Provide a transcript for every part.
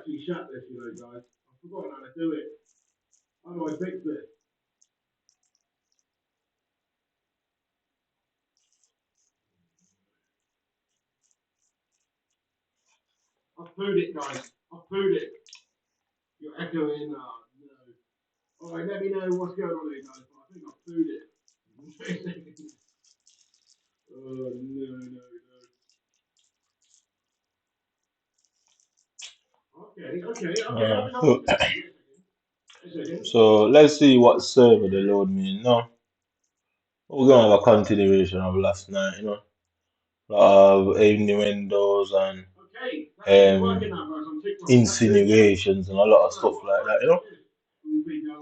actually shut this, you know, guys. I've forgotten how to do it. How do I fix it? I've pooed it, guys. I've pooed it. You're echoing. No. All right, let me know what's going on here, guys. I think I've pooed it. Oh, no. Okay. So let's see what server they load me in now. We're gonna have a continuation of last night, you know. Of innuendos and insinuations and a lot of stuff like that, you know.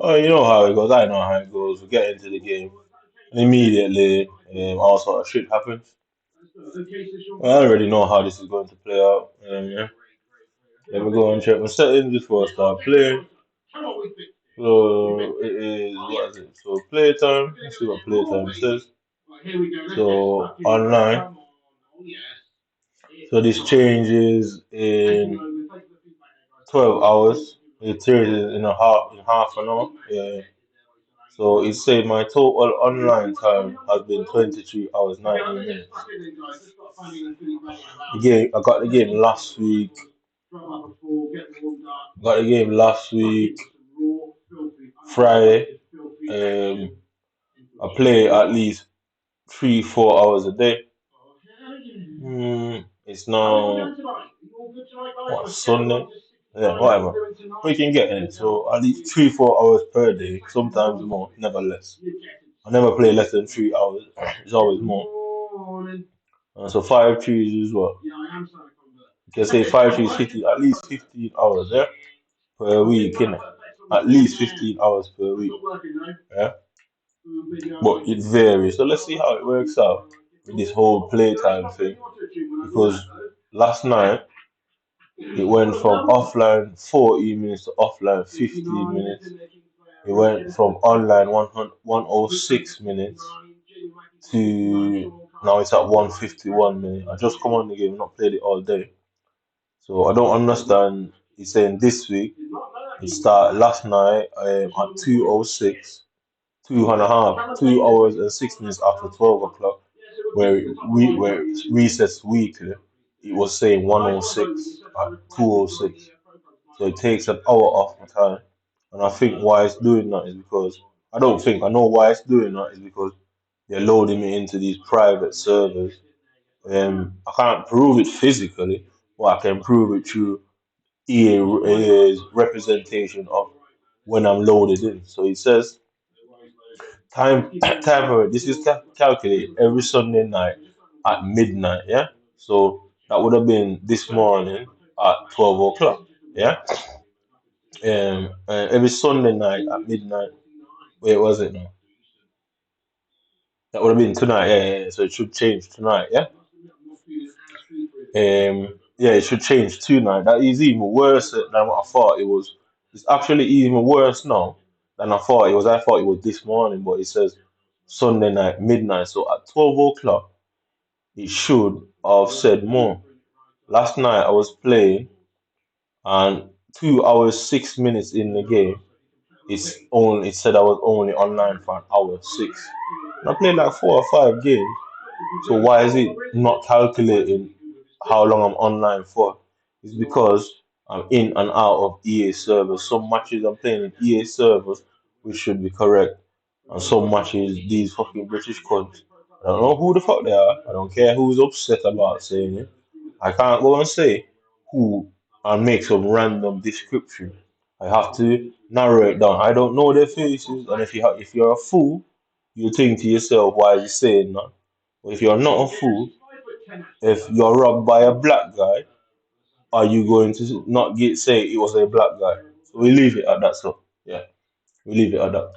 Oh, you know how it goes. I know how it goes. We get into the game, and immediately all sort of shit happens. I already know how this is going to play out. Yeah. Let me go and check my settings before I start playing. So it is, what is it? So playtime. Let's see what playtime says. So online. So this changes in 12 hours. It changes in half an hour. Yeah. So it said my total online time has been 23 hours 19 minutes. The game, I got the game last week. Got the game last week, Friday. I play at least 3-4 hours a day. It's now what, Sunday? Yeah, whatever. We can get in it. So at least 3-4 hours per day, sometimes more, never less. I never play less than 3 hours. It's always more. So 5 trees is what? You can say 5 trees 50, at least 15 hours, yeah? Per week, innit? At least 15 hours per week. Yeah? But it varies. So let's see how it works out with this whole playtime thing. Because last night it went from offline 14 minutes to offline 15 minutes. It went from online 106 minutes to now it's at 151 minutes. I just come on the game, not played it all day. So I don't understand. He's saying this week it started last night at 2:06, 2 hours and 6 minutes after 12 o'clock, where recess weekly. It was saying 106 at 2:06. So it takes an hour off my time. And I think why it's doing that is because I know why it's doing that is because they're loading me into these private servers. I can't prove it physically, but I can prove it through EA's representation of when I'm loaded in. So it says time for this is calculated every Sunday night at midnight. Yeah, so that would have been this morning at 12 o'clock. Yeah, every Sunday night at midnight. Wait, was it now? That would have been tonight. Yeah. So it should change tonight. Yeah. Yeah, it should change tonight. That is even worse than what I thought it was. It's actually even worse now than I thought it was. I thought it was this morning, but it says Sunday night, midnight. So at 12 o'clock, it should have said more. Last night I was playing, and 2 hours 6 minutes in the game, it said I was only online for an hour six. And I played like 4 or 5 games. So why is it not calculating how long I'm online for? It's because I'm in and out of EA servers. Some matches I'm playing in EA servers, which should be correct, and some matches these fucking British cunts. I don't know who the fuck they are. I don't care who's upset about saying it. I can't go and say who and make some random description. I have to narrow it down. I don't know their faces, and if you're a fool, you think to yourself, why is he saying that? But if you're not a fool, if you're robbed by a black guy, are you going to not say it was a black guy? So we leave it at that. So yeah, we leave it at that.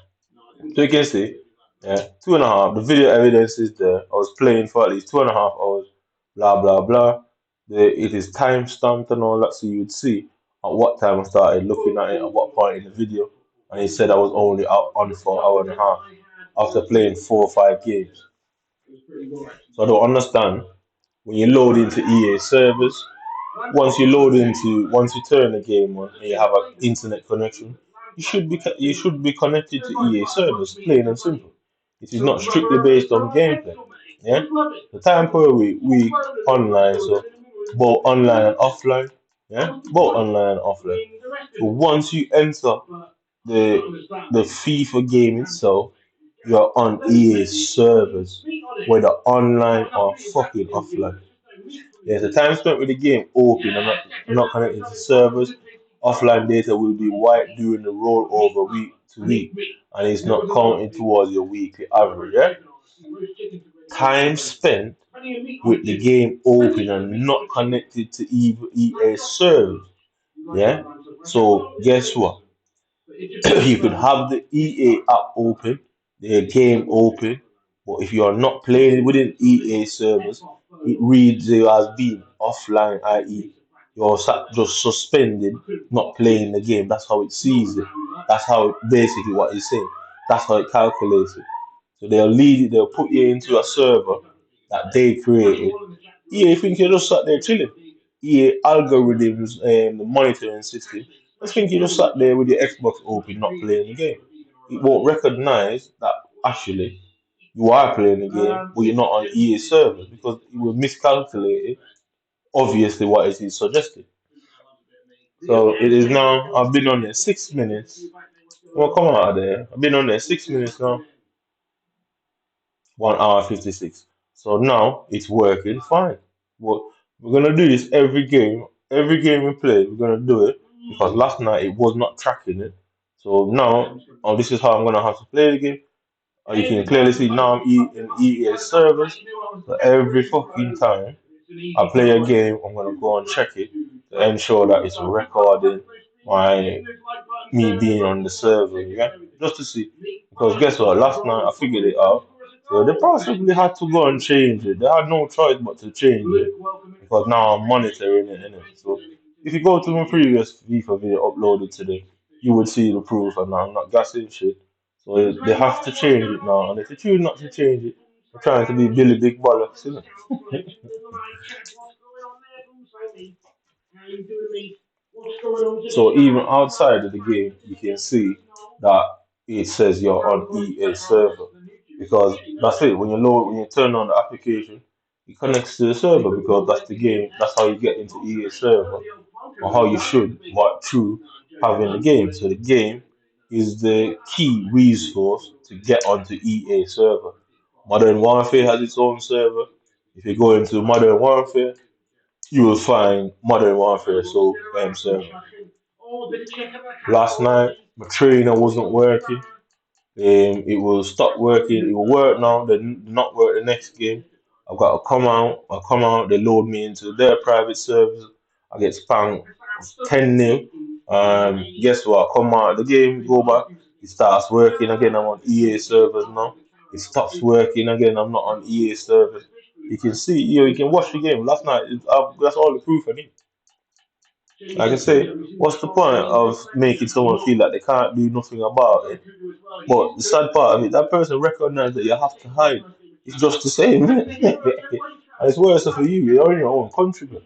So you can see, yeah, 2.5. The video evidence is there. I was playing for at least 2.5 hours. Blah blah blah. It is time stamped and all that, so you'd see at what time I started looking at it, at what point in the video, and he said I was only out on for an hour and a half after playing 4 or 5 games. So I don't understand when you load into EA servers once you turn the game on and you have an internet connection, you should be connected to EA servers, plain and simple. It is not strictly based on gameplay. Yeah, the time per we online, so both online and offline. Yeah, both online and offline. So once you enter the FIFA game itself, you're on EA servers, whether online or fucking offline. Yeah, the time spent with the game open and not connected to servers. Offline data will be wiped during the rollover week to week, and it's not counted towards your weekly average. Yeah, time spent with the game open and not connected to EA servers. Yeah, so guess what? You can have the EA app open, the game open, but if you are not playing within EA servers, it reads you as being offline, i.e., you're just suspended, not playing the game. That's how it sees it. That's how basically what it's saying. That's how it calculates it. So they'll put you into a server that they created. EA think you're just sat there chilling. EA algorithms and the monitoring system. I think you just sat there with your Xbox open, not playing the game. It won't recognize that actually you are playing the game, but you're not on EA servers because it will miscalculate obviously what it is suggested. So it is now. I've been on there 6 minutes. Well, come out of there. I've been on there 6 minutes now. 1 hour 56. So now it's working fine. But we're gonna do this every game. Every game we play, we're gonna do it because last night it was not tracking it. So now, oh, this is how I'm gonna have to play the game. You can clearly see now in EA servers. So every fucking time I play a game, I'm gonna go and check it to ensure that it's recording my me being on the server, yeah, just to see. Because guess what? Last night I figured it out. So they possibly had to go and change it. They had no choice but to change it because now I'm monitoring it, innit? So if you go to my previous FIFA video uploaded today, you would see the proof, and I'm not gassing shit. So they have to change it now, and if they choose not to change it, they're trying to be Billy Big Bollocks, isn't it? So even outside of the game, you can see that it says you're on EA server because that's it. When you turn on the application, it connects to the server because that's the game. That's how you get into EA server, or how you should, but through having the game. So the game is the key resource to get onto EA server. Modern Warfare has its own server. If you go into Modern Warfare, you will find Modern Warfare server. Last night, my trainer wasn't working. It will stop working. It will work now, then not work the next game. I've got to come out. I come out, they load me into their private servers. I get spanked 10 nil. Guess what? I come out of the game, go back. It starts working again. I'm on EA servers now. It stops working again. I'm not on EA servers. You can see, you can watch the game. Last night, that's all the proof I need. Like I say, what's the point of making someone feel like they can't do nothing about it? But the sad part of it, that person recognizes that you have to hide. It's just the same, and it's worse for you. You're in your own country, man.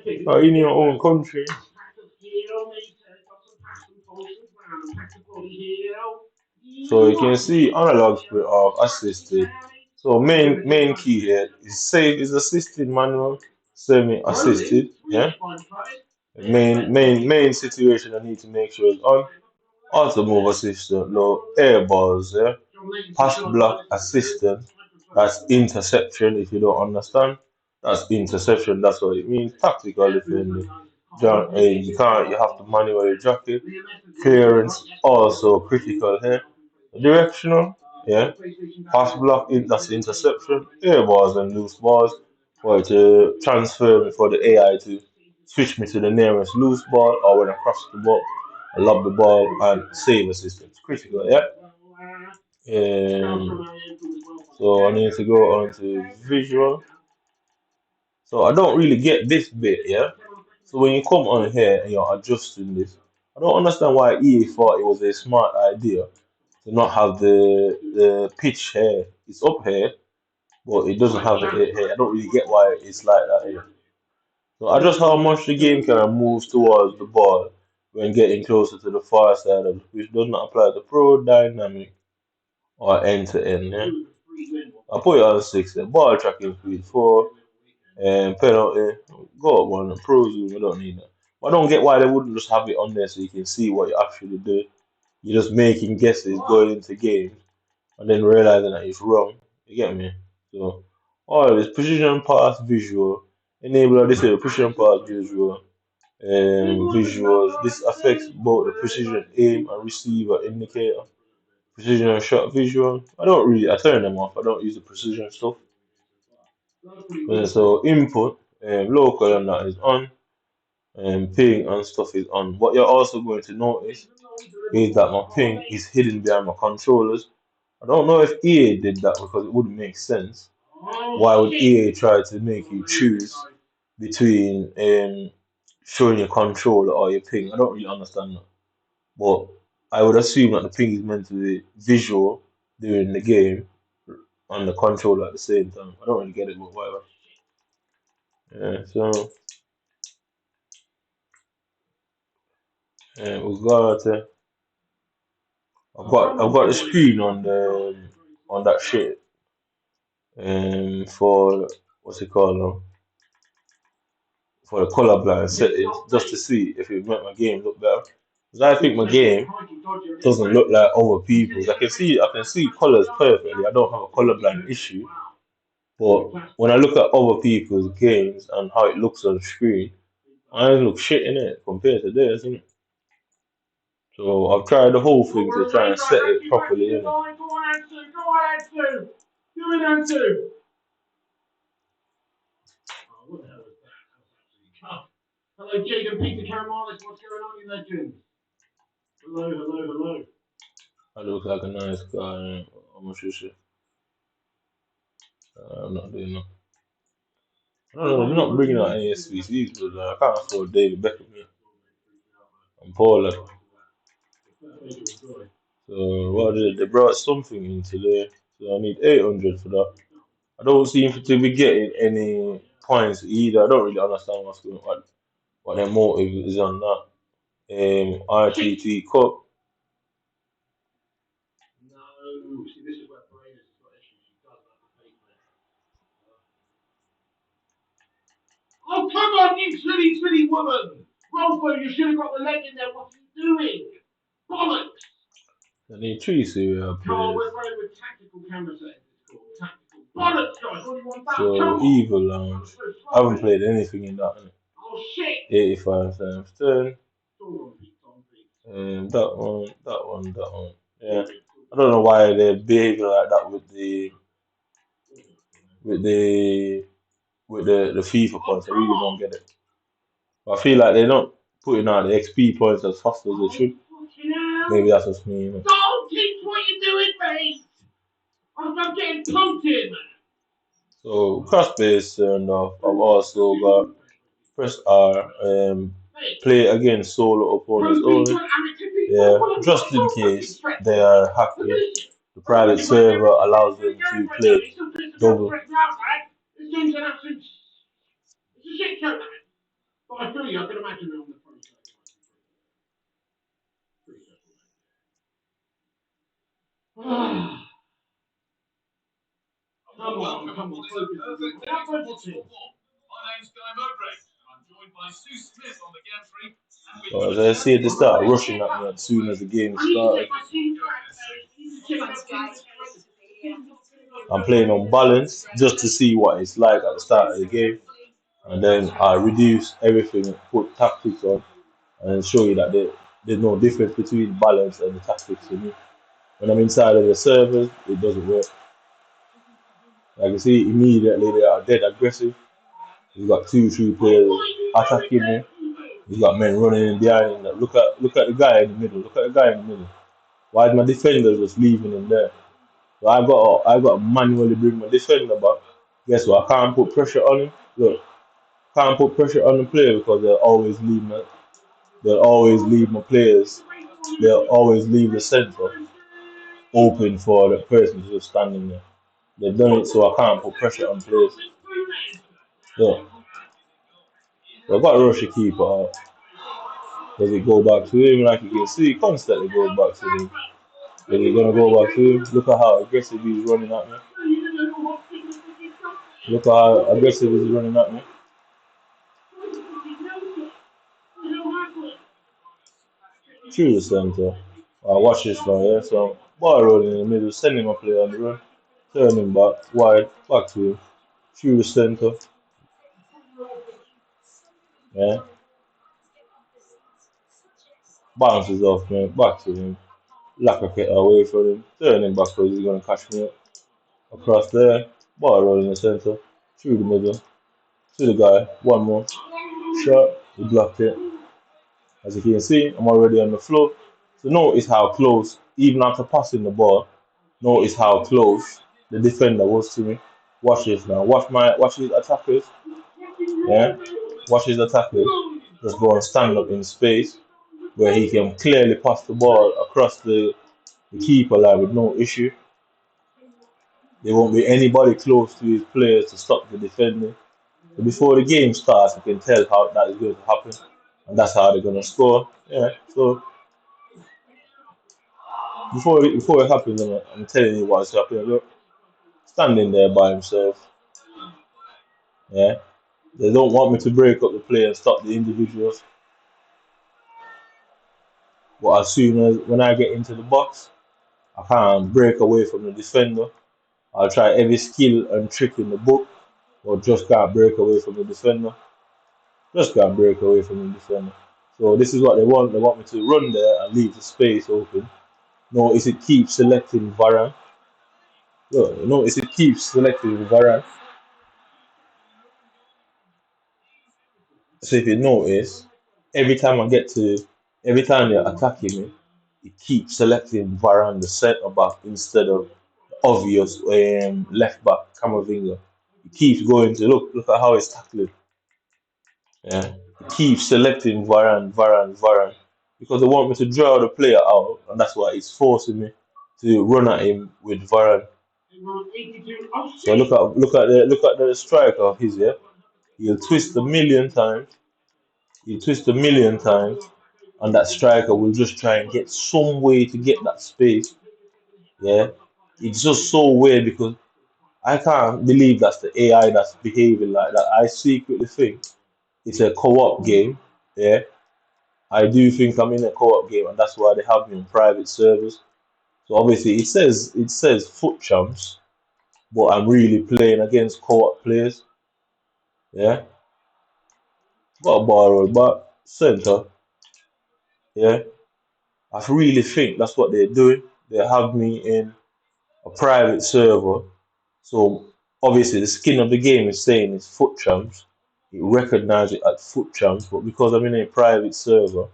You're in your own country. So you can see analog split of assisted. So main key here is save is assisted manual, semi assisted. Yeah. Main situation I need to make sure is on. Auto move assistant, no airballs, yeah. Pass block assistant, that's interception if you don't understand. That's interception, that's what it means. Tactical defending. You have to manually jock it. Clearance also critical here. Directional, yeah. Pass block that's interception. Airballs and loose balls for it to transfer me for the AI to switch me to the nearest loose ball or when I cross the ball. I love the ball and save assistance. Critical, yeah. So I need to go on to visual. So I don't really get this bit, yeah. So when you come on here and you're adjusting this, I don't understand why EA thought it was a smart idea to not have the pitch here. It's up here, but it doesn't have it here. I don't really get why it's like that here. So I just how much the game kind of moves towards the ball when getting closer to the far side of which does not apply to pro dynamic or end to end. Yeah? I put it on 6. Ball tracking speed 4, and penalty go up one. Pro zoom, we don't need that. But I don't get why they wouldn't just have it on there so you can see what you actually do. You're just making guesses going into games and then realizing that it's wrong. You get me? So all this precision pass visual, enable this precision pass visual visuals. This affects both the precision aim and receiver indicator. Precision shot visual. I turn them off. I don't use the precision stuff. So input, local and that is on, and ping and stuff is on. What you're also going to notice is that my ping is hidden behind my controllers. I don't know if EA did that because it wouldn't make sense. Why would EA try to make you choose between showing your controller or your ping? I don't really understand that. But I would assume that the ping is meant to be visual during the game on the controller at the same time. I don't really get it, but whatever. Yeah, so we got I've got the screen on that shit for what's it called now? For the colorblind settings just to see if it make my game look better. Because I think my game doesn't look like other people's. I can see colors perfectly. I don't have a colorblind issue. But when I look at other people's games and how it looks on screen, I look shit in it compared to theirs, innit? So I've tried the whole thing to try and set it properly, innit? Go on, Ansu. Go on, Ansu. Do it, Ansu. Oh, what the hell was that? That was absolutely tough. Hello, Jaden Peter Caramelis. What's going on, you legend? Hello, hello, hello. I look like a nice guy. How much is it? I'm not doing that. I don't know, I'm not bringing out any SVCs, but I can't afford David Beckham yet. I'm poor, like. So what did they brought something in today, so I need 800 for that. I don't seem to be getting any points either. I don't really understand what's going on, what their motive is on that. RTT Cup. No, see, this is where Paredes has got issues. She does have the fake there. Oh, come on, you silly, silly woman! Rolfo, you should have got the leg in there. What are you doing? Bollocks! I need three serial Carl, players. we're playing with tactical camera settings. It's called tactical. Bollocks, guys! Only one back. So Evil Lounge. I haven't played anything in that. Oh, shit! 85 times 10. That one. Yeah. I don't know why they're behaving like that with the with the FIFA points. I really don't get it. But I feel like they're not putting out the XP points as fast as they should. Maybe that's just me. Don't teach what you're doing, mate! I'm getting punked here, man! So crossbase turned off. I've also got press R, play against solo opponents only. Yeah, just in case they are hacking. The private server allows them to play double. This game's an absolute. It's a shit show, man. But I feel you. I can imagine they're on the front side. Pretty simple. Come on, come on, focus. So as I said, they start rushing at me as soon as the game started. I'm playing on balance just to see what it's like at the start of the game, and then I reduce everything and put tactics on and show you that there's no difference between balance and the tactics for me. When I'm inside of the servers, it doesn't work. Like you see, immediately they are dead aggressive. He's got two, three players attacking me. He's got men running in behind him. Look at the guy in the middle. Look at the guy in the middle. Why is my defender just leaving him there? So I got to manually bring my defender back. Guess what? I can't put pressure on him. Look, can't put pressure on the player because they'll always leave my players. They'll always leave the center open for the person who's just standing there. They've done it so I can't put pressure on players. Look, I've got to rush the keeper out. Does it go back to him? Like you can see, it constantly goes back to him. Is it gonna go back to him? Look at how aggressive he's running at me. Look at how aggressive he's running at me. Through the center. Watch this now, yeah. So ball rolling in the middle, sending my player on the run, turn him back, wide, back to him, through the center, yeah. Bounces off me, back to him, lack a kick away from him, turn him back because he's gonna catch me up. Across there, ball rolling in the center, through the middle, to the guy, one more shot, he blocked it. As you can see, I'm already on the floor. So notice how close, even after passing the ball, notice how close the defender was to me. Watch this now. Watch his attackers. Yeah. Watch his attackers. Just go and stand up in space where he can clearly pass the ball across the keeper line with no issue. There won't be anybody close to his players to stop the defending. So before the game starts, you can tell how that is going to happen. And that's how they're gonna score. Yeah. So before it happens, I'm telling you what's happening. Look, standing there by himself. Yeah, they don't want me to break up the play and stop the individuals. But as soon as when I get into the box, I can't break away from the defender. I'll try every skill and trick in the book, but just can't break away from the defender. Just can't break away from the defender. So this is what they want. They want me to run there and leave the space open. Notice it keeps selecting Varane. Look, notice it keeps selecting Varane. So if you notice, every time you're attacking me, it keeps selecting Varane, the centre back, instead of the obvious left back, Camavinga. It keeps going to look at how it's tackling. Yeah, it keeps selecting Varane, because they want me to draw the player out, and that's why it's forcing me to run at him with Varane. So look at the striker of his, yeah. He'll twist a million times. He'll twist a million times, and that striker will just try and get some way to get that space. Yeah, it's just so weird because I can't believe that's the AI that's behaving like that. I secretly think it's a co-op game. Yeah, I do think I'm in a co-op game, and that's why they have me in private servers. So obviously it says foot champs, but I'm really playing against co-op players. Yeah, got a ball back center. Yeah, I really think that's what they're doing. They have me in a private server. So obviously the skin of the game is saying it's foot champs. It recognizes it as foot champs, but because I'm in a private server,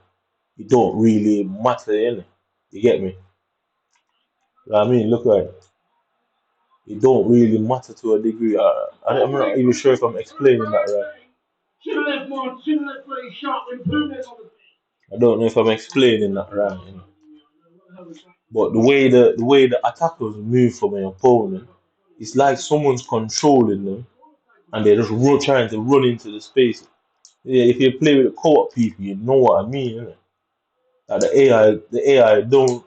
it don't really matter, innit? You get me? I mean, look at it. It don't really matter to a degree. I'm not even sure if I'm explaining that right. I don't know if I'm explaining that right. But the way the attackers move from an opponent, it's like someone's controlling them and they're just trying to run into the space. Yeah, if you play with co-op people, you know what I mean, innit? Like the AI don't.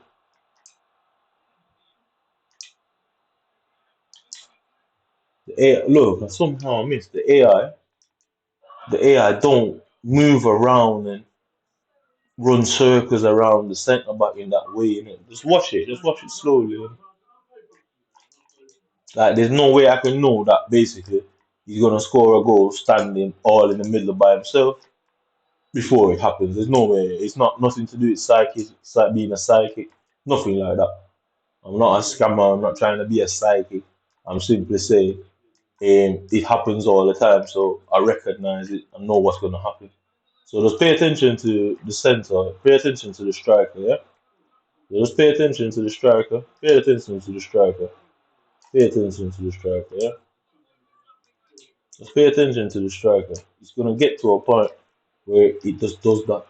The AI, look, I somehow missed the AI. The AI don't move around and run circles around the centre back in that way, innit? Just watch it slowly. Innit? Like, there's no way I can know that basically he's gonna score a goal standing all in the middle by himself before it happens. There's no way. It's not nothing to do with psychic, it's like being a psychic, nothing like that. I'm not a scammer. I'm not trying to be a psychic. I'm simply saying it happens all the time, so I recognize it and know what's gonna happen. So just pay attention to the center. Pay attention to the striker. Yeah. Just pay attention to the striker. Pay attention to the striker. Pay attention to the striker. Yeah. Just pay attention to the striker. It's gonna get to a point where it just does that.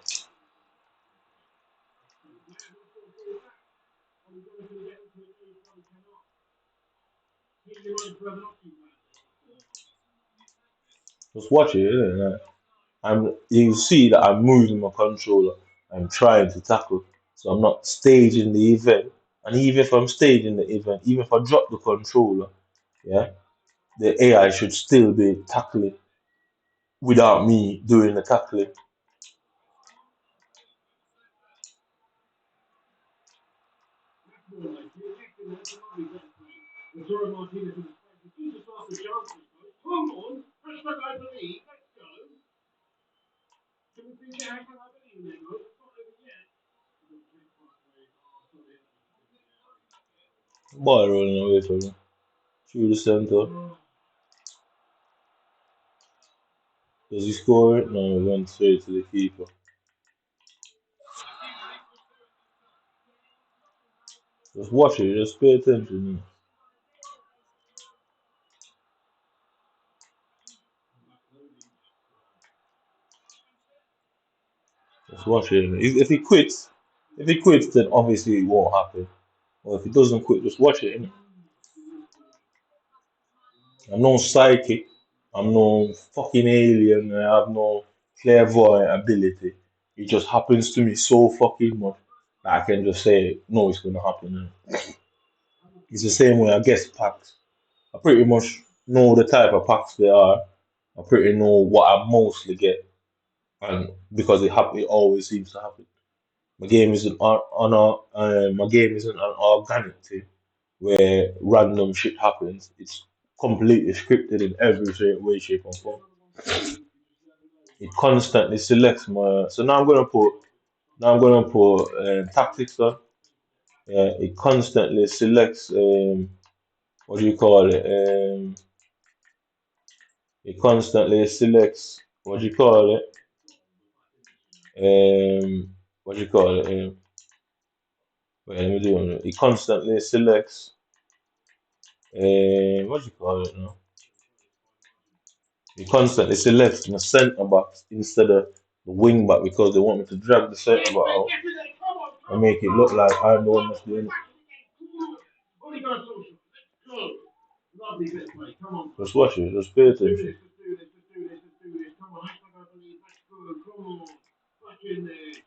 Just watch it. Innit? You see that I'm moving my controller. I'm trying to tackle. So I'm not staging the event. And even if I'm staging the event, even if I drop the controller, yeah, the AI should still be tackling without me doing the tackling. Come on, hashtag I believe. Let's go. Can we please get hashtag I believe in there, guys? It's not over yet. Ball rolling away from me. Through the center. Does he score it? No, he went straight to the keeper. Just watch it, just pay attention. Just watch it. If he quits, then obviously it won't happen. Or if he doesn't quit, just watch it. Innit? I'm no psychic. I'm no fucking alien. I have no clairvoyant ability. It just happens to me so fucking much that I can just say, no, it's gonna happen. Innit? It's the same way I guess packs. I pretty much know the type of packs they are. I pretty know what I mostly get, and because it always seems to happen. My game isn't my game isn't an organic thing where random shit happens. It's completely scripted in every way, shape, or form. It constantly selects my. So now I'm gonna put tactics on. Yeah, it constantly selects what do you call it? It constantly selects what do you call it? What do you call it? Wait, let me do it. It constantly selects what do you call it now? It constantly selects my centre backs instead of the wing back because they want me to drag the centre back out and make it look like I'm the one that's doing it. Lovely bit of play. Come on. Just watch it, just pay Let's do attention. this. Let's do this. Let's do this. Let's do this. Come on. Hashtag I believe. Let's go. Come on. Back in there.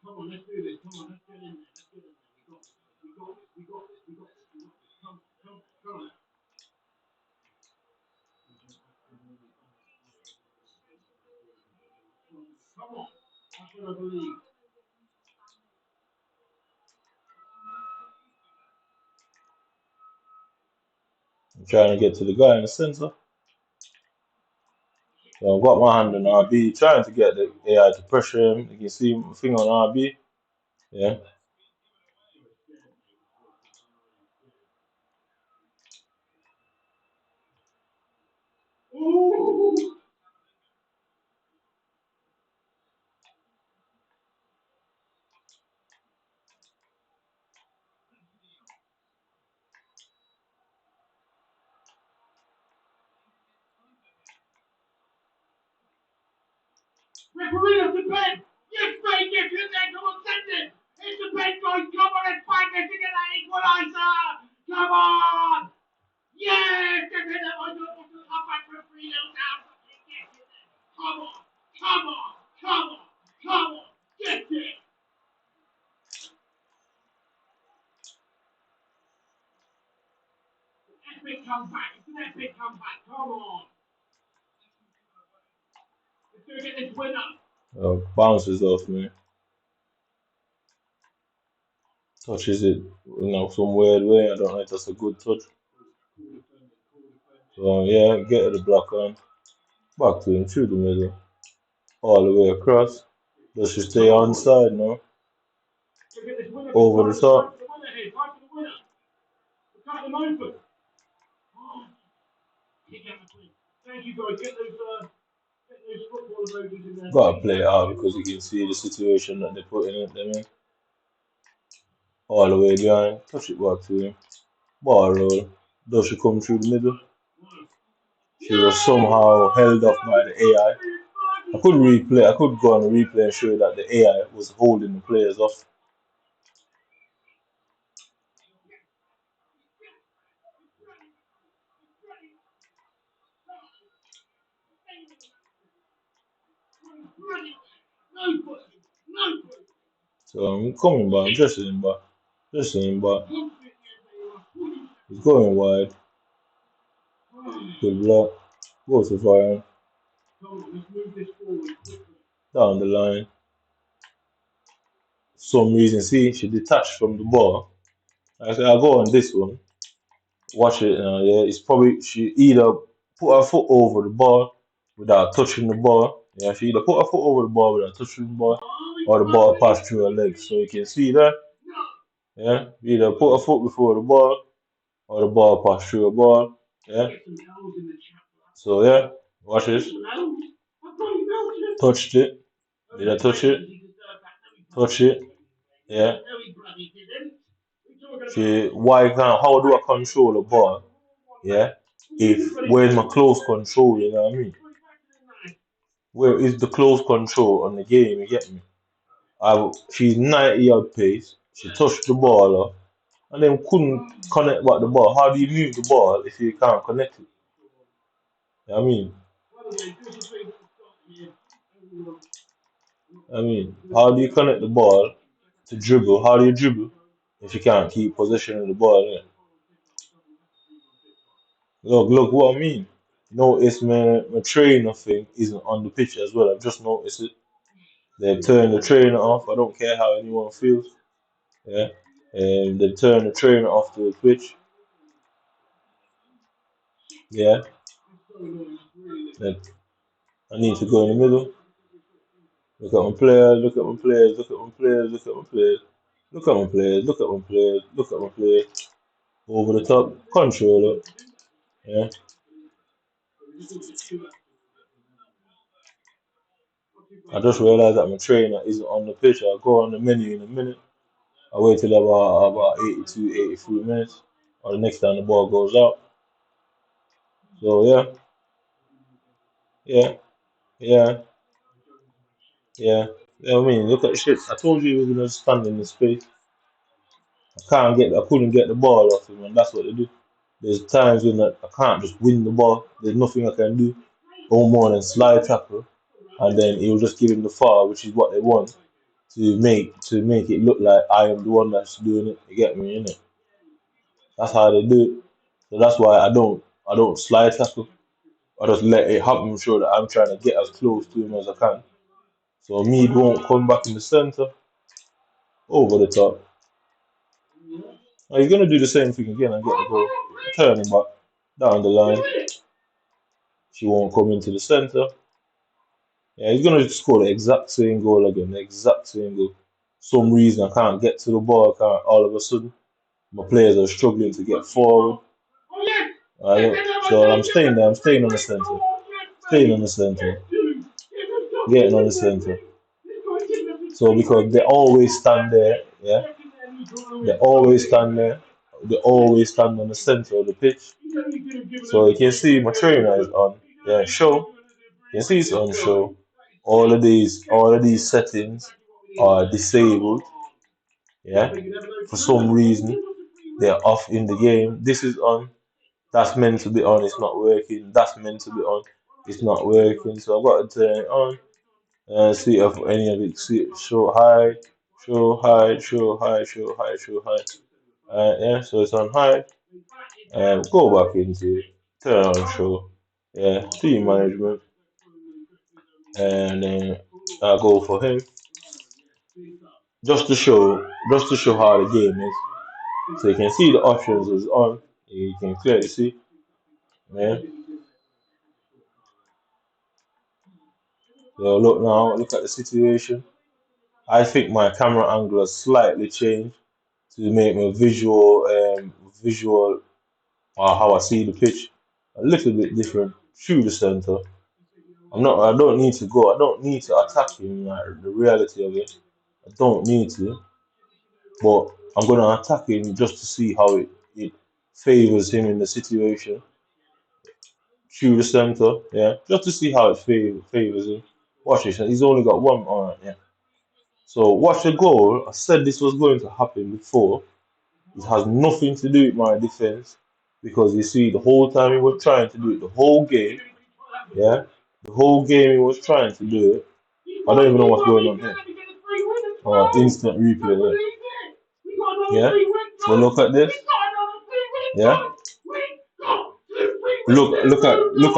Come on, let's do this. Come on, let's get in there. Let's get in there. We got this. We got this. We got this. We got this. Come, come, come on. Come on. That's what I believe. I'm trying to get to the guy in the centre. So I've got my hand on RB, trying to get the AI to pressure him. You can see my finger on RB. Yeah. Ooh. Referee of the bed. Yes, mate. Yes, hit that. Come on, send it. Hit the bed, guys. Come on, let's fight this to get that equaliser. Come on. Yes. Get in there. I don't want to come back for 3-0 down. Get in there. Come on. Come on. Come on. Come on. Get it. Epic comeback. It's an epic comeback. Come on. Let's go get this winner. Bounces off me. Touches it, some weird way. I don't know if that's a good touch. So yeah, get the block on. Back to him through the middle. All the way across. Does she stay on side now? Over the top. Cut them open. Thank you guys. Get those football emojis in there. Gotta play it out because you can see the situation that they're putting in them in. All the way behind. Touch it back to him. Ball roll. Does she come through the middle? She was somehow held off by the AI. I could replay. I could go on the replay and show that the AI was holding the players off. So I'm coming back. I'm dressing him back. Dressing him back. He's going wide. Good block. Goes to fire. Down the line. For some reason, see, she detached from the ball. I said, I'll go on this one. Watch it. Yeah, it's probably she either put her foot over the ball without touching the ball. Yeah, she either put her foot over the ball without touching the ball, or the ball passed through her legs. So you can see that. Yeah, either put her foot before the ball, or the ball passed through her ball. Yeah. So yeah, watch this. Touched it. Did I touch it? Touch it. Yeah. See, why can't, how do I control the ball? Yeah. If where's my close control, you know what I mean? Where is the close control on the game, you get me? She's 90 yard pace, she touched the ball up, and then couldn't connect back the ball. How do you move the ball if you can't connect it? You know what I mean? How do you connect the ball to dribble? How do you dribble if you can't keep possession of the ball? Yeah? Look what I mean. Notice my trainer thing isn't on the pitch as well. I've just noticed it. They've turned the trainer off. I don't care how anyone feels. Yeah. And they've turned the trainer off to the pitch. Yeah. Like, I need to go in the middle. Look at my players, look at my players, look at my players, look at my players. Look at my players, look at my players, look at my players. Over the top, controller. Yeah. I just realized that my trainer isn't on the pitch. I'll go on the menu in a minute. I wait till about 82, 83 minutes. Or the next time the ball goes out. So yeah, yeah, yeah, yeah. Yeah, I mean, look at the shit. I told you he was gonna stand in the space. I couldn't get the ball off him, and that's what they do. There's times when I can't just win the ball. There's nothing I can do. No more than slide tackle, and then he'll just give him the foul, which is what they want to make it look like I am the one that's doing it. You get me, innit? That's how they do it. So that's why I don't slide tackle. I just let it happen, sure that I'm trying to get as close to him as I can. So Mead won't come back in the center, over the top. Now he's gonna do the same thing again and get the goal. Turning back down the line. She won't come into the center. Yeah, he's gonna score the exact same goal again, the exact same goal. Some reason I can't get to the ball, all of a sudden. My players are struggling to get forward. So I'm staying there, I'm staying on the center. Staying on the center. Getting on the center. So because they always stand there, yeah. They always stand there. They always stand on the center of the pitch. So you can see my trainer is on. Yeah, show. You can see it's on show. All of these settings are disabled. Yeah. For some reason, they're off in the game. This is on. That's meant to be on. It's not working. That's meant to be on. It's not working. So I've got to turn it on. See if any of it. See show high, show high, show high, show high, show high. Yeah. So it's on high. Go back into it. Turn on show. Yeah. Team management. And then I go for him just to show how the game is. So you can see the options is on. You can clearly see. Yeah. So look now, look at the situation. I think my camera angle has slightly changed to make my visual how I see the pitch a little bit different through the center. I don't need to go. I don't need to attack him. Like the reality of it, I don't need to. But I'm gonna attack him just to see how it favors him in the situation through the center. Yeah, just to see how it favors him. Watch this. He's only got one. All right, yeah. So watch the goal. I said this was going to happen before. It has nothing to do with my defense because you see, the whole time he was trying to do it, the whole game, yeah, the whole game he was trying to do it. I don't even know what's going on here. Instant replay, yeah. Yeah. So look at this. Yeah. Look at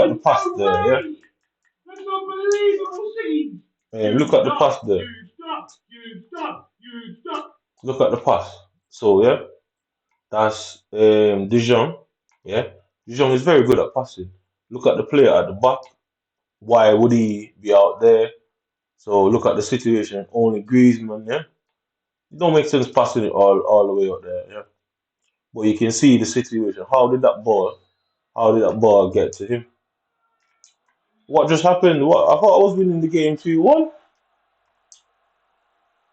the pass there, yeah. That's unbelievable scene. Yeah, look at the pass there. You stop. Look at the pass. So yeah, that's De Jong. Yeah, De Jong is very good at passing. Look at the player at the back. Why would he be out there? So look at the situation. Only Griezmann. Yeah, it don't make sense passing it all the way out there. Yeah, but you can see the situation. How did that ball? How did that ball get to him? What just happened? What I thought I was winning the game 2-1.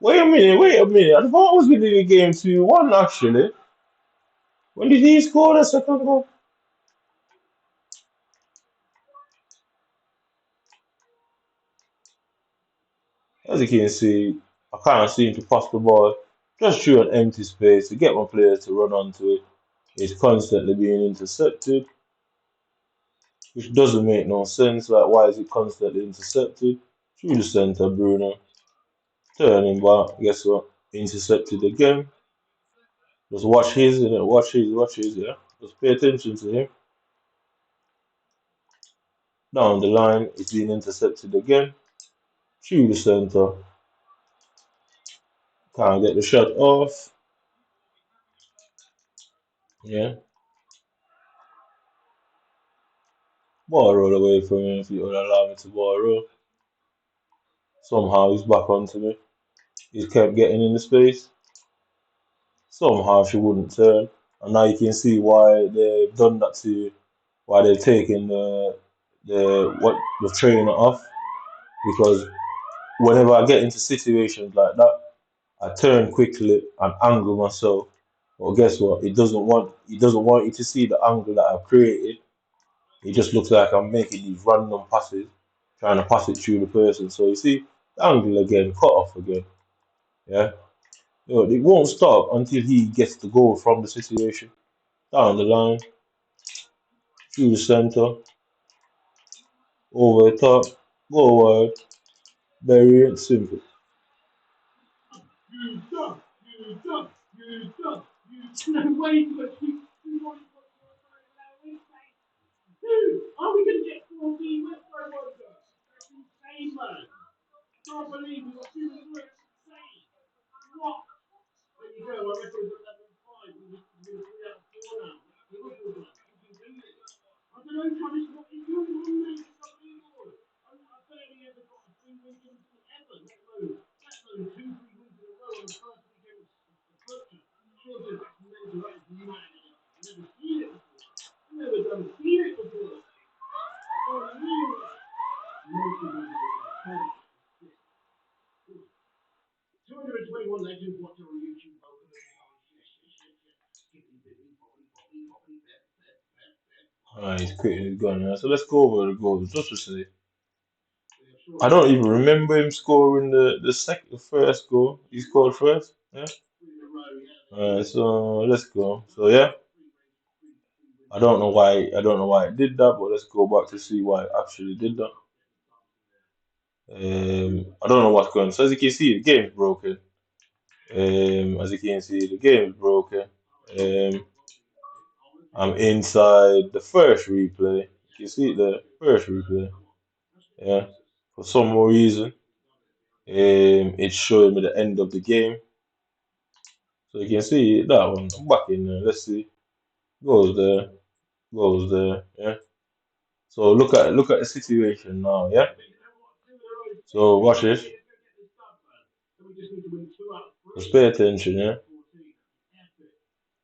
Wait a minute. I thought I was winning the game 2-1 actually. When did he score the second goal? As you can see, I can't seem to pass the ball just through an empty space to get my players to run onto it. It's constantly being intercepted, which doesn't make no sense. Like, why is it constantly intercepted? Through the centre, Bruno. Turning back, guess what? Intercepted again. Just watch his, watch his, yeah. Just pay attention to him. Down the line, it's being intercepted again. Through the centre. Can't get the shot off. Yeah. Ball roll away from him if you would allow me to ball roll. Somehow he's back onto me. He kept getting in the space. Somehow she wouldn't turn. And now you can see why they've done that to you. Why they've taken the trainer off. Because whenever I get into situations like that, I turn quickly and angle myself. But guess what? It doesn't want you to see the angle that I've created. It just looks like I'm making these random passes, trying to pass it through the person. So you see, the angle again, cut off again. Yeah. It won't stop until he gets the goal from the situation. Down the line, through the centre, over the top, go wide, very simple. You stop. You stop. You stop. You stop. Wait, dude, are we going to get 14 wins for a World Cup? That's insane, man. Can't believe we got 2 wins. That's insane. What? There you go. I reckon we're 11-5. We're 3 out of 4 now. Liverpool, man. We can do this. I don't know, Travis, what is going on, mate? It's unbelievable. I barely ever got a 3 win game ever, let alone 2, 3 wins in a row on the first weekend of football. Sure, that's mental. That is mad. I've never seen it before. I've never done seen it before. Unbelievable. Multi-million. 221 legends watch on YouTube. He's quitting his gun now. So let's go over the goals. Just to say, I don't even remember him scoring the first goal. He scored first. Yeah. So let's go. So yeah, I don't know why it did that, but let's go back to see why it actually did that. I don't know what's going on. So as you can see, the game's broken. As you can see, the game is broken. Um, I'm inside the first replay. You can see the first replay. Yeah. For some reason, it's showing me the end of the game. So you can see that one. I'm back in there. Let's see. Goes there. Goes there. Yeah. So look at the situation now. Yeah. So watch this. Just pay attention. Yeah.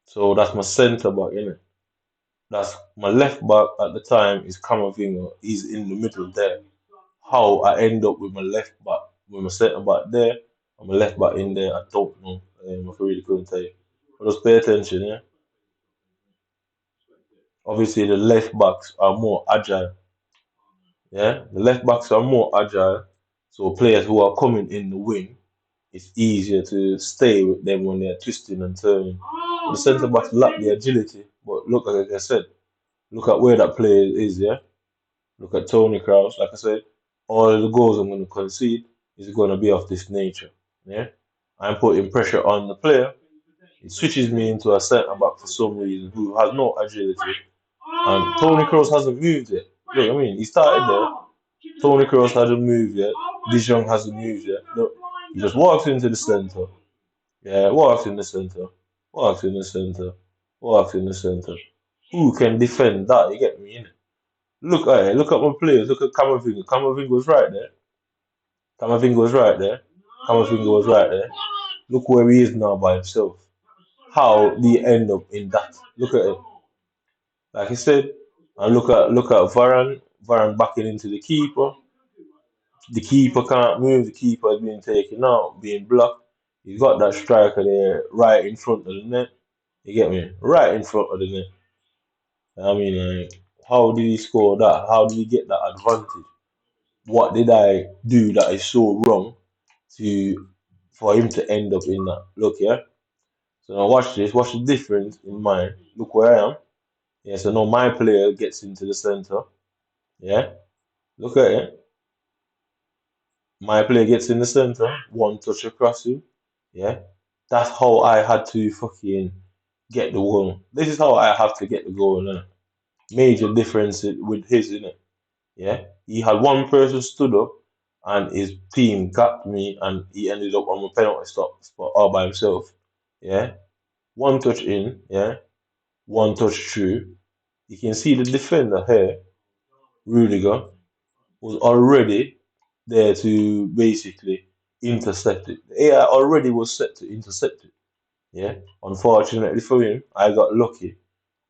So that's my centre back, innit? That's my left back at the time is Camavinga. He's in the middle there. How I end up with my left back, with my centre back there, and my left back in there, I don't know. I really couldn't tell you. But just pay attention, yeah. Obviously, the left backs are more agile. Yeah, the left backs are more agile. So players who are coming in the wing, it's easier to stay with them when they're twisting and turning. But the centre backs lack the agility. But look, like I said, look at where that player is. Yeah, look at Tony Kroos. Like I said, all the goals I'm going to concede is going to be of this nature. Yeah, I'm putting pressure on the player. It switches me into a centre back for some reason who has no agility. And Tony Kroos hasn't moved yet. Look, I mean, he started there. Tony Kroos hasn't moved yet. De Jong hasn't moved yet. Look, he just walks into the centre. Yeah, walks in the centre. Walks in the centre. Walks in the centre. Who can defend that? You get me, innit? Look at it. Look at my players. Look at Camavinga. Camavinga was right there. Camavinga was right there. Camavinga was right there. Look where he is now by himself. How do you end up in that? Look at it. Like I said, and look at Varane. Varane backing into the keeper. The keeper can't move. The keeper is being taken out, being blocked. He's got that striker there right in front of the net. You get me? Right in front of the net. I mean, like, how did he score that? How did he get that advantage? What did I do that is so wrong to for him to end up in that? Look, yeah. So now watch this. Watch the difference in mine. Look where I am. Yeah. So now my player gets into the center. Yeah. Look at it. My player gets in the center. One touch across him. Yeah. That's how I had to fucking get the goal. This is how I have to get the goal. Innit? Major difference with his, innit? Yeah, he had one person stood up, and his team got me, and he ended up on a penalty spot all by himself. Yeah, one touch in, yeah, one touch through. You can see the defender here, Rudiger, was already there to basically intercept it. The AI already was set to intercept it. Yeah, unfortunately for him, I got lucky,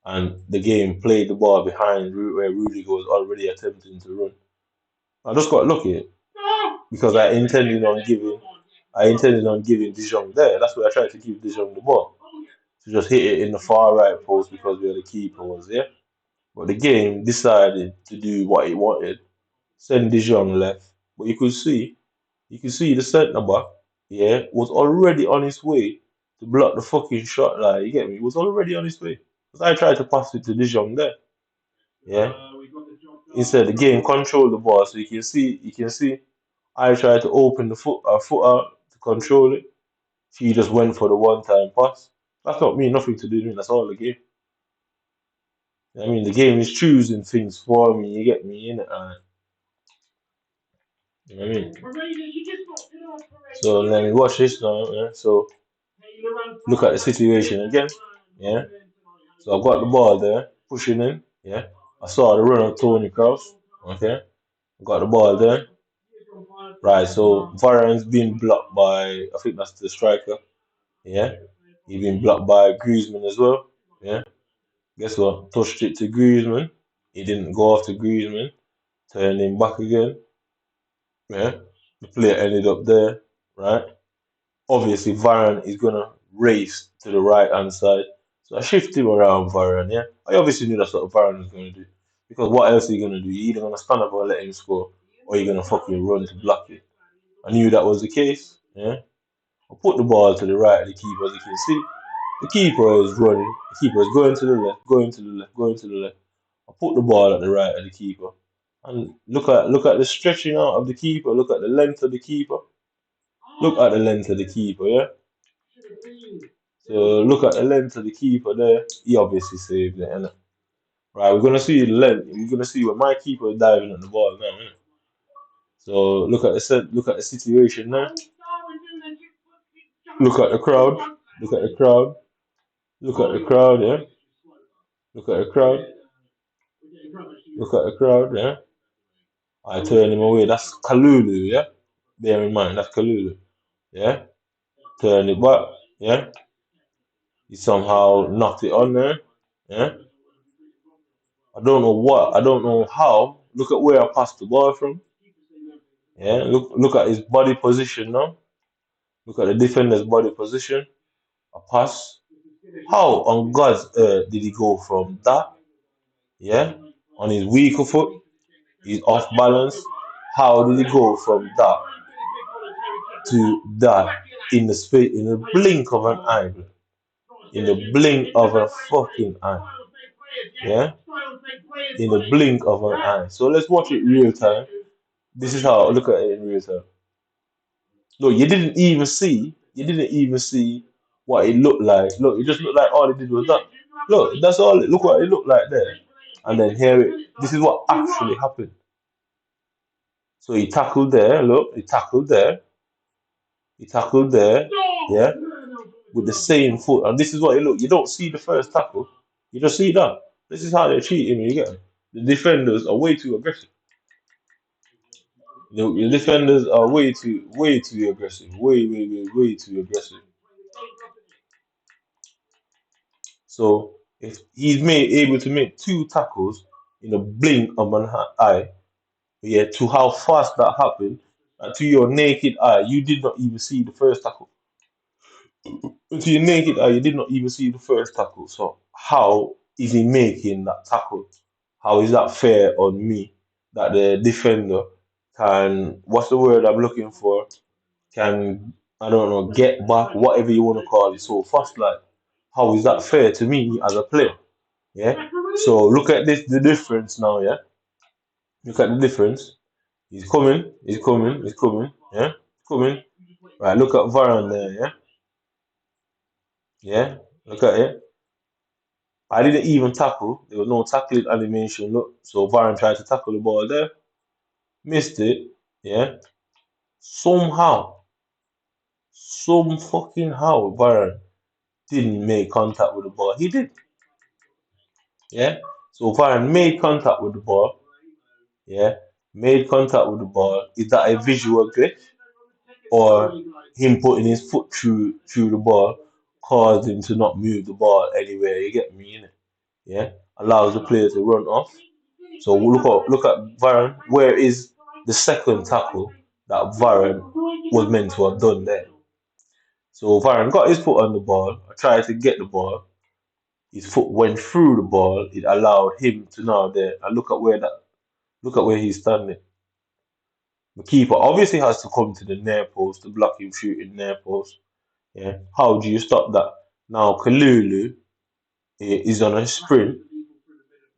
and the game played the ball behind where Rudiger was already attempting to run. I just got lucky because I intended on giving De Jong there. That's why I tried to give De Jong the ball to just hit it in the far right post because where the keeper was there. But the game decided to do what it wanted, send De Jong left. But you could see the centre back, yeah, was already on his way to block the fucking shot. Like you get me? He was already on his way. Because I tried to pass it to De Jong there, yeah. Instead, the game controlled the ball, so you can see. I tried to open the foot out to control it. She just went for the one-time pass. That's not me, nothing to do with me. That's all the game. I mean, the game is choosing things for me. You get me in it, you know what I mean. So let me watch this now. Yeah? So look at the situation again. Yeah. So I got the ball there, pushing in. Yeah. I saw the run of Tony Kroos. Okay. Got the ball there. Right. So Varane's been blocked by, I think that's the striker. Yeah. He been blocked by Griezmann as well. Yeah. Guess what? Touched it to Griezmann. He didn't go off to Griezmann. Turned him back again. Yeah. The player ended up there. Right. Obviously, Varane is gonna race to the right hand side. So I shift him around Varane. Yeah. I obviously knew that's what Varane was gonna do. Because what else are you gonna do? You're either gonna stand up and let him score, or you're gonna fucking run to block it. I knew that was the case. Yeah. I put the ball to the right of the keeper, as you can see. The keeper is running. The keeper is going to the left, going to the left, going to the left. I put the ball at the right of the keeper. And look at the stretching out of the keeper. Look at the length of the keeper. Look at the length of the keeper, yeah? So look at the length of the keeper there. He obviously saved it, innit? Right, we're gonna see the length. We're gonna see when my keeper is diving at the ball now, innit? So look at the situation now. Look at the crowd. Look at the crowd. Look at the crowd, yeah. Look at the crowd. Look at the crowd, yeah. I turn him away. That's Kalulu, yeah. Bear in mind, that's Kalulu, yeah. Turn it back, yeah. He somehow knocked it on there, yeah. I don't know what. I don't know how. Look at where I passed the ball from. Yeah. Look at his body position now. Look at the defender's body position. A pass. How on God's earth did he go from that? Yeah. On his weaker foot. He's off balance. how did he go from that to that in the space in the blink of an eye, bro? In the blink of a fucking eye. Yeah? In the blink of an eye. So let's watch it real time. This is how I look at it in real time. Look, you didn't even see what it looked like. Look, it just looked like all it did was that. Look, that's all look what it looked like there. And then here this is what actually happened. So he tackled there, look, he tackled there, yeah, with the same foot. And this is what it look. You don't see the first tackle, you just see that. This is how they're cheating, you get me? The defenders are way too aggressive. The defenders are way too aggressive. Way too aggressive. So if he's able to make two tackles in a blink of an eye, yeah, to how fast that happened, to your naked eye, you did not even see the first tackle. To your naked eye, you did not even see the first tackle. So how is he making that tackle? How is that fair on me that the defender can, what's the word I'm looking for? Can, I don't know, get back, whatever you want to call it, so fast like. How is that fair to me as a player? Yeah. So look at this, the difference now. Yeah. Look at the difference. He's coming. He's coming. He's coming. Yeah. Coming. Right. Look at Varane there. Yeah. Yeah. Look at it. I didn't even tackle. There was no tackling animation. Look. So Varane tried to tackle the ball there. Missed it. Yeah. Somehow, some fucking how Varane didn't make contact with the ball. He did. Yeah. So Varane made contact with the ball. Yeah. Made contact with the ball. Is that a visual glitch? Or him putting his foot through the ball caused him to not move the ball anywhere. You get me, innit? Yeah, allows the player to run off. So look at Varane. Where is the second tackle that Varane was meant to have done there? So Varane got his foot on the ball, tried to get the ball. His foot went through the ball. It allowed him to now there. And look at where he's standing. The keeper obviously has to come to the near post to block him shooting near post. Yeah. How do you stop that? Now Kalulu is on a sprint.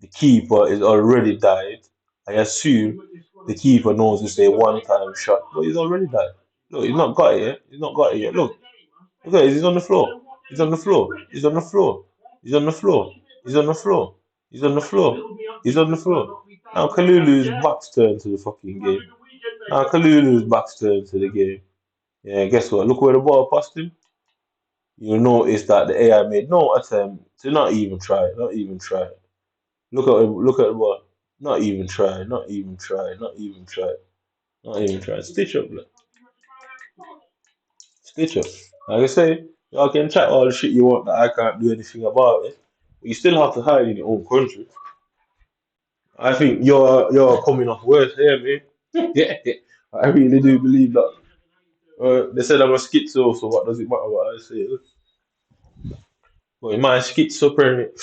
The keeper is already died. I assume the keeper knows it's a one-time shot, but he's already died. Look, he's not got it yet. He's not got it yet. Look at it. He's on the floor. He's on the floor. He's on the floor. He's on the floor. He's on the floor. He's on the floor. He's on the floor. Now Kalulu's back's turned to the fucking game. Now Kalulu's back's turned to the game. Yeah, guess what? Look where the ball passed him. You'll notice that the AI made no attempt to not even try, not even try. Look at the ball. Not even try, not even try, not even try, not even try. Stitch up, look. Stitch up. Like I say, y'all can chat all the shit you want that I can't do anything about it. But you still have to hide in your own country. I think you're coming off worse here, man. Yeah, I really do believe that. They said I'm a schizo, so what does it matter what I say? But in my schizophrenic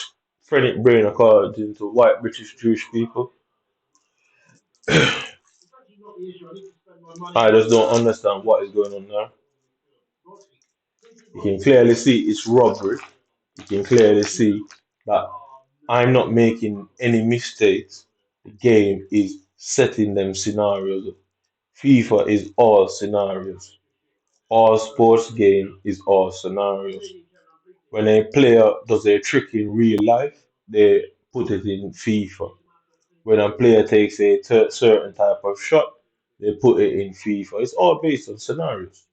brain, according to white British Jewish people, I just don't understand what is going on now. You can clearly see it's robbery. You can clearly see that I'm not making any mistakes. The game is setting them scenarios. FIFA is all scenarios. All sports game is all scenarios. When a player does a trick in real life, they put it in FIFA. When a player takes a certain type of shot, they put it in FIFA. It's all based on scenarios.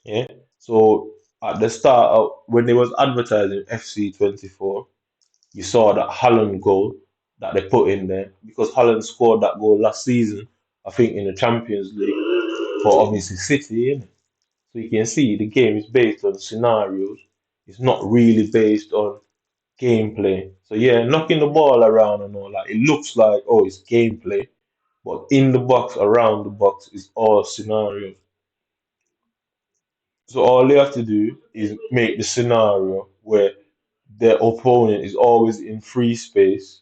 Yeah. So at the start, when they was advertising FC 24, you saw that Holland goal that they put in there because Holland scored that goal last season, I think in the Champions League for obviously City. Innit? So you can see the game is based on scenarios. It's not really based on gameplay. So yeah, knocking the ball around and all that, it looks like oh it's gameplay, but in the box, around the box is all scenarios. So all they have to do is make the scenario where their opponent is always in free space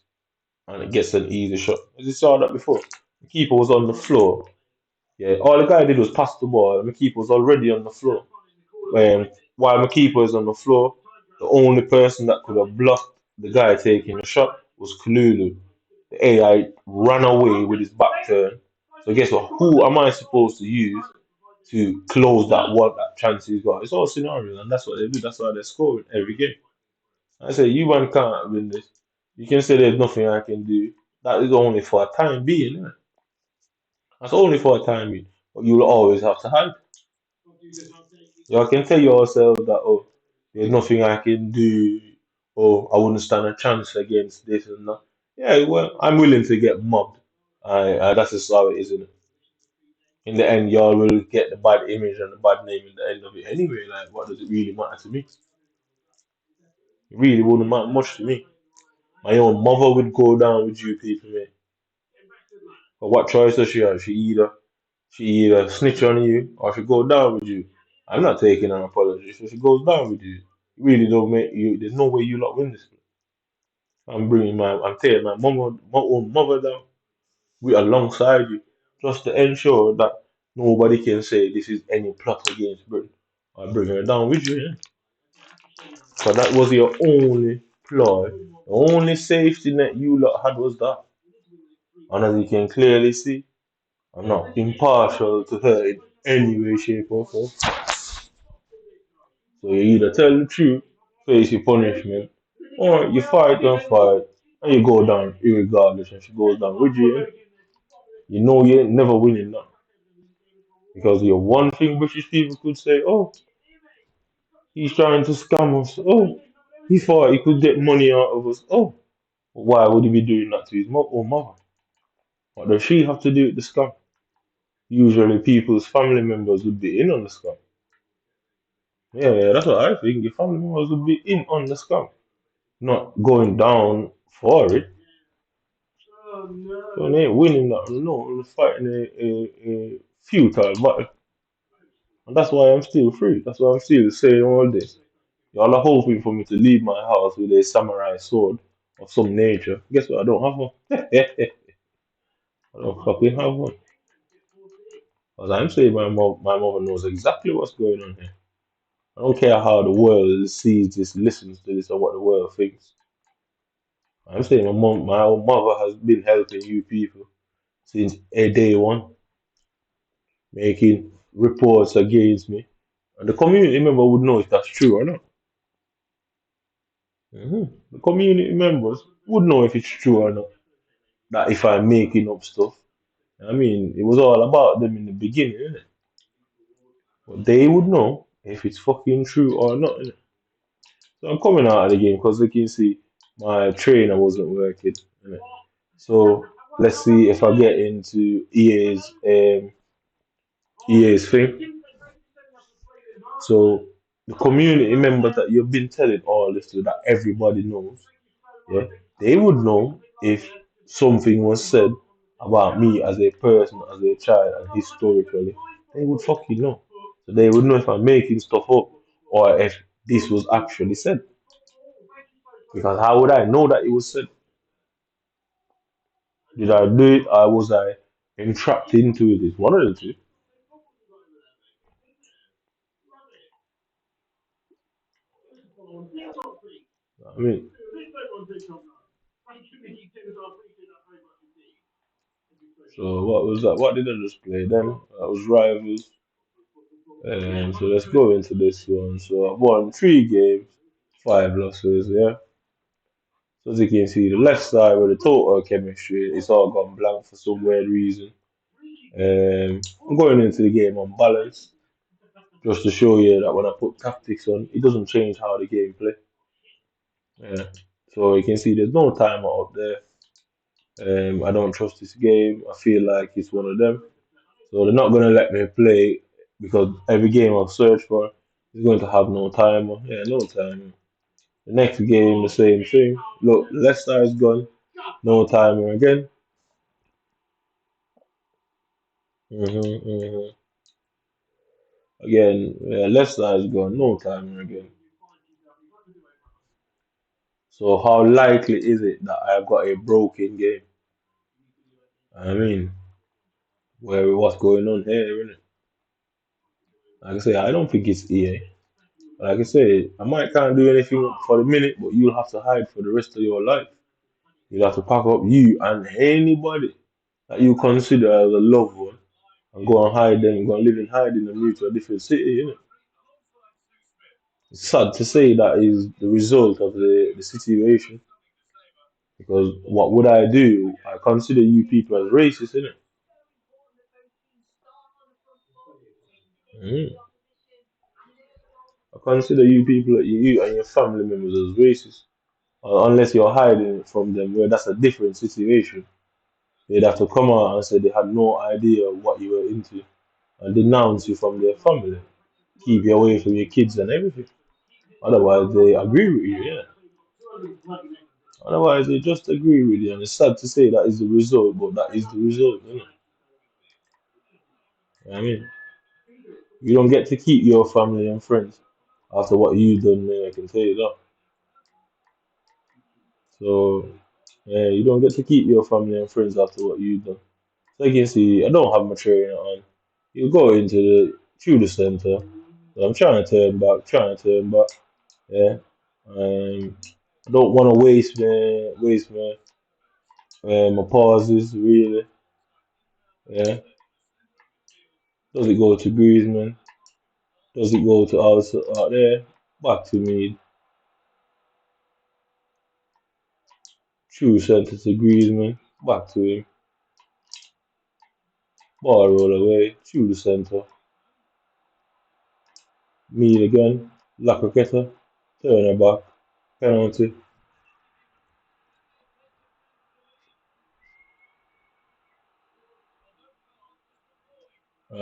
and it gets an easy shot. As you saw that before. Keeper was on the floor. Yeah, all the guy did was pass the ball. And the keeper was already on the floor. While my keeper is on the floor, the only person that could have blocked the guy taking the shot was Kalulu. The AI ran away with his back turn. So guess what? Who am I supposed to use to close that chance he's got? It's all scenarios, and that's what they do. That's why they're scoring every game. I say you man can't win this. You can say there's nothing I can do. That is only for a time being, innit? That's only for a time being. But you'll always have to hide. You can tell yourself that, oh, there's nothing I can do, or I wouldn't stand a chance against this and that. Yeah, well, I'm willing to get mobbed. That's just how it is, isn't it? In the end, y'all will get the bad image and the bad name at the end of it anyway. Like, what does it really matter to me? It really wouldn't matter much to me. My own mother would go down with you people, mate. But what choice does she have? She either snitch on you or she go down with you. I'm not taking an apology, so she goes down with you. It really don't make you. There's no way you lot win this. I'm taking my own mother down with alongside you, just to ensure that nobody can say this is any plot against Britain. I bring her down with you, yeah? So that was your only ploy. The only safety net you lot had was that. And as you can clearly see, I'm not impartial to her in any way, shape, or form. So you either tell the truth, face your punishment, or you fight and fight, and you go down irregardless, and she goes down with you. You know you ain't never winning that. Because you're one thing British people could say, oh, he's trying to scam us. Oh, he thought he could get money out of us. Oh, why would he be doing that to his own mother? What does she have to do with the scam? Usually people's family members would be in on the scam. Yeah, that's what I think. Your family members would be in on the scam, not going down for it. So they ain't winning that. No, they're fighting a futile battle. And that's why I'm still free. That's why I'm still saying all this. Y'all are hoping for me to leave my house with a samurai sword of some nature. Guess what? I don't have one. I don't fucking have one. Because I'm saying my mother knows exactly what's going on here. I don't care how the world sees this, listens to this, or what the world thinks. I'm saying my own mother has been helping you people since a day one, making reports against me. And the community member would know if that's true or not. The community members would know if it's true or not. That if I'm making up stuff. I mean, it was all about them in the beginning, innit? But they would know if it's fucking true or not, innit? So I'm coming out of the game because you can see my trainer wasn't working, innit? So let's see if I get into EA's thing. So the community members that you've been telling all this to, that everybody knows, yeah, they would know if something was said about me as a person, as a child, and historically. They would fucking know. So they would know if I'm making stuff up or if this was actually said. Because how would I know that it was said? Did I do it or was I entrapped into it? It's one of the two. I mean, so what was that? What did I just play then? That was Rivals. So let's go into this one. So I've won 3 games, 5 losses, yeah. So as you can see, the left side with the total chemistry, it's all gone blank for some weird reason. I'm going into the game on balance, just to show you that when I put tactics on, it doesn't change how the game play. Yeah. So you can see there's no timer up there. I don't trust this game. I feel like it's one of them. So they're not gonna let me play because every game I've searched for is going to have no timer. Yeah, no timer. The next game, the same thing. Look, left side is gone, no timer again. hmm Again, yeah, left side is gone, no timer again. So how likely is it that I've got a broken game? I mean. where what's going on here, innit? Like I say, I don't think it's EA. Like I say, I might can't do anything for the minute, but you'll have to hide for the rest of your life. You'll have to pack up you and anybody that you consider as a loved one and go and hide them, go and live in hiding and move to a different city, innit? It's sad to say that is the result of the situation because what would I do? I consider you people as racist, innit? Mm. I consider you people, you and your family members as racist. Unless you're hiding it from them, where that's a different situation. They'd have to come out and say they had no idea what you were into and denounce you from their family, keep you away from your kids and everything. Otherwise, they agree with you, yeah. Otherwise, they just agree with you, and it's sad to say that is the result, but that is the result, isn't it? You know what I mean, you don't get to keep your family and friends after what you done, man. I can tell you that. So, yeah, you don't get to keep your family and friends after what you done. So you can see, I don't have my trainer on. You go into the through the center. So I'm trying to turn back, trying to turn back. Yeah. I don't want to waste my pauses really. Yeah. Does it go to Griezmann? Does it go to also out there? Back to me. True center to Griezmann. Back to him. Ball roll away. Through the center. Me again. Lacroqueta. Turn it back. Penalty.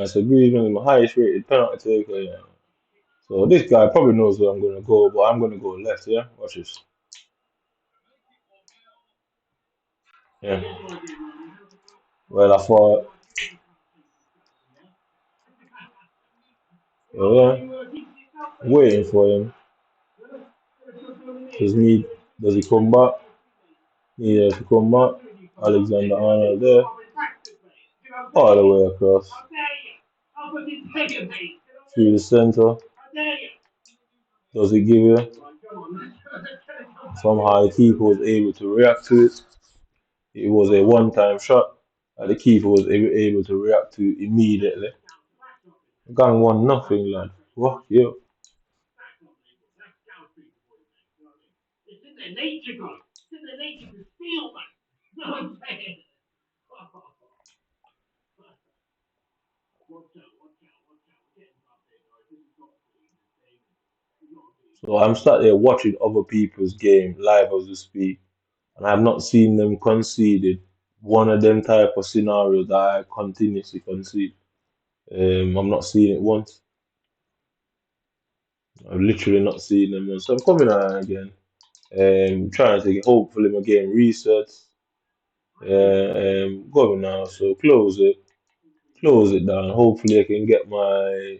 So Griezmann is my highest rated penalty taker. Yeah. So this guy probably knows where I'm gonna go, but I'm gonna go left. Yeah. Watch this. Yeah. Well, I thought, yeah, waiting for him. His need, does he come back? He has to come back. Alexander Arnold there, all the way across through the center. Does he give you? Somehow the keeper was able to react to it. It was a one-time shot that the keeper was able to react to immediately. Gang won nothing, lad. What? Yo. So I'm sat there watching other people's game live as we speak, and I've not seen them conceded one of them type of scenarios that I continuously concede. I'm not seeing it once. I've literally not seen them once. So I'm coming out again. Trying to get hopefully my game resets. Going now, so close it down. Hopefully I can get my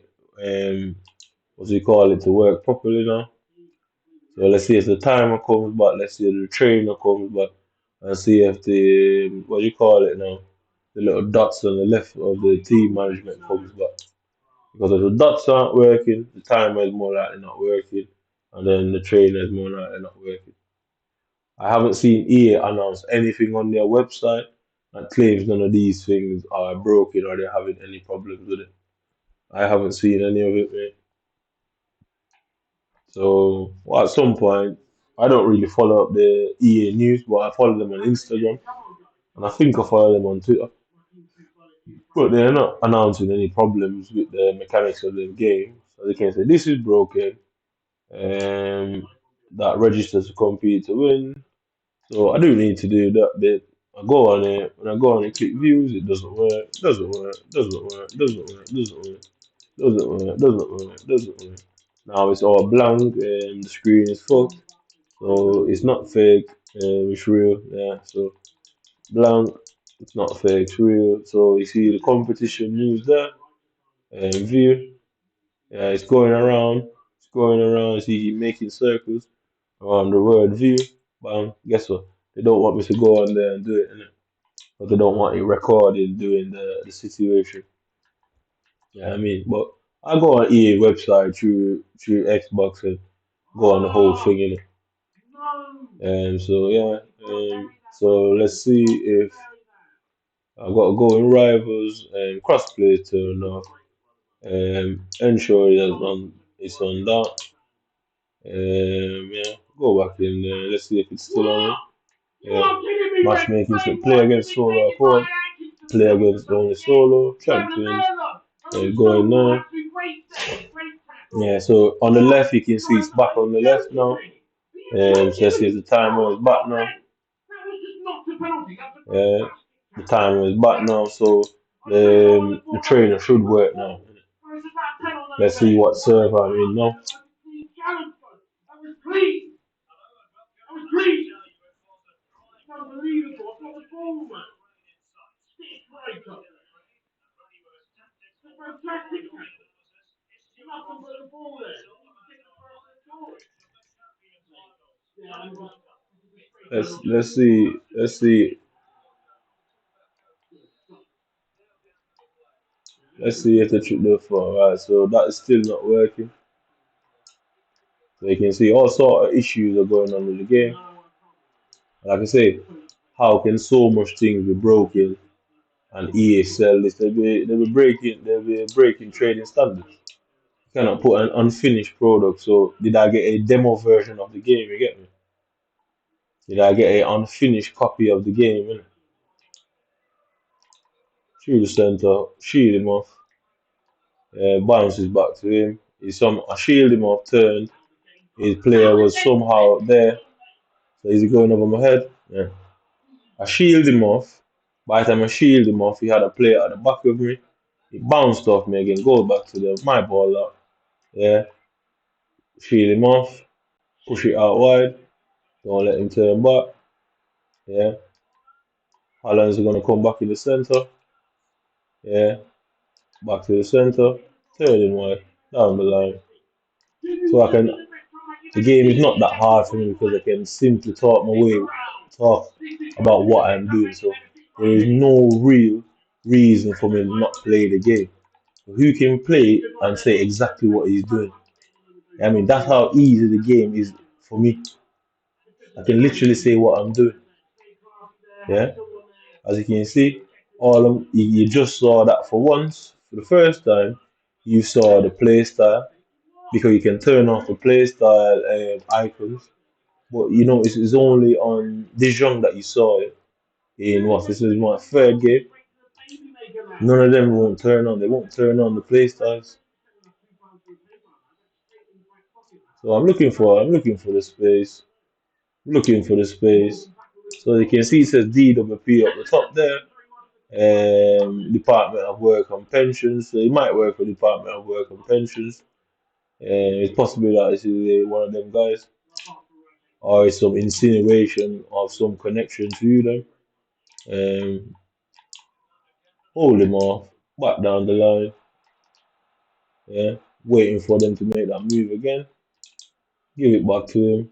what do you call it to work properly now. So let's see if the timer comes back. Let's see if the trainer comes back, and see if the what do you call it now, the little dots on the left of the team management comes back. Because if the dots aren't working, the timer is more likely not working, and then the trainer is more likely not working. I haven't seen EA announce anything on their website that claims none of these things are broken or they're having any problems with it. I haven't seen any of it, mate. So well, at some point, I don't really follow up the EA news, but I follow them on Instagram and I think I follow them on Twitter. But they're not announcing any problems with the mechanics of the game. So they can say this is broken, um, that registers to compete to win. So I do need to do that bit. I go on it, when I go on and click views, it doesn't work, doesn't work, doesn't work, doesn't work, doesn't work, doesn't work, doesn't work, doesn't work. Now it's all blank and the screen is fucked. So it's not fake, it's real, yeah. So blank, it's not fake, it's real. So you see the competition news there, and view, yeah, it's going around, see making circles around the word view. Bam, guess what? They don't want me to go on there and do it, innit? but they don't want it recorded during the situation. Yeah, I mean, but I go on EA website through Xbox and go on the whole thing in it. So yeah, so let's see if I got to go in rivals and crossplay turn off. Ensure it's on that. Yeah, go back in there. Let's see if it's still on. Yeah, matchmaking. So play against solo opponent. Play against only solo champions. Go in there. Yeah, so on the left you can see it's back on the left now. So let's see if the timer is back now. Yeah, the timer is back now, so the trainer should work now. Let's see what server I'm in now. Let's see if the trick the phone. Right, so that is still not working. So you can see all sort of issues are going on with the game. Like I say, how can so much things be broken and EA sell this? They'll be breaking trading standards. You cannot put an unfinished product. So did I get a demo version of the game? You get me? Did I get a unfinished copy of the game? Innit? Through the center, shield him off. Bounces back to him. I shield him off, turned. His player was somehow there. So is he going over my head? Yeah. I shield him off. By the time I shield him off, he had a player at the back of me. He bounced off me again, goes back to my ball out. Yeah. Shield him off. Push it out wide. Don't let him turn back. Yeah. Holland's gonna come back in the center. Yeah. Back to the center. Turn him wide. Down the line. So I can the game is not that hard for me because I can simply talk about what I'm doing. So there is no real reason for me to not play the game. Who can play and say exactly what he's doing? I mean, that's how easy the game is for me. I can literally say what I'm doing. Yeah, as you can see, you just saw that for once, for the first time, you saw the play style because you can turn off the play style icons. But it's only on this young that you saw it in what this is my third game. None of them won't turn on. They won't turn on the playstyles. So I'm looking for the space. Looking for the space. So you can see it says DWP up the top there. Department of Work and Pensions. So it might work for Department of Work and Pensions. It's possible that this is one of them guys, or it's some insinuation of some connection to them. Um, Hold him off, back down the line, yeah, waiting for them to make that move again. Give it back to him.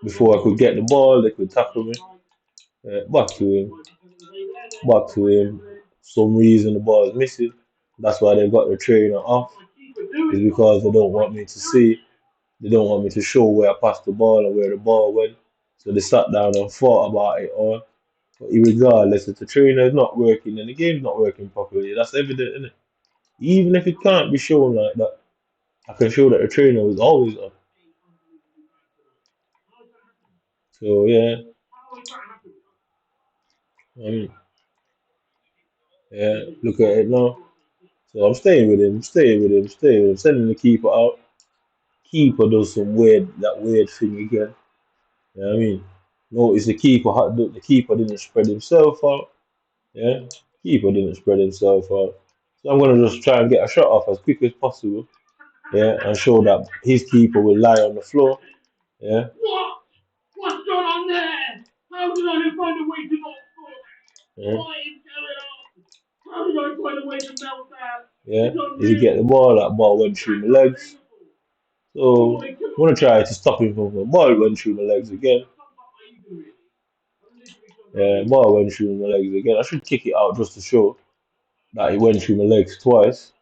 Before I could get the ball, they could tackle me. Back to him, back to him. Some reason the ball is missing. That's why they got the trainer off. It's because they don't want me to see. They don't want me to show where I passed the ball and where the ball went. So they sat down and thought about it all. But regardless, if the trainer is not working and the game's not working properly, that's evident, isn't it? Even if it can't be shown like that, I can show that the trainer was always on. So yeah, I mean, yeah, look at it now. So I'm staying with him, staying with him, staying with him, sending the keeper out. Keeper does that weird thing again. You know what I mean? Notice the keeper didn't spread himself out. Yeah, keeper didn't spread himself out. So I'm gonna just try and get a shot off as quick as possible. Yeah, and show that his keeper will lie on the floor. Yeah. What's going on there? How did I find a way to not score? Yeah. What is going on? How did I find a way to melt that? Yeah. If you get the ball, that ball went through my legs. So I'm gonna try to stop him from the ball going through my legs again. Ball went through my legs again. I should kick it out just to show that it went through my legs twice,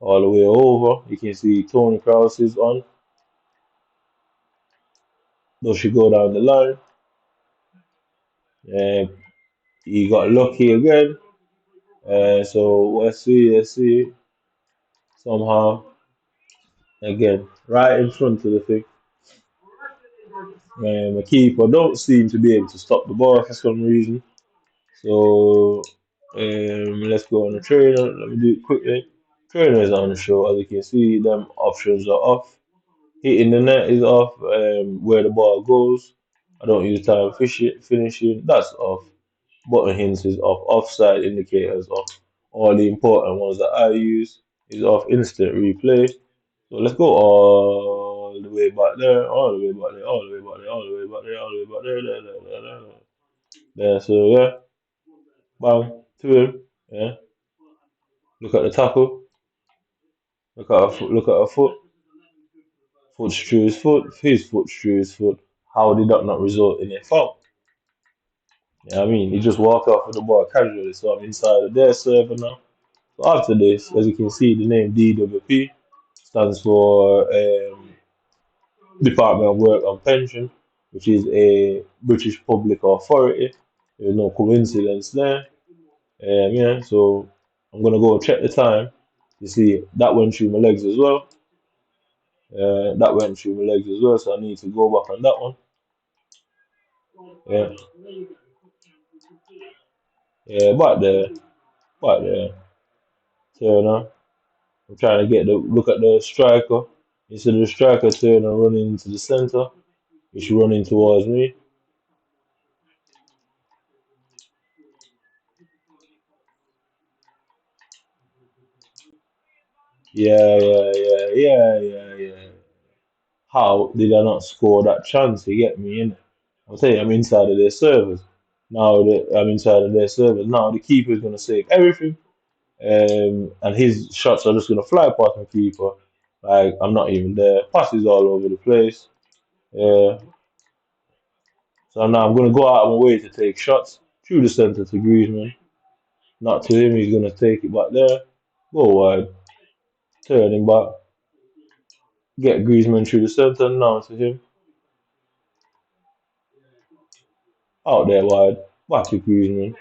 all the way over. You can see Tony Krause is on. Does she go down the line? And he got lucky again. So let's see. Somehow, again, right in front of the thing. The keeper don't seem to be able to stop the ball for some reason. So let's go on the trainer. Let me do it quickly. Trainer is on the show. As you can see, them options are off. Hitting the net is off. Where the ball goes, I don't use time finishing. That's off. Button hints is off. Offside indicators off. All the important ones that I use is off. Instant replay. So let's go all the way back there, all the way back there, all the way back there, all the way back there, all the way back there, there. So yeah, bang, to him. Yeah, look at the tackle. Look at look at her foot. Foot through his foot. His foot through his foot. How did that not result in a foul? Yeah, I mean, he just walked off with the ball casually. So I'm inside of their server now. So after this, as you can see, the name DWP stands for Department of Work and Pension, which is a British public authority. There's no coincidence there. Yeah, so I'm gonna go check the time. You see, that went through my legs as well. That went through my legs as well, so I need to go back on that one. Yeah, yeah, back there. So now I'm trying to get the look at the striker. Instead of the striker turn and running into the center, it's running towards me. Yeah. How did I not score that chance to get me in? I'll tell you, I'm inside of their servers. I'm inside of their servers. Now the keeper's gonna save everything, and his shots are just gonna fly past my keeper. Like I'm not even there. Passes all over the place. Yeah. So now I'm gonna go out of my way to take shots through the center to Griezmann. Not to him. He's gonna take it back there. Go wide. Turning back. Get Griezmann through the center. Now to him. Out there wide. Back to Griezmann.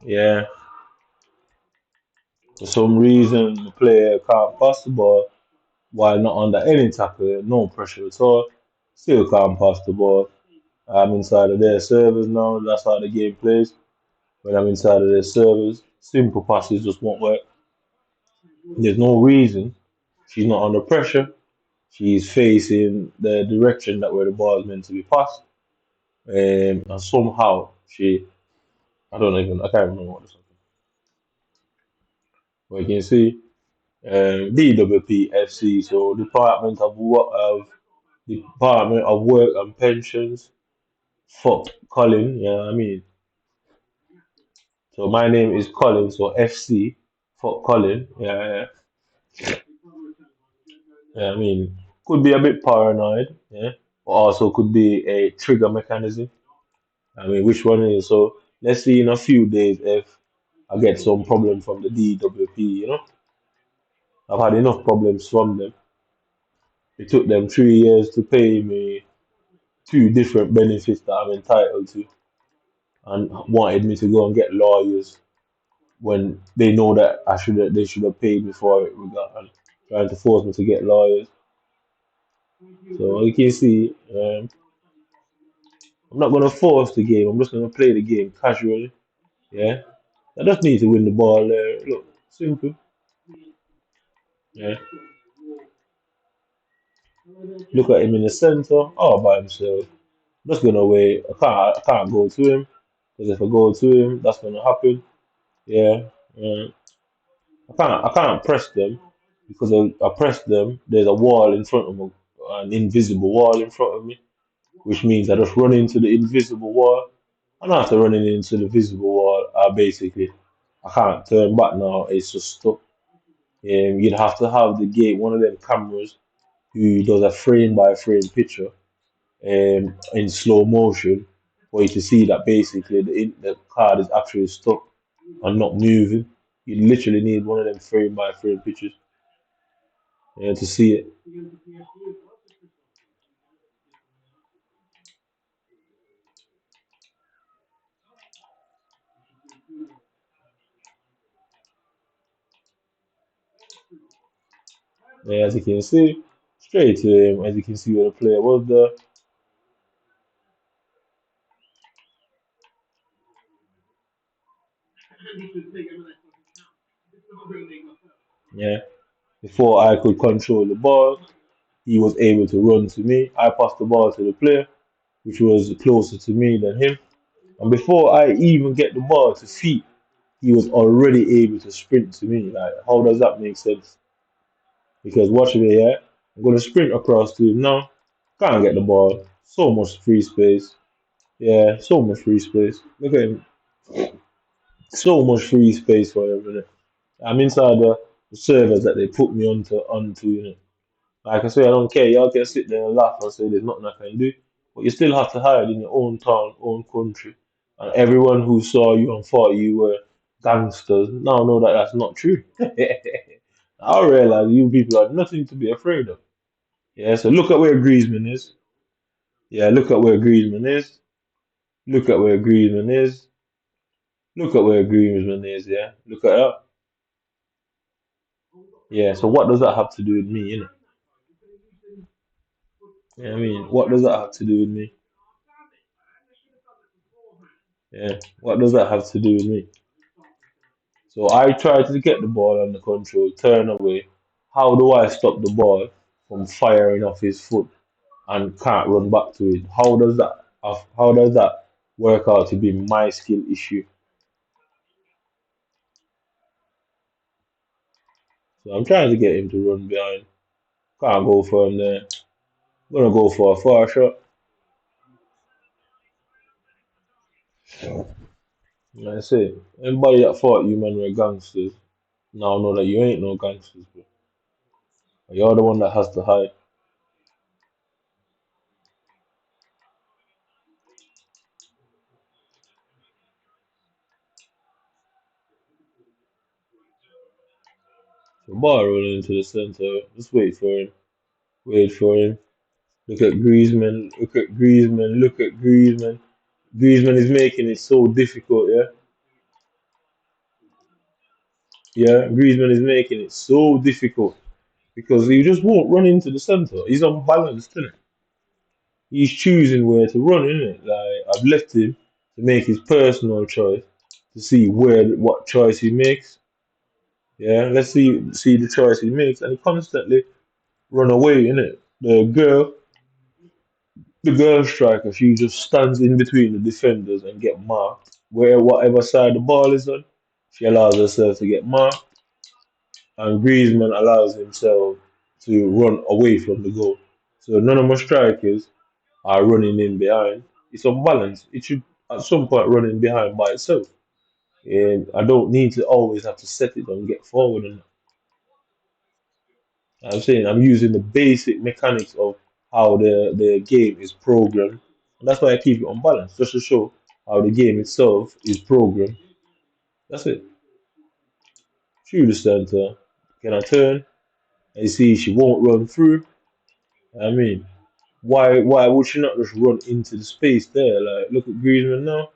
Yeah. For some reason, the player can't pass the ball while not under any tackle, no pressure at all. Still can't pass the ball. I'm inside of their servers now. That's how the game plays. When I'm inside of their servers, simple passes just won't work. There's no reason she's not under pressure. She's facing the direction that where the ball is meant to be passed, and somehow I can't remember what this was. But you can see DWPFC, so Department of Work and Pensions. Fuck Colin, yeah, I mean. So my name is Colin, so FC. Fuck Colin, yeah. I mean, could be a bit paranoid, yeah, but also could be a trigger mechanism. I mean, which one is? So let's see in a few days if I get some problem from the DWP. I've had enough problems from them. It took them 3 years to pay me two different benefits that I'm entitled to, and wanted me to go and get lawyers when they know that they should have paid me for it. And trying to force me to get lawyers. So you can see, I'm not gonna force the game. I'm just gonna play the game casually. Yeah, I just need to win the ball. Look, simple. Yeah, look at him in the center, all by himself. just gonna wait. I can't go to him because if I go to him, that's gonna happen. Yeah, I can't press them because I press them. There's a wall in front of me, an invisible wall in front of me, which means I just run into the invisible wall. And after running into the visible wall, I can't turn back now. It's just stuck. You'd have to have the gate, one of them cameras who does a frame by frame picture in slow motion for you to see that basically the card is actually stuck and not moving. You literally need one of them frame by frame pictures to see it. As you can see, straight to him, as you can see where the player was there. Yeah, before I could control the ball, he was able to run to me. I passed the ball to the player, which was closer to me than him. And before I even get the ball to feet, he was already able to sprint to me. Like, how does that make sense? Because watch me here. I'm gonna sprint across to him now. Can't get the ball. So much free space. Yeah, so much free space. Look at him. So much free space for him. Innit? I'm inside the servers that they put me onto. Like I say, I don't care. Y'all can sit there and laugh and say there's nothing I can do, but you still have to hide in your own town, own country. And everyone who saw you and thought you were gangsters now know that that's not true. I realize you people are nothing to be afraid of. Yeah, so look at where Griezmann is. Yeah, look at where Griezmann is. Look at where Griezmann is. Look at where Griezmann is. Yeah, look at that. Yeah, so what does that have to do with me? Yeah, I mean, what does that have to do with me? Yeah, what does that have to do with me? So I try to get the ball under control, turn away. How do I stop the ball from firing off his foot and can't run back to it? How does that work out to be my skill issue? So I'm trying to get him to run behind. Can't go for him there. Gonna go for a far shot. Like I say, anybody that thought you men were gangsters now know that you ain't no gangsters, bro. You're the one that has to hide. So ball rolling into the center. Just wait for him. Wait for him. Look at Griezmann. Look at Griezmann. Look at Griezmann. Griezmann is making it so difficult. Yeah, yeah. Griezmann is making it so difficult because he just won't run into the center. He's unbalanced, isn't it? He's choosing where to run, isn't it? Like I've left him to make his personal choice to see what choice he makes. Yeah, let's see the choice he makes, and he constantly run away, innit? The girl striker, she just stands in between the defenders and get marked. Where whatever side the ball is on, she allows herself to get marked, and Griezmann allows himself to run away from the goal. So none of my strikers are running in behind. It's unbalanced. It should at some point run in behind by itself. And I don't need to always have to set it and get forward. And I'm saying I'm using the basic mechanics of how the game is programmed. And that's why I keep it unbalanced, just to show how the game itself is programmed. That's it. Through the center. Can I turn? And you see she won't run through. I mean, why would she not just run into the space there? Like look at Griezmann now.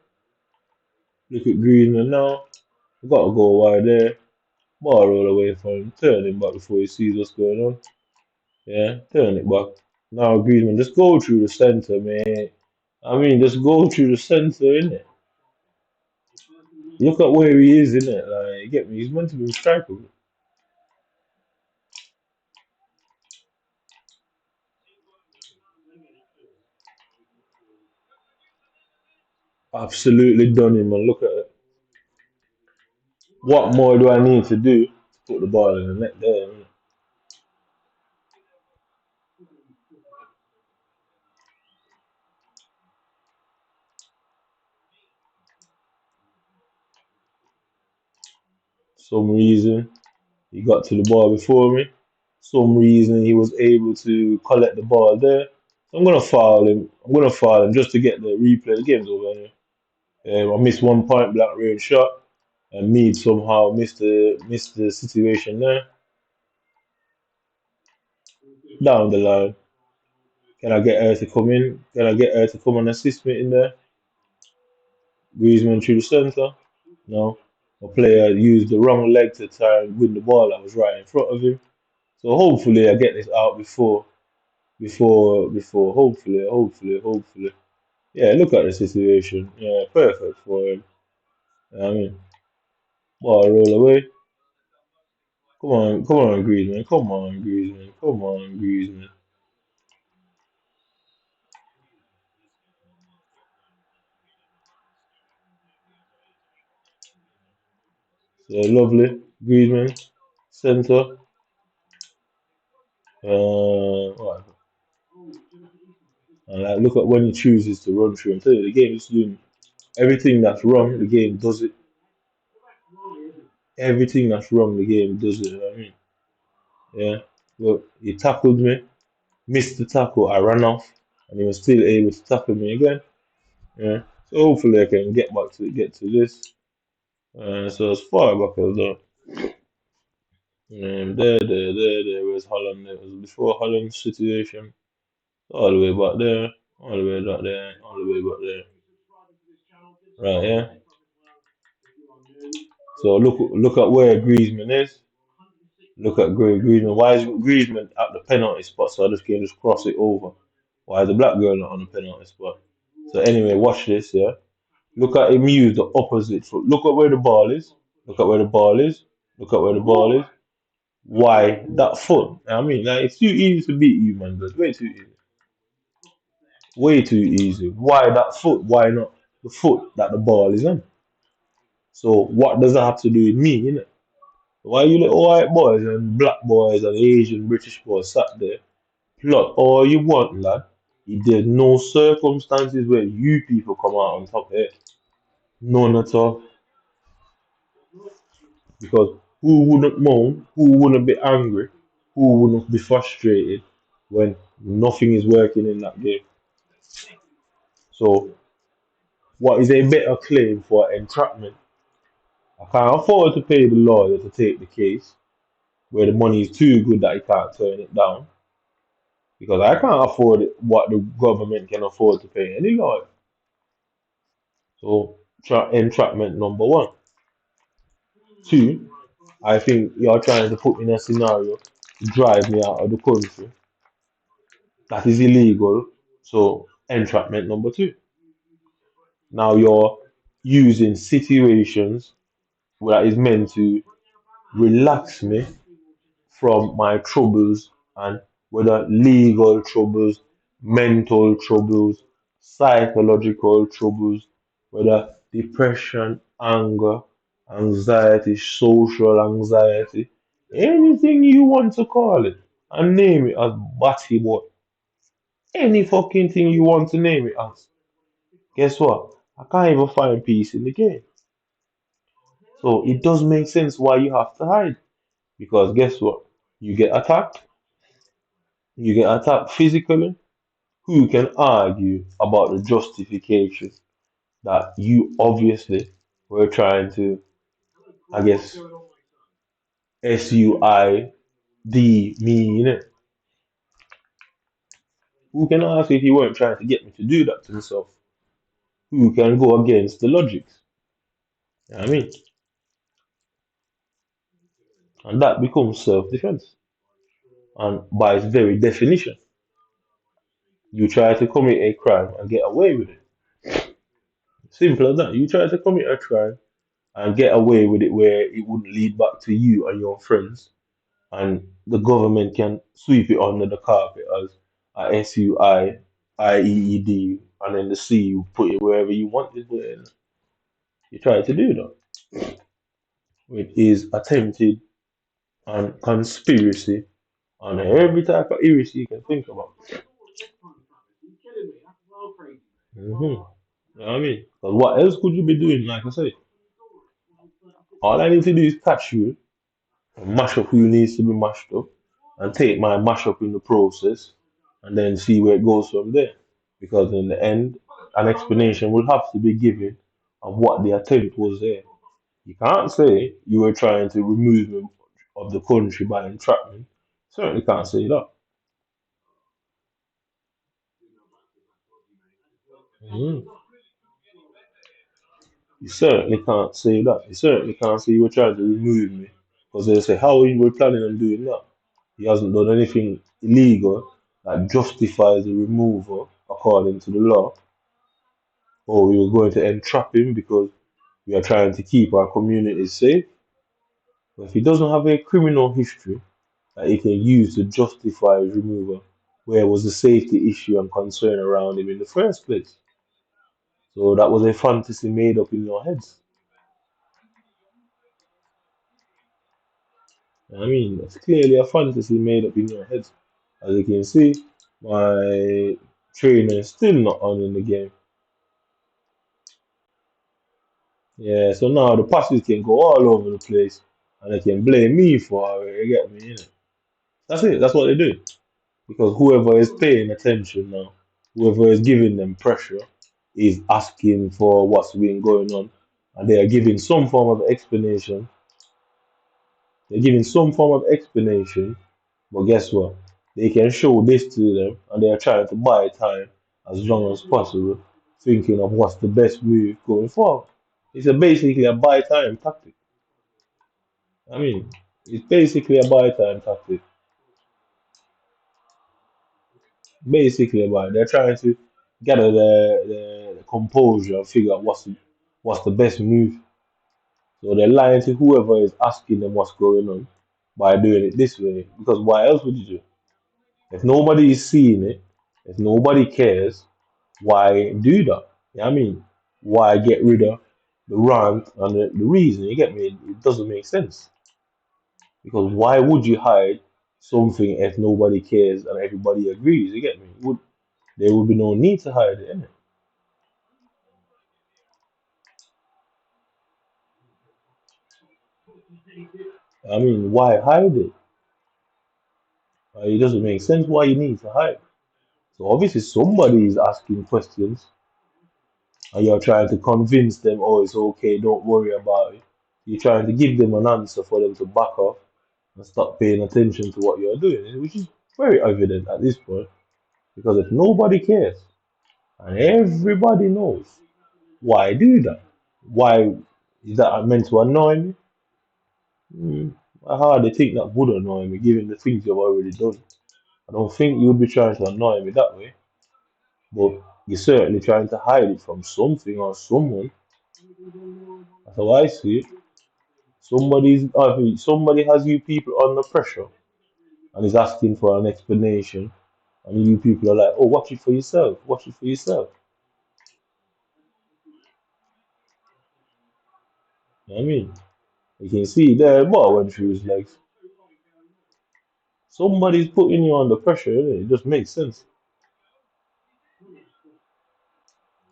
Look at Griezmann now. Got to go wide there. Ball roll away from him. Turn him back before he sees what's going on. Yeah, turn it back. Now Griezmann, just go through the center, man. I mean, just go through the center, innit? Look at where he is, innit? Like, get me? He's meant to be a striker. Absolutely done him, man. Look at it. What more do I need to do to put the ball in the net there? Man? Some reason he got to the ball before me. Some reason he was able to collect the ball there. So I'm gonna foul him. I'm gonna foul him just to get the replay. The game's over anyway. I missed one point blank range shot, and Mead somehow missed the situation there. Down the line. Can I get her to come in? Can I get her to come and assist me in there? Griezmann through the centre. No. A player used the wrong leg to try and win the ball that was right in front of him. So hopefully I get this out before hopefully. Yeah, look at the situation. Yeah, perfect for him. I mean, ball roll away. Come on, Griezmann. Come on, Griezmann. So lovely, Griezmann, centre. What? And like, look at when he chooses to run through. I'm telling you, the game is doing everything that's wrong. The game does it. Everything that's wrong, the game does it. You know what I mean, yeah. Look, he tackled me, missed the tackle. I ran off, and he was still able to tackle me again. Yeah. So hopefully I can get to this. So as far back as that. There. Where's Holland? There was before Holland's situation. All the way back there. All the way back there. All the way back there. Right, yeah. So look at where Griezmann is. Look at Griezmann. Why is Griezmann at the penalty spot? So I just can just cross it over. Why is the black girl not on the penalty spot? So anyway, watch this, yeah. Look at him use the opposite foot. Look at where the ball is. Look at where the ball is. Look at where the ball is. Why that foot? I mean, like, it's too easy to beat you, man. But way too easy. Way too easy. Why that foot? Why not the foot that the ball is on? So what does that have to do with me, innit? Why you little white boys and black boys and Asian British boys sat there? Plot all you want, lad. If there's no circumstances where you people come out on top here, none at all. Because who wouldn't moan? Who wouldn't be angry? Who wouldn't be frustrated when nothing is working in that game? So, what is a better claim for entrapment? I can't afford to pay the lawyer to take the case where the money is too good that he can't turn it down because I can't afford what the government can afford to pay any lawyer. So, entrapment number one. Two, I think you're trying to put me in a scenario to drive me out of the country. That is illegal. So, entrapment number two. Now you're using situations that is meant to relax me from my troubles and whether legal troubles, mental troubles, psychological troubles, whether depression, anger, anxiety, social anxiety, anything you want to call it, and name it as batty boy. Any fucking thing you want to name it as. Guess what? I can't even find peace in the game. So it does make sense why you have to hide. Because guess what? You get attacked, you get attacked physically. Who can argue about the justification that you obviously were trying to, I guess, SUID me, you know? Who can ask if you weren't trying to get me to do that to myself? Who can go against the logics? You know what I mean? And that becomes self-defense. And by its very definition, you try to commit a crime and get away with it. Simple as that. You try to commit a crime and get away with it where it wouldn't lead back to you and your friends, and the government can sweep it under the carpet as a SUI. IEED, and then the C, you put it wherever you want it. Then you try to do that. It is attempted and conspiracy and every type of heresy you can think about. Mm-hmm. You know what I mean? Because what else could you be doing? Like I say, all I need to do is catch you and mash up who needs to be mashed up and take my mash up in the process and then see where it goes from there. Because in the end, an explanation will have to be given of what the attempt was there. You can't say you were trying to remove me of the country by entrapment. Certainly can't say that. Mhm. You certainly can't say that. You certainly can't say you were trying to remove me. Because they say, how you were planning on doing that? He hasn't done anything illegal that justifies the removal according to the law. Or we were going to entrap him because we are trying to keep our communities safe. But if he doesn't have a criminal history that he can use to justify his removal, where was the safety issue and concern around him in the first place? So that was a fantasy made up in your heads. I mean, it's clearly a fantasy made up in your head. As you can see, my trainer is still not on in the game. Yeah, so now the passes can go all over the place and they can blame me for it. You get me? You know? That's it. That's what they do. Because whoever is paying attention now, whoever is giving them pressure, is asking for what's been going on. And they are giving some form of explanation. They're giving some form of explanation. But guess what? They can show this to them and they are trying to buy time as long as possible, thinking of what's the best move going forward. It's basically a buy time tactic. I mean, it's basically a buy time tactic. Basically, about they're trying to gather the composure and figure out what's the best move. So they're lying to whoever is asking them what's going on by doing it this way. Because why else would you do it? If nobody is seeing it, if nobody cares, why do that? You know what I mean? Why get rid of the rant and the reason? You get me? It doesn't make sense. Because why would you hide something if nobody cares and everybody agrees? You get me? There would be no need to hide it, innit? I mean, why hide it? It doesn't make sense why you need to hide. So obviously somebody is asking questions and you're trying to convince them, oh, it's okay, don't worry about it. You're trying to give them an answer for them to back off and stop paying attention to what you're doing, which is very evident at this point. Because if nobody cares and everybody knows, why do that? Why is that meant to annoy me? Hmm. I hardly think that would annoy me, given the things you've already done. I don't think you would be trying to annoy me that way, but you're certainly trying to hide it from something or someone. That's how I see it. Somebody has you people under pressure and is asking for an explanation, and you people are like, "Oh, watch it for yourself. Watch it for yourself." You know what I mean? You can see there, what went through his legs. Somebody's putting you under pressure, innit? It just makes sense.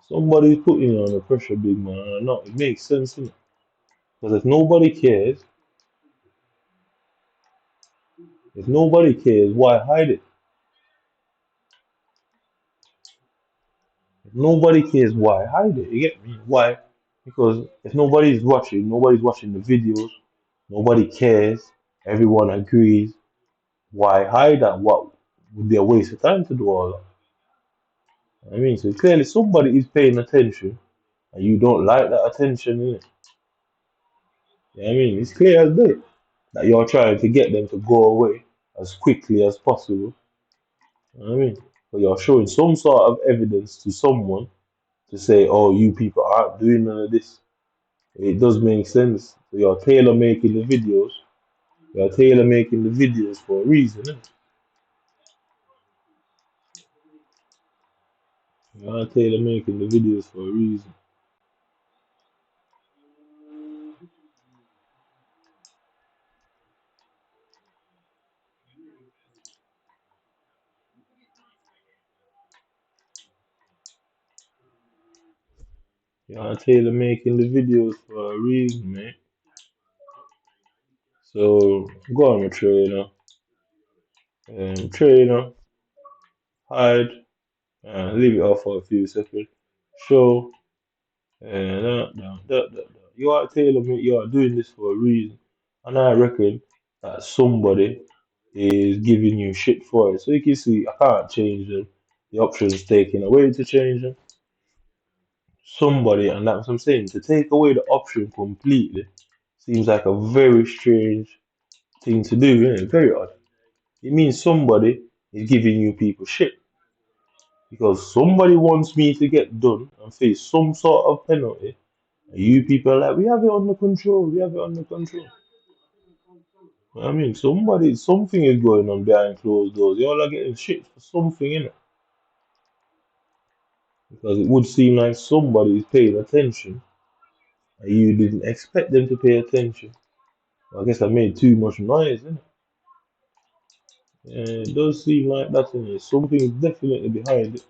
Somebody's putting you under pressure, big man. No, it makes sense, innit? Because if nobody cares, why hide it? If nobody cares, why hide it? You get me? Why? Because if nobody's watching the videos, nobody cares, everyone agrees, why hide that? What would be a waste of time to do all that? I mean, so clearly somebody is paying attention and you don't like that attention, innit? You know what I mean? It's clear as day that you're trying to get them to go away as quickly as possible. You know what I mean? But you're showing some sort of evidence to someone to say, oh, you people aren't doing none of this. It does make sense. So you're tailor making the videos. You're tailor making the videos for a reason, innit? I tell you, they're making the videos for a reason. I tell you, they're making the videos for a reason, man. So go on, my trainer, trainer, hide, leave it off for a few seconds. Show, and you are telling me you are doing this for a reason, and I reckon that somebody is giving you shit for it. So you can see, I can't change them. The options taken away to change them. Somebody, and that's what I'm saying, to take away the option completely seems like a very strange thing to do, isn't it? Very odd. It means somebody is giving you people shit because somebody wants me to get done and face some sort of penalty. And you people are like, we have it under control, we have it under control. I mean, something is going on behind closed doors. Y'all are getting shit for something, innit? Because it would seem like somebody is paying attention and you didn't expect them to pay attention. Well, I guess I made too much noise, innit? Yeah, it does seem like that, innit? Something is definitely behind it.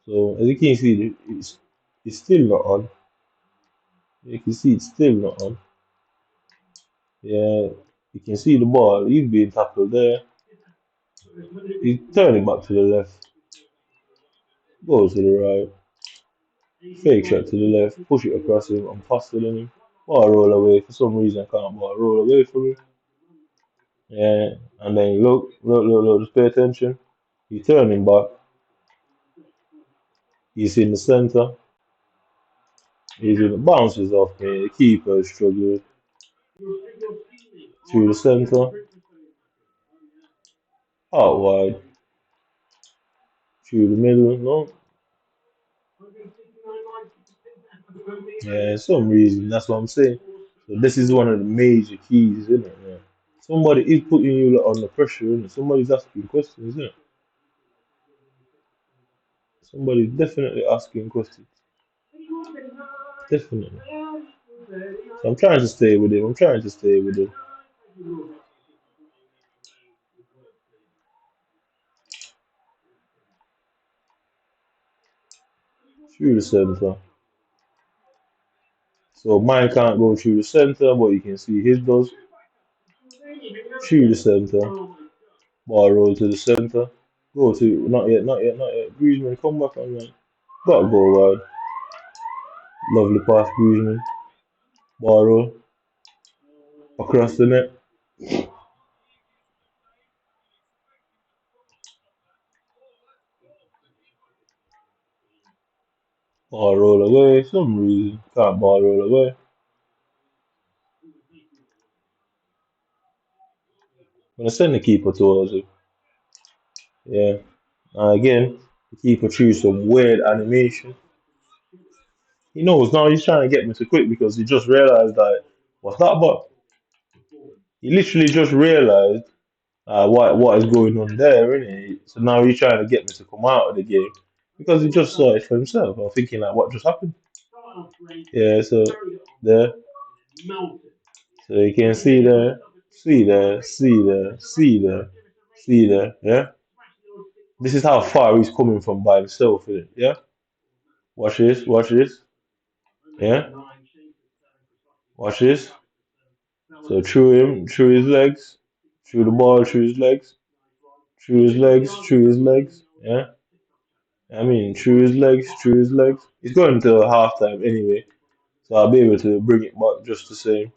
So, as you can see, it's still not on. You can see it's still not on. Yeah, you can see the ball. He's being tackled there. He's turning back to the left. Goes to the right. Fake shot to the left. Push it across him. I'm faster than him. Ball roll away. For some reason, I can't ball roll away from him. Yeah, and then look. Just pay attention. He's turning back. He's in the center. He's in the bounces off me. The keeper is struggling through the center. Out wide. Through the middle. No. Yeah, some reason. That's what I'm saying. So this is one of the major keys, isn't it? Yeah. Somebody is putting you lot under pressure, isn't it? Somebody's asking questions, isn't it? Somebody's definitely asking questions. Definitely. So I'm trying to stay with him. I'm trying to stay with him. Through the center. So mine can't go through the center, but you can see his does. Through the center. Ball roll to the center. Go to not yet, not yet, not yet. Griezmann, come back on man. Gotta go wide. Lovely pass, Griezmann. Ball roll across the net. Ball roll away. Some reason can't ball roll away. I'm gonna send the keeper towards him. Yeah. Again, the keeper choose some weird animation. He knows now he's trying to get me to quit because he just realized that what's that about? He literally just realized what is going on there, innit? So now he's trying to get me to come out of the game because he just saw it for himself. I'm thinking like, what just happened? Yeah, so there, so you can see there, see there, see there, see there, see there. Yeah, this is how far he's coming from by himself, innit? Yeah, watch this, watch this. Yeah, watch this. So through him, through his legs, through the ball, through his legs, through his legs, through his legs. Yeah, I mean through his legs, through his legs. He's going to halftime anyway, so I'll be able to bring it back just the same.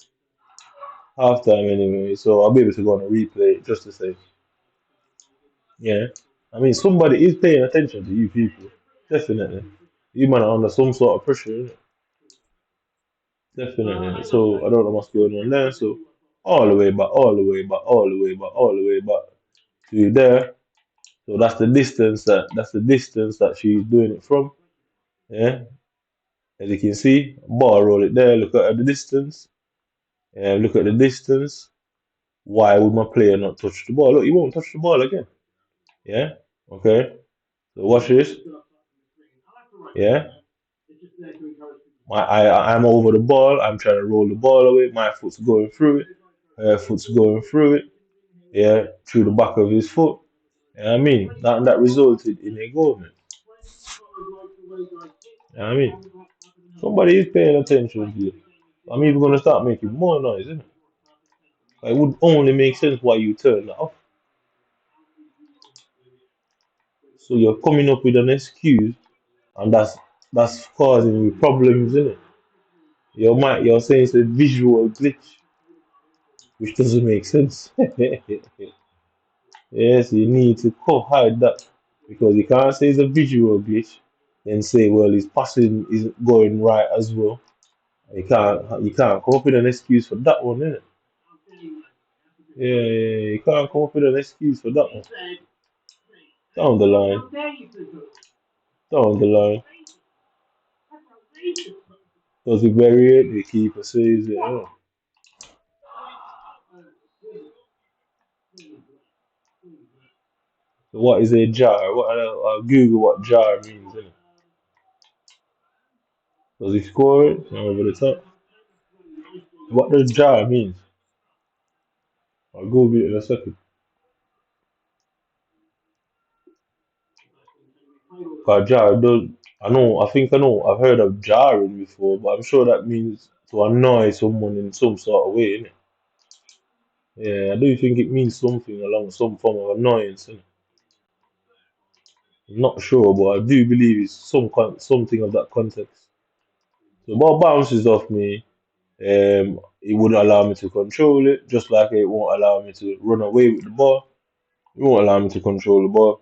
Halftime anyway, so I'll be able to go on and replay it just the same. Yeah, I mean somebody is paying attention to you people, definitely. You might are under some sort of pressure, innit? Definitely. So I don't know what's going on there. So all the way back, all the way back, all the way back, all the way back to there. So that's the distance that she's doing it from. Yeah, as you can see, bar roll it there. Look at the distance. Yeah, look at the distance. Why would my player not touch the ball? Look, he won't touch the ball again. Yeah, okay. So watch this. Yeah. I'm over the ball. I'm trying to roll the ball away. My foot's going through it. Her foot's going through it. Yeah, through the back of his foot. You know what I mean? That resulted in a goal, man. You know what I mean? Somebody is paying attention to you. I'm even gonna start making more noise, isn't it? It would only make sense why you turn that off. So you're coming up with an excuse, and that's causing you problems, isn't it? You're saying it's a visual glitch, which doesn't make sense. Yes, you need to hide that because you can't say it's a visual glitch, then say, well, his passing isn't going right as well. You can't come up with an excuse for that one, innit? Yeah, you can't come up with an excuse for that one. Down the line, down the line. Does he bury it? The keeper says it. Yeah. So what is a jar? I'll Google what jar means, innit? Does he score it? Over the top. What does jar mean? I'll Google it in a second. Jar does. I think I know. I've heard of jarring before, but I'm sure that means to annoy someone in some sort of way, innit? Yeah, I do think it means something along some form of annoyance, innit? I'm not sure, but I do believe it's something of that context. So ball bounces off me. It would allow me to control it, just like it won't allow me to run away with the ball. It won't allow me to control the ball.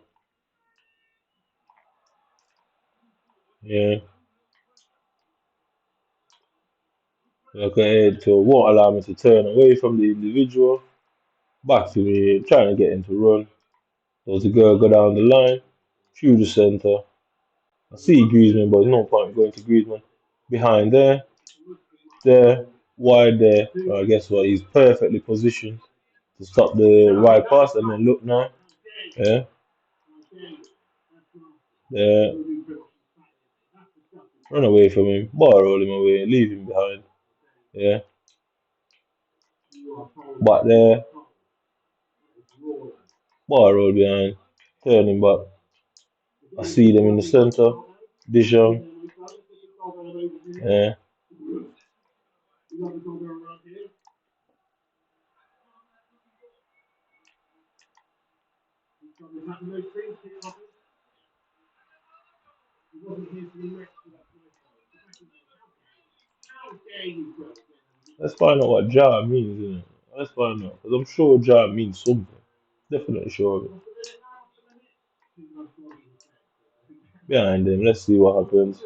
Yeah, okay, so it won't allow me to turn away from the individual. Back to me, trying to get him to run. Does the girl go down the line, through the centre? I see Griezmann, but there's no point going to Griezmann. Behind there, wide there. Guess what? He's perfectly positioned to stop the wide pass. And then look now. Yeah, there. Run away from him. Ball roll him away. Leave him behind. Yeah. Back there. Ball roll behind. Turn him back. I see them in the centre. Dijon. Yeah. Let's find out what jar means, innit? Let's find out. Because I'm sure jar means something. Definitely sure of it. Behind him. Let's see what happens.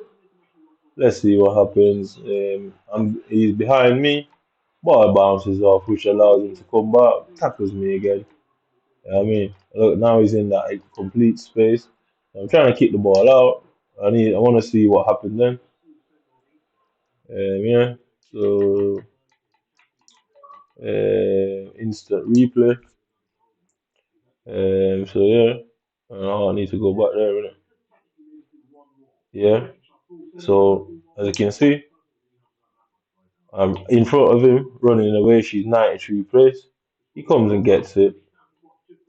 Let's see what happens. He's behind me. Ball bounces off, which allows him to come back. Tackles me again. You know what I mean? Look, now he's in that complete space. I'm trying to kick the ball out. I want to see what happened then. Yeah. So instant replay. So yeah. I need to go back there, innit? Yeah. So as you can see, I'm in front of him, running away. She's 93 place. He comes and gets it,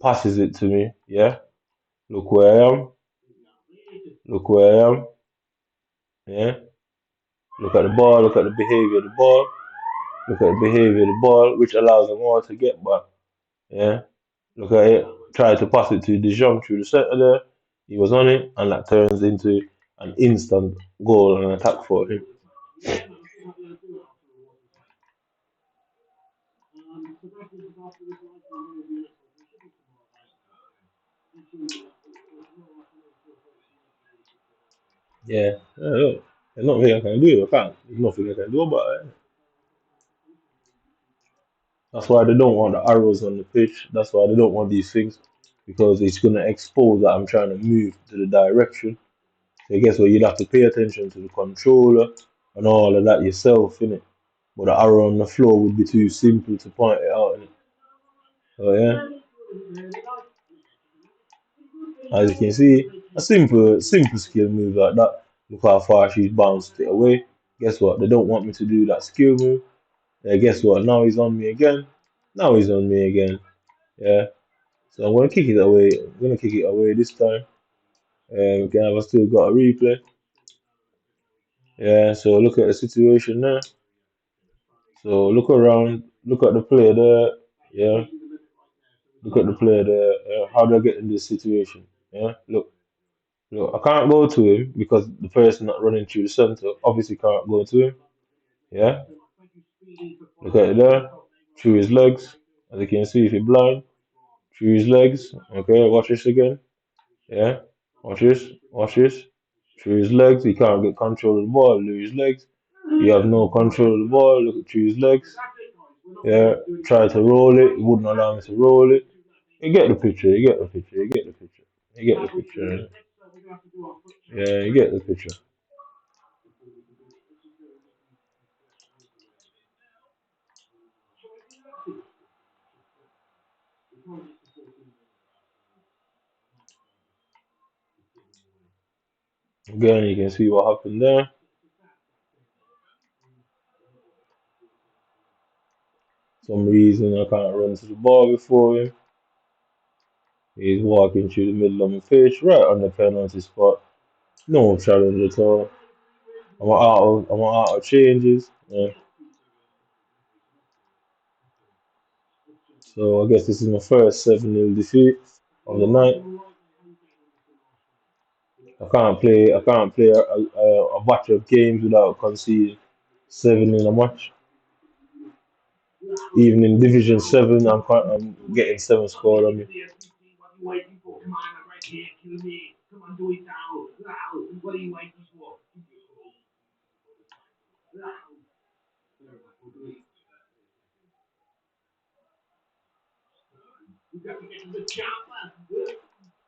passes it to me. Yeah. Look where I am. Look where I am. Yeah. Look at the ball. Look at the behavior of the ball. Look at the behavior of the ball, which allows them all to get back. Yeah. Look at it. Try to pass it to Dijon through the centre there. He was on it, and that turns into an instant goal and attack for him. Yeah. Look, there's nothing I can do. I can't. There's nothing I can do about it. That's why they don't want the arrows on the pitch. That's why they don't want these things because it's going to expose that I'm trying to move to the direction. So guess what? You'd have to pay attention to the controller and all of that yourself, innit? But the arrow on the floor would be too simple to point it out, innit? So yeah, as you can see. A simple skill move like that. Look how far she's bounced it away. Guess what? They don't want me to do that skill move. Guess what? Now he's on me again. Now he's on me again. Yeah. So I'm gonna kick it away. I'm gonna kick it away this time. Again, I've still got a replay. Yeah. So look at the situation there. So look around. Look at the player there. Yeah. Look at the player there. How do I get in this situation? Yeah. Look. Look. I can't go to him because the person not running through the center obviously can't go to him. Yeah. Look at it there. Through his legs. As you can see, if you're blind, through his legs. Okay. Watch this again. Yeah. Watch this. Watch this. Through his legs, he can't get control of the ball. Through his legs, he have no control of the ball. Look at through his legs. Yeah. Try to roll it. He wouldn't allow me to roll it. You get the picture. You get the picture. You get the picture. You get the picture. Yeah. You get the picture. Again, you can see what happened there. Some reason I can't run to the ball before him. He's walking through the middle of my pitch, right on the penalty spot. No challenge at all. I'm out of changes. Yeah. So I guess this is my first 7-0 defeat of the night. I can't play a batch of games without conceding 7 in a match. Even in Division 7, I'm getting 7 scored on me.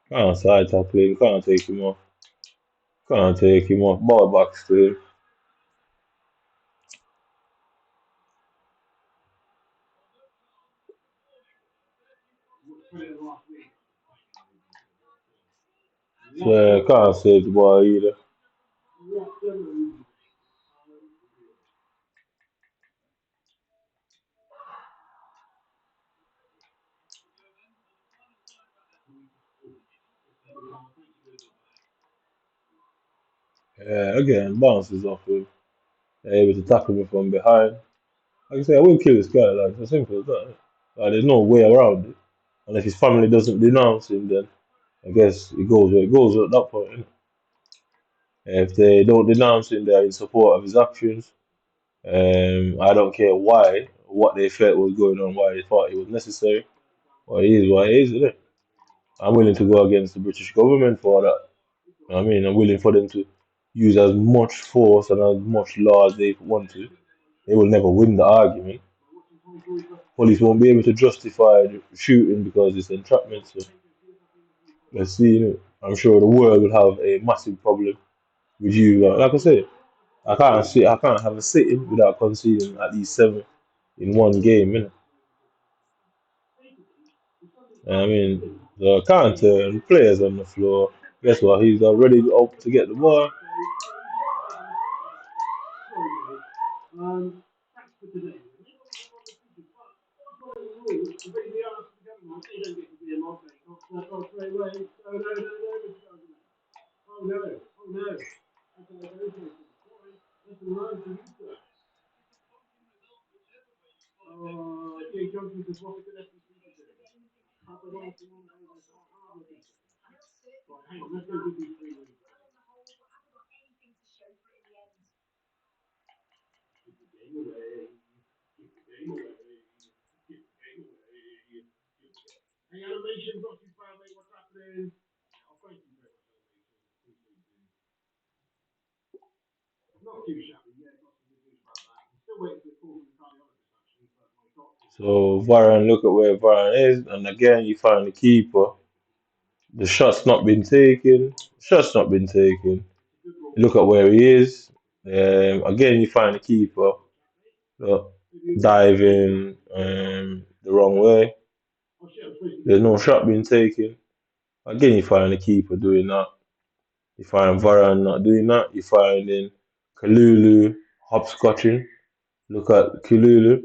Can't side tackle him, can't take him off. Can't take him off. Ball back still. So can't save the ball either. Again, bounces off him. Able to tackle me from behind. Like I say, I will kill this guy. Like, it's as simple as that. Like, there's no way around it. And if his family doesn't denounce him, then I guess it goes where it goes at that point. Innit? If they don't denounce him, they're in support of his actions. I don't care why, what they felt was going on, why they thought it was necessary. Well, it is what it is, isn't it? I'm willing to go against the British government for that. You know what I mean, I'm willing for them to use as much force and as much law as they want to. They will never win the argument. Police won't be able to justify the shooting because it's entrapment. So let's see. I'm sure the world will have a massive problem with you. Like I said, I can't have a sitting without conceding at least 7 in one game. I mean, the counter and players on the floor. Guess what? He's already up to get the ball. So Varane, look at where Varane is, and again you find the keeper. The shot's not been taken. Shot's not been taken. Look at where he is. Again you find the keeper. Look, diving the wrong way. There's no shot being taken. Again you find the keeper doing that. You find Varane not doing that. You find in Kalulu hopscotching. Look at Kalulu.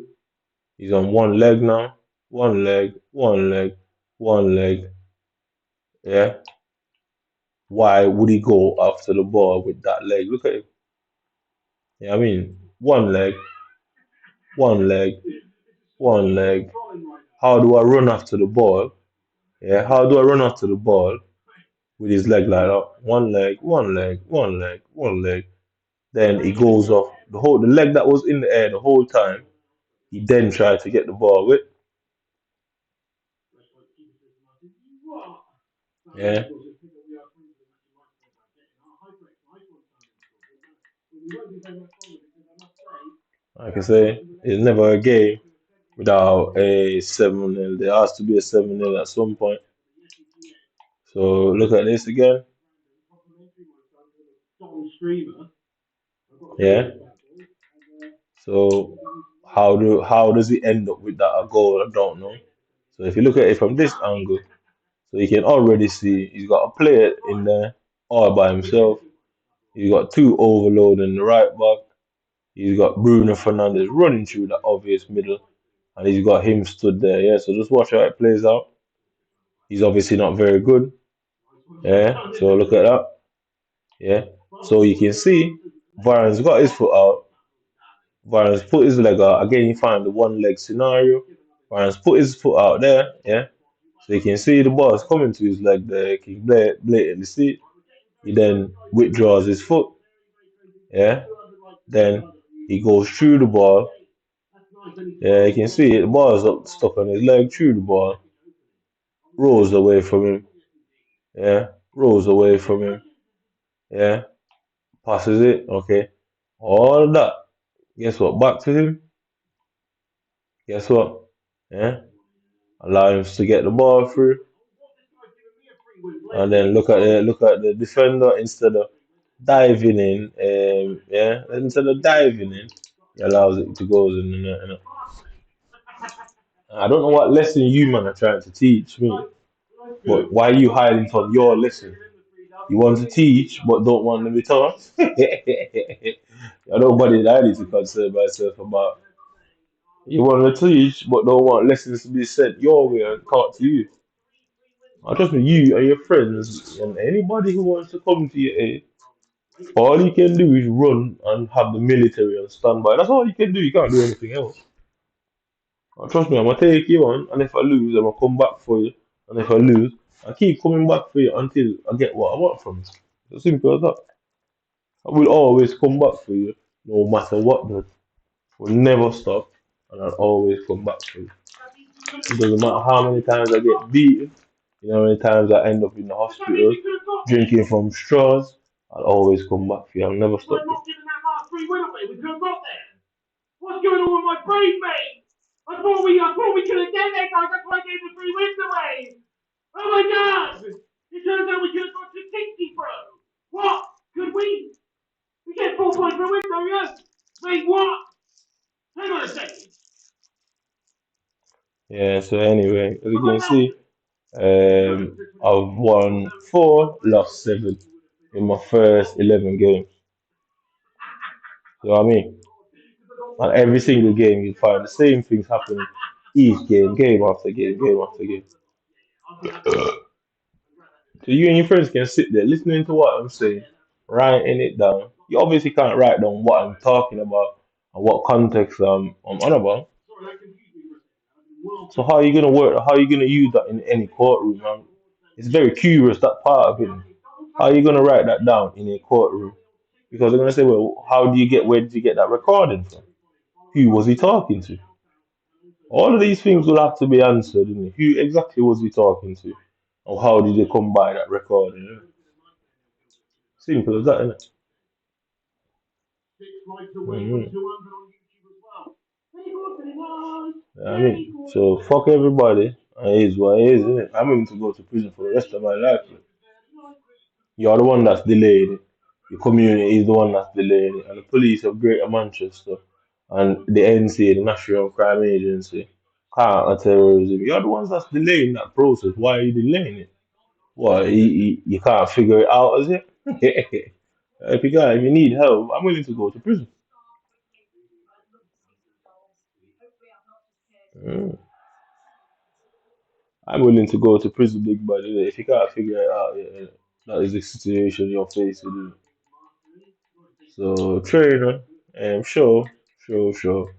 He's on one leg now. One leg, one leg, one leg. Yeah. Why would he go after the ball with that leg? Look at him. Yeah, I mean, one leg, one leg, one leg. How do I run after the ball? Yeah, how do I run after the ball with his leg like that? One leg, one leg, one leg, one leg. Then he goes off the leg that was in the air the whole time. He then tried to get the ball with. Yeah. Like I say, it's never a game without a 7-0. There has to be a 7-0 at some point. So look at this again. Yeah. So how does he end up with that goal? I don't know. So if you look at it from this angle, so you can already see he's got a player in there all by himself. He's got two overload in the right back. He's got Bruno Fernandes running through the obvious middle, and he's got him stood there. Yeah, so just watch how it plays out. He's obviously not very good. Yeah, so look at that. Yeah, so you can see Varane's got his foot out. Varane's put his leg out. Again, you find the one leg scenario. Varane's put his foot out there. Yeah, so you can see the ball is coming to his leg there. You can blatantly see it. He then withdraws his foot. Yeah, then he goes through the ball. Yeah, you can see it. The ball is up, stuck on his leg through the ball. Rolls away from him. Yeah, rolls away from him. Yeah, passes it. Okay, all of that. Guess what? Back to him. Guess what? Yeah, allow him to get the ball through, and then look at the defender instead of diving in. Yeah, instead of diving in, he allows it to go in the net. I don't know what lesson you man are trying to teach me, but why are you hiding from your lesson? You want to teach but don't want to be taught? I nobody that I need to concern myself about. You want to teach but don't want lessons to be sent your way and taught to you. Trust me, you and your friends and anybody who wants to come to your aid, all you can do is run and have the military on standby. That's all you can do. You can't do anything else. Trust me, I'm gonna take you on, and if I lose, I'm gonna come back for you. And if I lose, I keep coming back for you until I get what I want from you. It's as simple as that. I will always come back for you, no matter what. Though. Will never stop, and I'll always come back for you. It doesn't matter how many times I get beaten, you know how many times I end up in the hospital drinking from straws. I'll always come back for you. I'll never stop you. What's going on with my brain, mate? I thought we could have done that, guys. That's why I gave the 3 wins away. Oh my god! It turns out we could have got to 60, bro. What? Could we? We get 4 points per win, though, yes? Wait, what? Hang on a second. Yeah, so anyway, as you can see, I've won 4, lost 7 in my first 11 games. You know what I mean? And every single game, you find the same things happening each game, game after game, game after game. So you and your friends can sit there listening to what I'm saying, writing it down. You obviously can't write down what I'm talking about and what context I'm on about. So how are you gonna work? How are you gonna use that in any courtroom, man? It's very curious that part of it. How are you gonna write that down in a courtroom? Because they're gonna say, well, where did you get that recording from? Who was he talking to? All of these things will have to be answered. Innit? Who exactly was he talking to? Or how did they come by that recording? Simple as that, innit? Mhm. I mean, so fuck everybody. And it is what it is, innit? I'm going to go to prison for the rest of my life. You're the one that's delaying it. Your community is the one that's delaying it. And the police of Greater Manchester and the NCA, the National Crime Agency, counter terrorism, you're the ones that's delaying that process. Why are you delaying it? What, you can't figure it out, is it? If you need help, I'm willing to go to prison. Mm. I'm willing to go to prison, big buddy. If you can't figure it out, yeah, that is the situation you're facing. So trainer, sure. So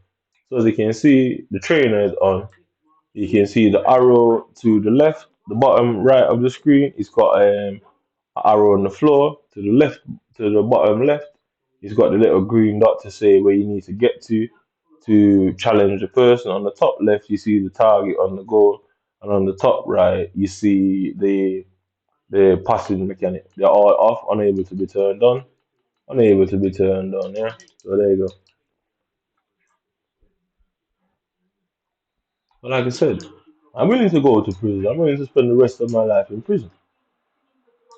as you can see, the trainer is on. You can see the arrow to the left, the bottom right of the screen. It's got an arrow on the floor. To the left, to the bottom left, it's got the little green dot to say where you need to get to challenge the person. On the top left, you see the target on the goal, and on the top right, you see the passing mechanic. They're all off, unable to be turned on, unable to be turned on. Yeah, so there you go. But like I said, I'm willing to go to prison. I'm willing to spend the rest of my life in prison.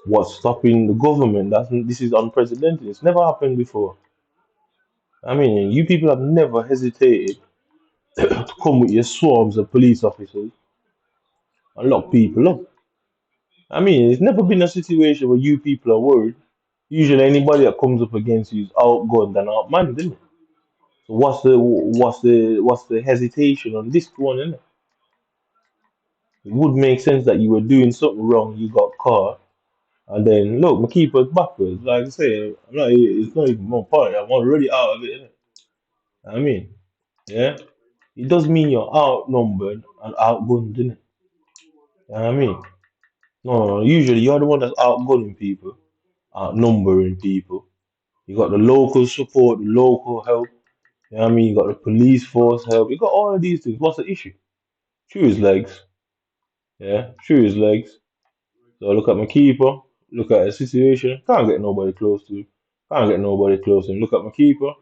What's stopping the government? This is unprecedented. It's never happened before. I mean, you people have never hesitated to come with your swarms of police officers and lock people up. I mean, it's never been a situation where you people are worried. Usually, anybody that comes up against you is outgunned and outmanned, isn't it? So what's the hesitation on this one? Isn't it? It would make sense that you were doing something wrong, you got caught, and then look, my keeper's backwards. Like I say, I'm not. It's not even my point. I'm already out of it. Innit? I mean, yeah, it does mean you're outnumbered and outgunned, innit? You know what I mean? No, usually you're the one that's outgunning people, outnumbering people. You got the local support, the local help. You know what I mean? You got the police force help. You got all of these things. What's the issue? Shoot his legs. Yeah, shoot his legs. So look at my keeper. Look at the situation. Can't get nobody close to. Can't get nobody close to him. Look at my keeper.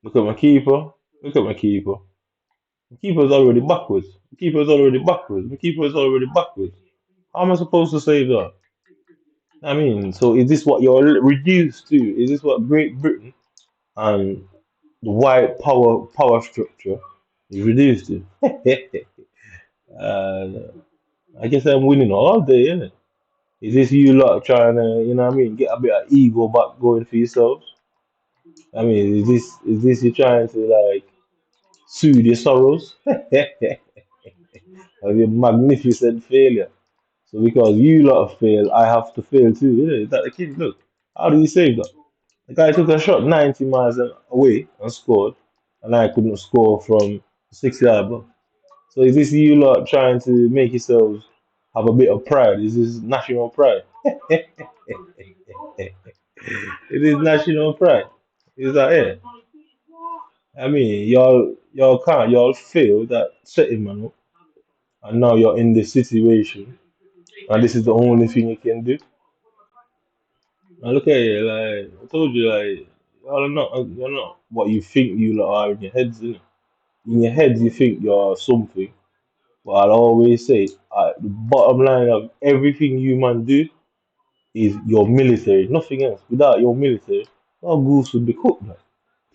Look at my keeper. Look at my keeper. My keeper's already backwards. My keeper's already backwards. My keeper's already backwards. How am I supposed to save that? I mean, so is this what you're reduced to? Is this what Great Britain and the white power structure is reduced to? uh, I guess I'm winning all day, innit? Is this you lot trying to, you know what I mean, get a bit of ego back going for yourselves? I mean, is this you trying to like soothe your sorrows of your magnificent failure? So because you lot have failed, I have to fail too. Is that the kid? Look, how do you save that? The guy took a shot 90 miles away and scored, and I couldn't score from 6 yard box. So is this you lot trying to make yourselves have a bit of pride? Is this national pride? It is national pride. Is that it? I mean, y'all failed at setting man up, and now you're in this situation, and this is the only thing you can do. And look at it, like I told you, like you're not what you think you lot are in your heads, innit? In your heads, you think you're something, but I'll always say, the bottom line of everything you man do is your military, nothing else. Without your military, no goose would be cooked, man.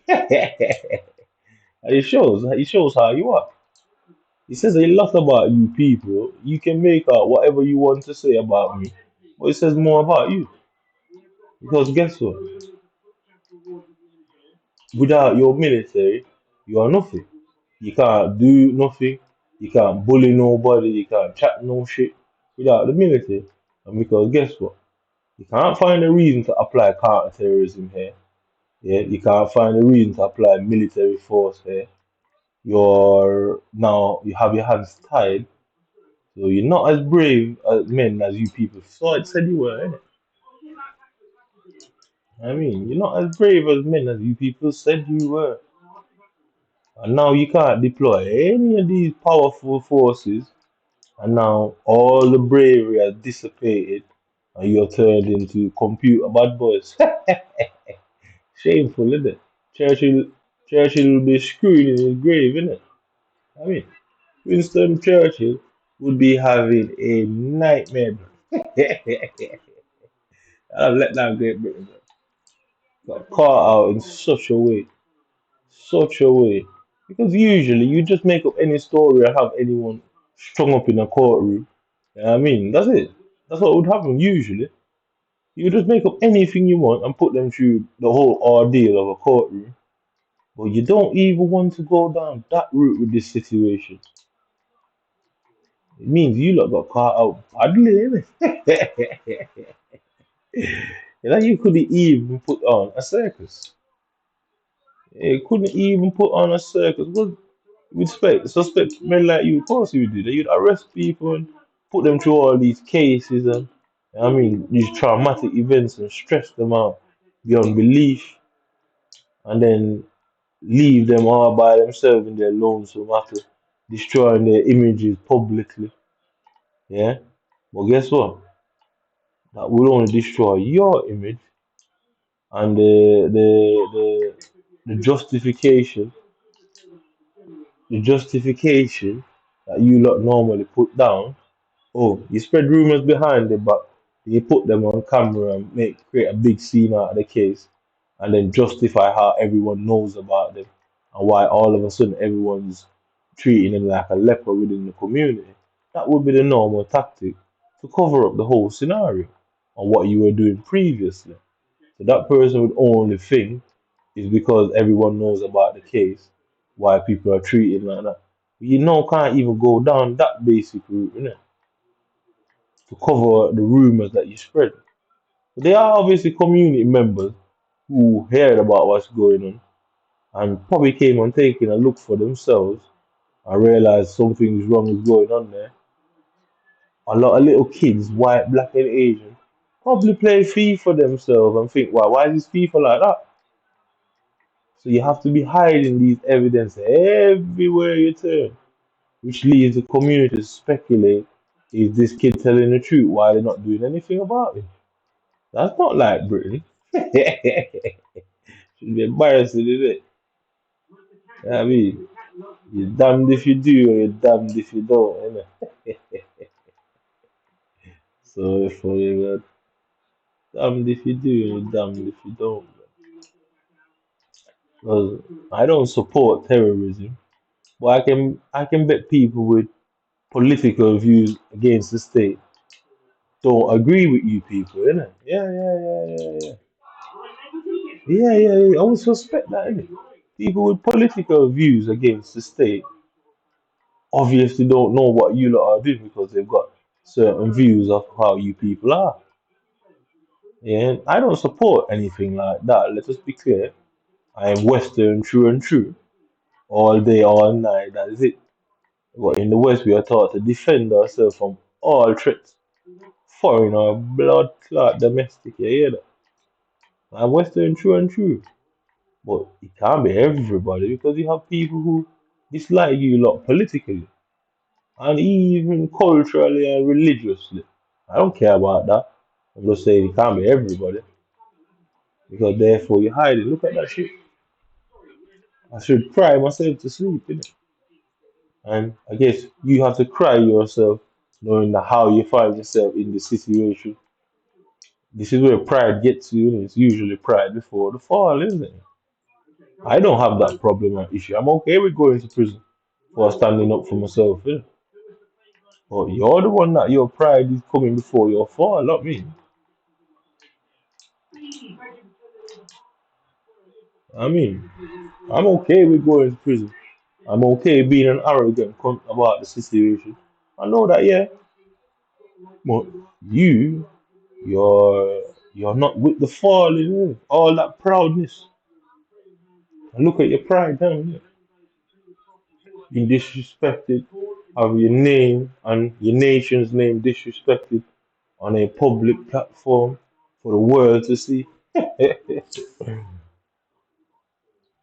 And it shows how you are. It says a lot about you people. You can make out whatever you want to say about me, but it says more about you. Because guess what? Without your military, you are nothing. You can't do nothing. You can't bully nobody. You can't chat no shit without the military. And because guess what? You can't find a reason to apply counter-terrorism here. Yeah, you can't find a reason to apply military force here. You have your hands tied, so you're not as brave as men as you people thought said you were. Innit? I mean, you're not as brave as men as you people said you were. And now you can't deploy any of these powerful forces, and now all the bravery has dissipated, and you're turned into computer bad boys. Shameful, isn't it? Churchill, Churchill will be screwed in his grave, innit? I mean, Winston Churchill would be having a nightmare. I've let down Great Britain. Got caught out in such a way. Because usually you just make up any story or have anyone strung up in a courtroom. You know what I mean? That's it. That's what would happen usually. You just make up anything you want and put them through the whole ordeal of a courtroom. But you don't even want to go down that route with this situation. It means you lot got caught out badly, innit? You know, you couldn't even put on a circus. You couldn't even put on a circus. What with suspect men like you, of course you did. You'd arrest people and put them through all these cases and I mean these traumatic events and stress them out beyond belief and then leave them all by themselves in their lonesome after destroying their images publicly. Yeah? But guess what? That will only destroy your image and the justification that you lot normally put down. Oh, you spread rumors behind it, but you put them on camera and create a big scene out of the case, and then justify how everyone knows about them and why all of a sudden everyone's treating them like a leper within the community. That would be the normal tactic to cover up the whole scenario on what you were doing previously. So that person would only think is because everyone knows about the case why people are treated like that. You know, can't even go down that basic route, innit? To cover the rumors that you spread. They are obviously community members who heard about what's going on and probably came on taking a look for themselves and realized something is wrong is going on there. A lot of little kids, white, black, and Asian, probably play FIFA themselves and think, why is this FIFA like that? So you have to be hiding these evidence everywhere you turn, which leads the community to speculate, is this kid telling the truth? Why they're not doing anything about it? That's not like Britain. Should be embarrassing, isn't it? You know what I mean? You're damned if you do or you're damned if you don't, innit? So for you, damned if you do and you're damned if you don't. Because I don't support terrorism, but I can bet people with political views against the state don't agree with you people, innit? Yeah. Yeah. I would suspect that, innit? People with political views against the state obviously don't know what you lot are doing because they've got certain views of how you people are. Yeah, I don't support anything like that. Let us be clear. I am Western true and true. All day, all night, that is it. But in the West, we are taught to defend ourselves from all threats, foreign or blood clot domestic. You hear that? I'm Western true and true. But it can't be everybody because you have people who dislike you lot politically and even culturally and religiously. I don't care about that. I'm just saying it can't be everybody because therefore you're hiding. Look at that shit. I should cry myself to sleep, innit? And I guess you have to cry yourself knowing that how you find yourself in this situation. This is where pride gets you, and it's usually pride before the fall, isn't it? I don't have that problem or issue. I'm okay with going to prison for standing up for myself, yeah. But you're the one that your pride is coming before your fall, not me. I mean, I'm okay with going to prison. I'm okay being an arrogant cunt about the situation. I know that, yeah. But you're not with the falling, eh? All that proudness. And look at your pride down here. Being disrespected, have your name and your nation's name disrespected on a public platform for the world to see.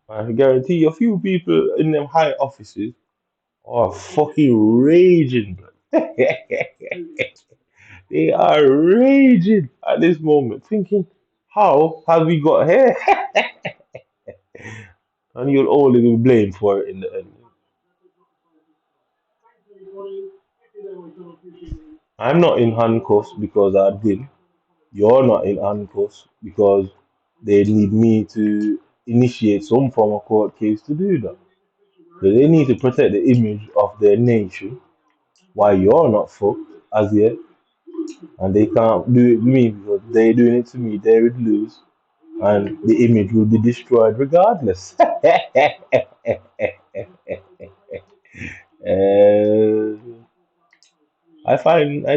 I guarantee you, a few people in them high offices are fucking raging, bro. They are raging at this moment, thinking, how have we got here? And you'll only be blamed for it in the end. I'm not in handcuffs because I did. You're not in handcuffs because they need me to initiate some form of court case to do that. So they need to protect the image of their nation while you're not fucked as yet. and they can't do it to me because they doing it to me, they would lose, and the image will be destroyed regardless. Uh, I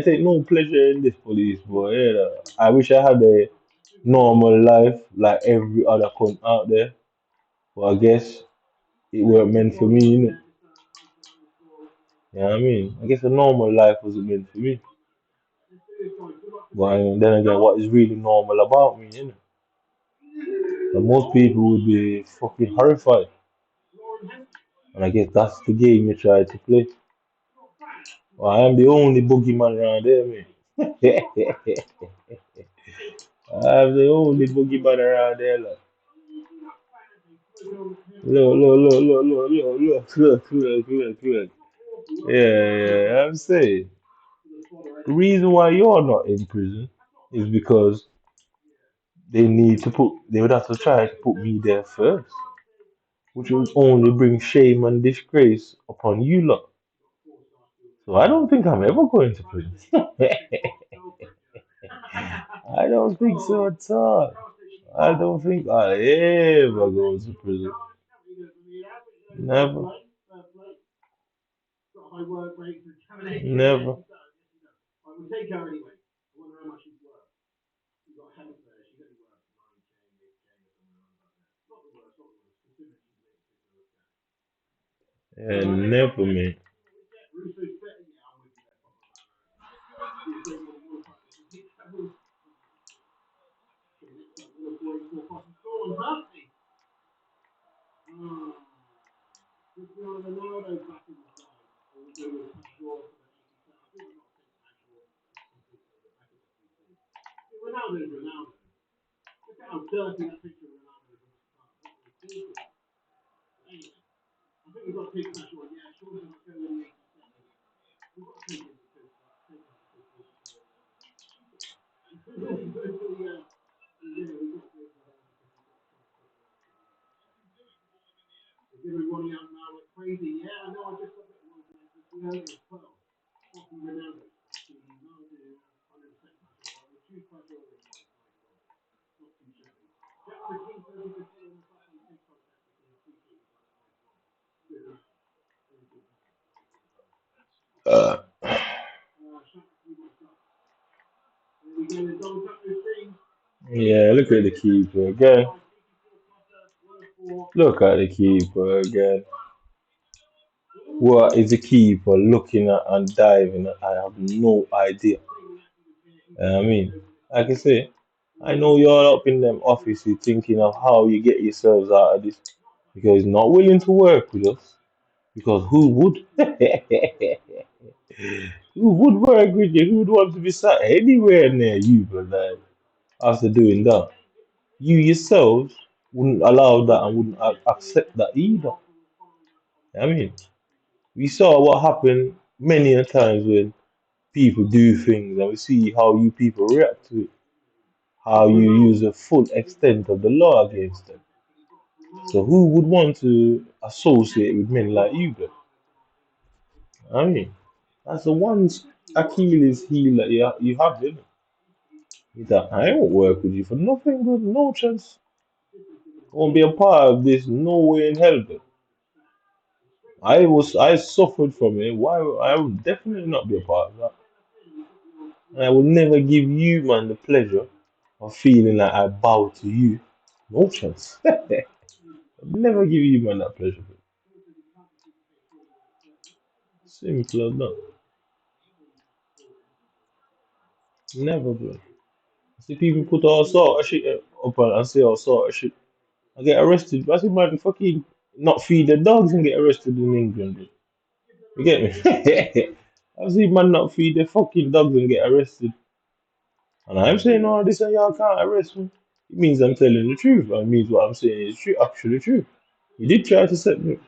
take no pleasure in this police, boy. You know. I wish I had a normal life like every other cunt out there, but I guess it weren't meant for me, innit? You know what I mean? I guess a normal life wasn't meant for me. But then again, what is really normal about me, innit? And most people would be fucking horrified. And I guess that's the game you try to play. Well, I am the only boogeyman around there, man. I'm the only boogeyman around there, like. Look. Yeah, I'm saying. The reason why you're not in prison is because they would have to try to put me there first, which will only bring shame and disgrace upon you lot. So I don't think I'm ever going to prison. I don't think so at all. I don't think I ever go to prison. Never. Never. Yeah, never, man. Uh, yeah, look at the keeper again. Look at the keeper again. What is the keeper looking at and diving at? I have no idea. I mean, like I say, I know you're up in them offices thinking of how you get yourselves out of this because he's not willing to work with us. Because who would? Who would work with you? Who would want to be sat anywhere near you, but like, after doing that? You yourselves wouldn't allow that and wouldn't accept that either. I mean, we saw what happened many a times when people do things and we see how you people react to it, how you use the full extent of the law against them. So who would want to associate with men like you, then? I mean, that's the one Achilles heel that you have, isn't it? That I won't work with you for nothing good, no chance. I won't be a part of this, no way in hell, but I suffered from it. Why I would definitely not be a part of that. And I will never give you, man, the pleasure of feeling like I bow to you. No chance. I'll never give you, man, that pleasure. Simple as that. Never, bro. See people put all sort of shit up and say all sort of shit. I get arrested. I see man fucking not feed the dogs and get arrested in England, bro. You get me? I see man not feed the fucking dogs and get arrested. And I'm saying all this and y'all can't arrest me. It means I'm telling the truth. It means what I'm saying is true, actually true. You did try to set me,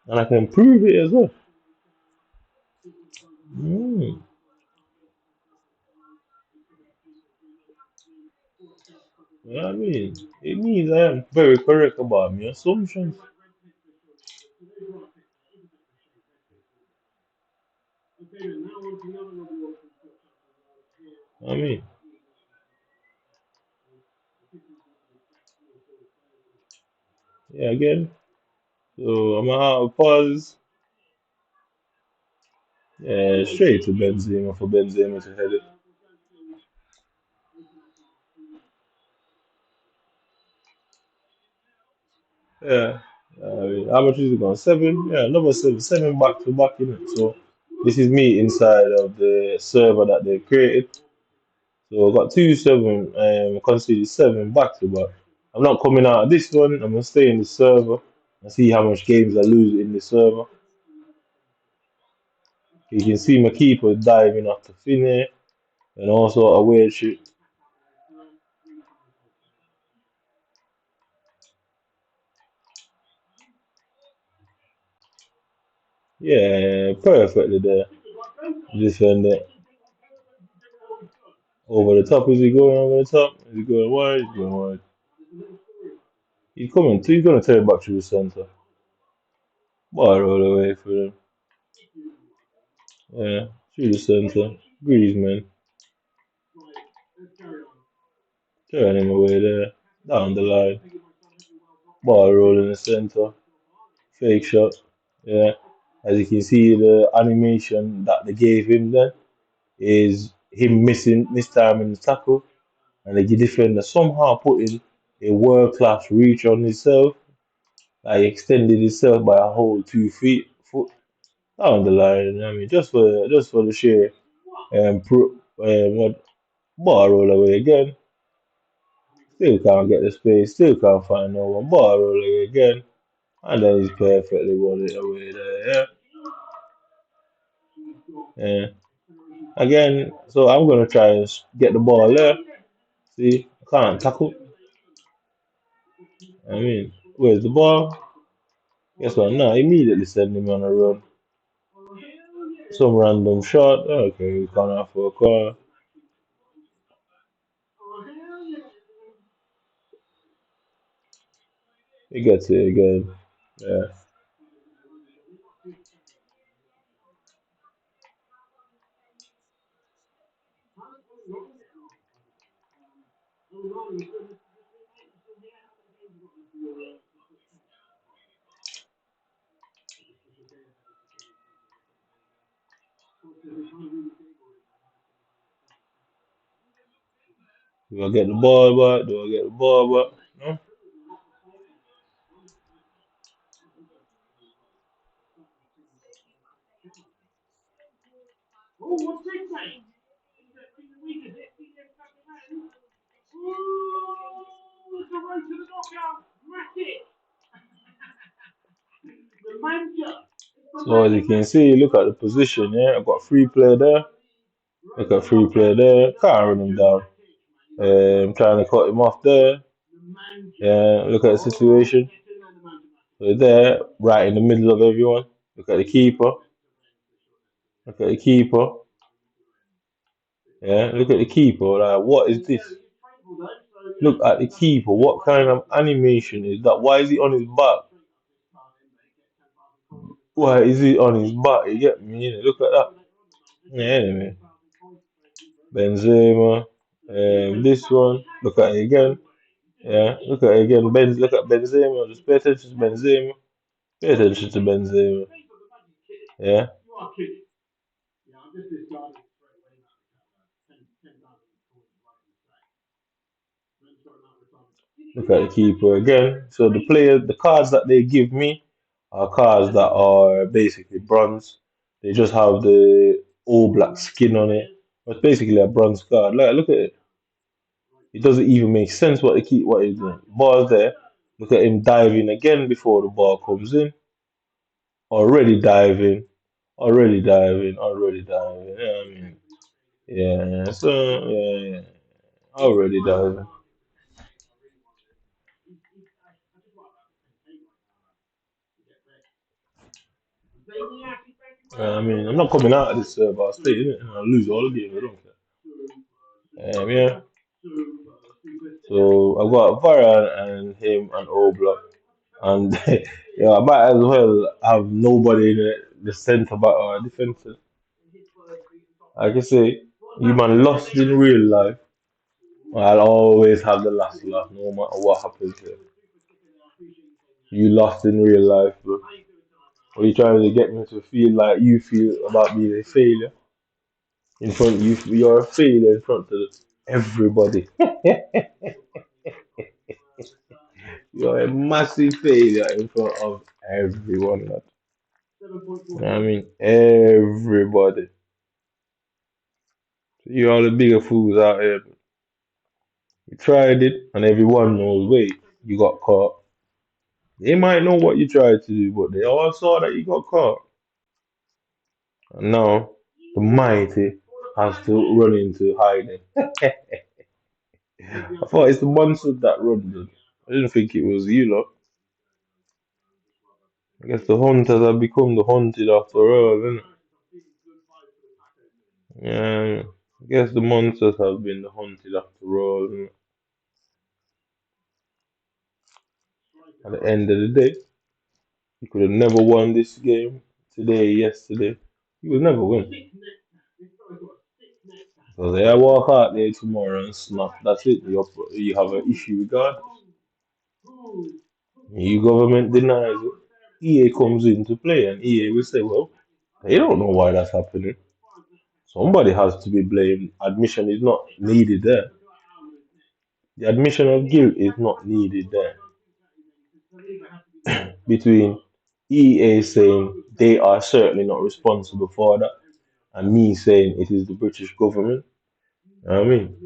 and I can prove it as well. Mm. You know what I mean? It means I am very correct about my assumptions. I mean, yeah, again. So I'm gonna have pause. Yeah, straight to Benzema for Benzema to head it. Yeah. How much is it going? Seven? Yeah, another seven. Seven back to back in it. So this is me inside of the server that they created. So I got two seven, conceded seven back to back. I'm not coming out of this one. I'm gonna stay in the server and see how much games I lose in the server. You can see my keeper diving off the fin and also a weird shit. Yeah, perfectly there. Defender over the top. Is he going over the top? Is he going wide? He's going wide. He's coming. He's gonna turn back to the center. Ball all the way for them. Yeah, through the center. Griezmann turn him away there. Down the line. Ball roll in the center. Fake shot. Yeah. As you can see, the animation that they gave him then is him missing this time in the tackle, and the defender somehow putting a world class reach on himself. Like extended himself by a whole 2 feet foot down the line. I mean, just for the sheer what ball roll away again. Still can't get the space. Still can't find no one. Ball roll away again, and then he's perfectly won it away there. Yeah, yeah. Again, so I'm gonna try and get the ball there. See, I can't tackle. I mean, where's the ball? Guess what? No, immediately send him on a run. Some random shot. Okay, we can't have for a corner. He gets it again. Yeah. Do I get the ball back? Do I get the ball back? No? So as you can see, look at the position, yeah. I've got free play there. Look at free play there. Can't run him down. I'm trying to cut him off there. Yeah, look at the situation. So there, right in the middle of everyone. Look at the keeper. Look at the keeper. Yeah, look at the keeper. Like, what is this? Look at the keeper. What kind of animation is that? Why is he on his back? Why is he on his back? You get me? Innit? Look at that. Yeah, anyway. Benzema. This one. Look at it again. Yeah, look at it again. Look at Benzema. Just pay attention to Benzema. Pay attention to Benzema. Yeah. Look at the keeper again. So the cards that they give me are cards that are basically bronze. They just have the all black skin on it. It's basically a bronze card. Like, look at it. It doesn't even make sense what he's doing. Ball there. Look at him diving again before the ball comes in. Already diving. Already diving. Already diving. Yeah, I mean, yeah. So yeah. Already diving. I mean, I'm not coming out of this I'll stay in it and I'll lose all the games. I don't care. Yeah. So I've got Varane and him and Oblak. And yeah, I might as well have nobody in the centre back or defensive. Like I say, you man lost in real life. I'll always have the last laugh, no matter what happens here. You lost in real life, bro. Are you trying to get me to feel like you feel about being a failure in front of you? You're a failure in front of everybody. You're a massive failure in front of everyone. Lad. You know what I mean? Everybody. You're all the bigger fools out here. You tried it, and everyone knows. Wait, you got caught. They might know what you tried to do, but they all saw that you got caught. And now the mighty has to run into hiding. I thought it's the monsters that run. Dude. I didn't think it was you lot. I guess the hunters have become the hunted after all, isn't it? Yeah, I guess the monsters have been the hunted after all. Innit? At the end of the day, you could have never won this game today, yesterday. You will never win. So they walk out there tomorrow and snap. That's it. You have an issue regardless. You government denies it. EA comes into play and EA will say, well, they don't know why that's happening. Somebody has to be blamed. Admission is not needed there. The admission of guilt is not needed there. Between EA saying they are certainly not responsible for that and me saying it is the British government. You know what I mean?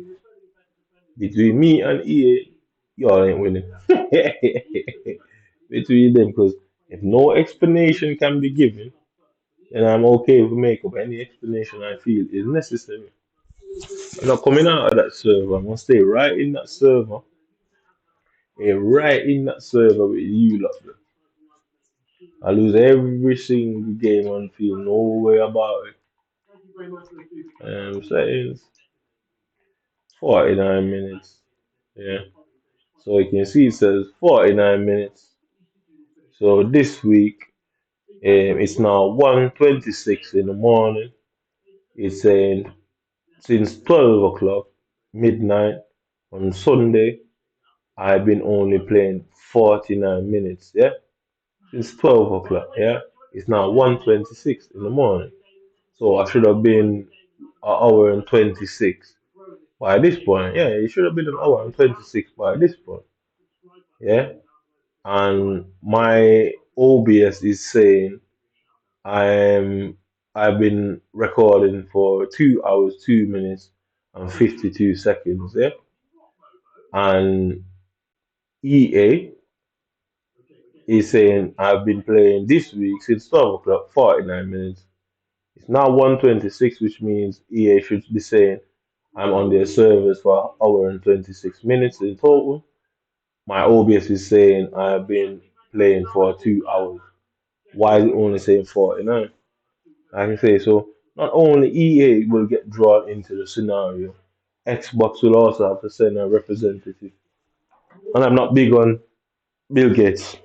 Between me and EA, y'all ain't winning. Between them, because if no explanation can be given, then I'm okay with make up any explanation I feel is necessary. I'm not coming out of that server. I'm gonna stay right in that server. Right in that server with you lot. Bro. I lose every single game and feel no way about it. Settings 49 minutes. Yeah. So you can see it says 49 minutes. So this week it's now 1:26 in the morning. It's saying since 12 o'clock midnight on Sunday I've been only playing 49 minutes. Yeah. Since 12 o'clock. Yeah. It's now 1:26 in the morning. So I should have been an hour and 26 by this point. Yeah, it should have been an hour and 26 by this point. Yeah. And my OBS is saying I'm I've been recording for 2 hours, 2 minutes and 52 seconds. Yeah. And EA is saying I've been playing this week since 12 o'clock, 49 minutes. It's now 1:26, which means EA should be saying I'm on their servers for an hour and 26 minutes in total. My OBS is saying I've been playing for 2 hours. Why is it only saying 49? I can say so. Not only EA will get drawn into the scenario, Xbox will also have to send a representative. And I'm not big on Bill Gates,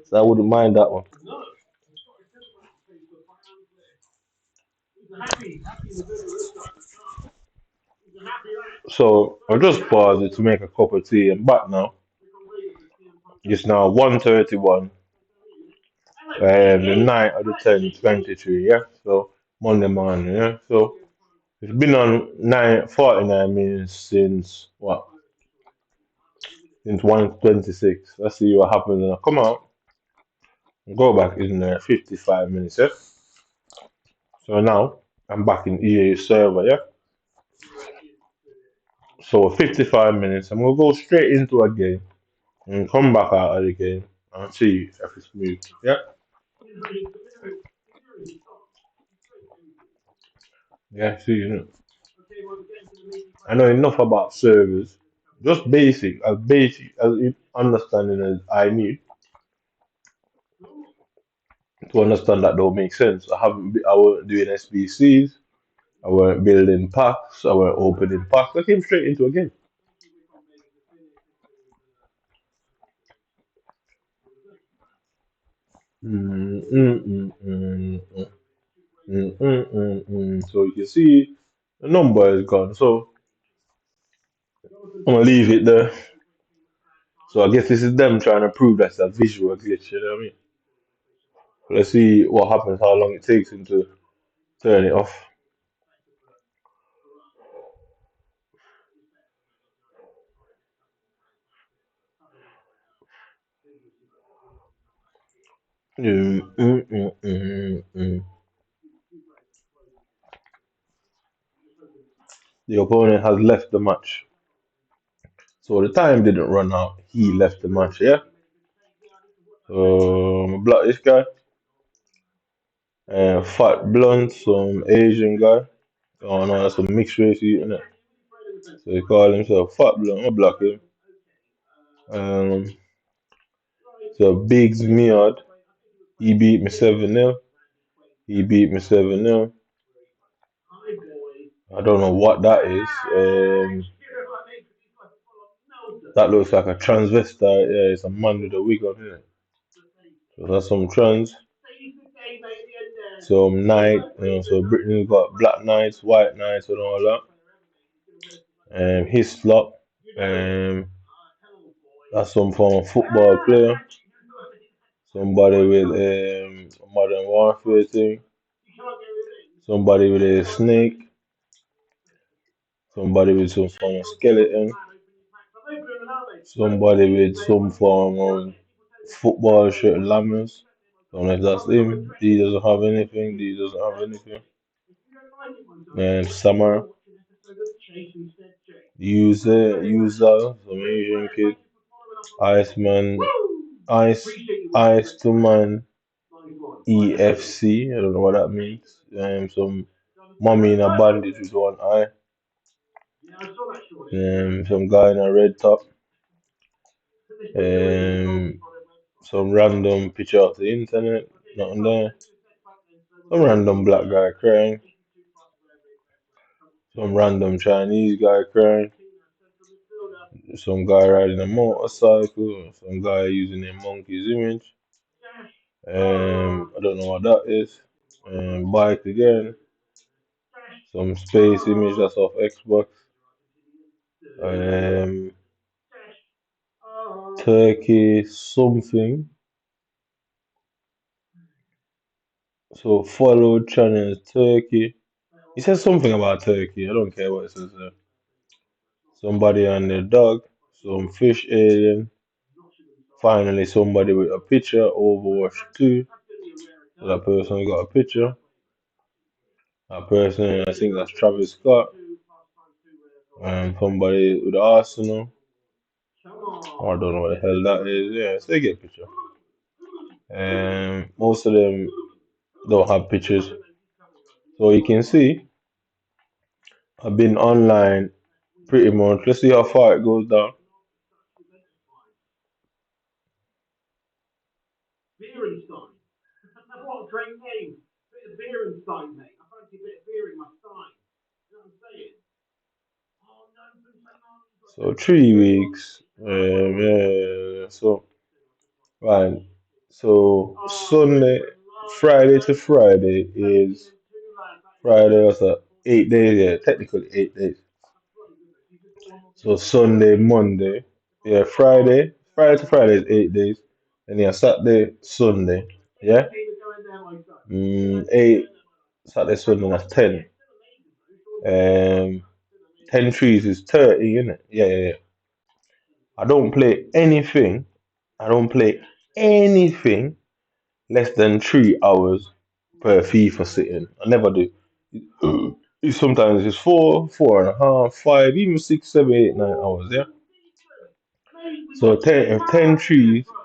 so I wouldn't mind that one. So I'll just pause it to make a cup of tea and back now. It's now 1:31 the night of the 10th, 23, yeah? So Monday morning, yeah? So it's been on 49 minutes since what? Since 1:26. Let's see what happens when I come out. Go back in 55 minutes, yeah? So now I'm back in EA server, yeah? So 55 minutes. I'm gonna go straight into a game and come back out of the game and see if it's moved. Yeah? Yeah, see, you know. I know enough about servers. Just basic as understanding as I need to understand that don't make sense. I weren't doing SBCs, I weren't building packs, I weren't opening packs. I came straight into a game. Mm, mm, mm, mm, mm. So you can see the number is gone. So I'm gonna leave it there. So I guess this is them trying to prove that's a visual glitch. You know what I mean? Let's see what happens. How long it takes him to turn it off. Mm, mm, mm, mm, mm. The opponent has left the match. So the time didn't run out. He left the match. Yeah. So I'm gonna block this guy. Fat blunt, some Asian guy. Oh no, that's some mixed race eating it. So he call himself Fat Blunt. I'm gonna block him. Um, so Biggs Miad, he beat me 7-0. He beat me 7-0. I don't know what that is. That looks like a transvestite. Yeah, it's a man with a wig on, isn't it? So that's some trans. Some night, so Britain got black knights, white knights, and all that. His flop. Um, that's some form of football player. Somebody with a modern warfare thing. Somebody with a snake. Somebody with some form of skeleton. Somebody with some form of football shirt, lammers. Don't know if that's him. He doesn't have anything. He doesn't have anything. And Summer. User, some Asian kid. Iceman. Ice to Man. EFC. I don't know what that means. Some mommy in a bandage with one eye. Some guy in a red top. Um, some random picture off the internet. Nothing there. Some random black guy crying. Some random Chinese guy crying. Some guy riding a motorcycle. Some guy using a monkey's image. I don't know what that is. Bike again. Some space image that's off Xbox. Um, Turkey something. So follow channel Turkey. He says something about Turkey. I don't care what it says there. Somebody and their dog. Some fish alien. Finally, somebody with a picture. Overwatch 2. So that person got a picture. That person, I think that's Travis Scott. And somebody with Arsenal. I don't know what the hell that is. Yeah, so they get a picture. And most of them don't have pictures. So you can see, I've been online pretty much. Let's see how far it goes down. So 3 weeks. Yeah. So right. So Sunday, Friday to Friday is Friday. What's that? 8 days. Yeah, technically 8 days. So Sunday, Monday. Yeah, Friday to Friday is 8 days. And yeah, Saturday, Sunday. Yeah. 8 Saturday, Sunday. That's 10. Um, 10 trees is 30, isn't it? Yeah. I don't play anything. I don't play anything less than 3 hours per FIFA sitting. I never do. Sometimes it's 4.5, 5, even 6, 7, 8, 9 hours. Yeah. So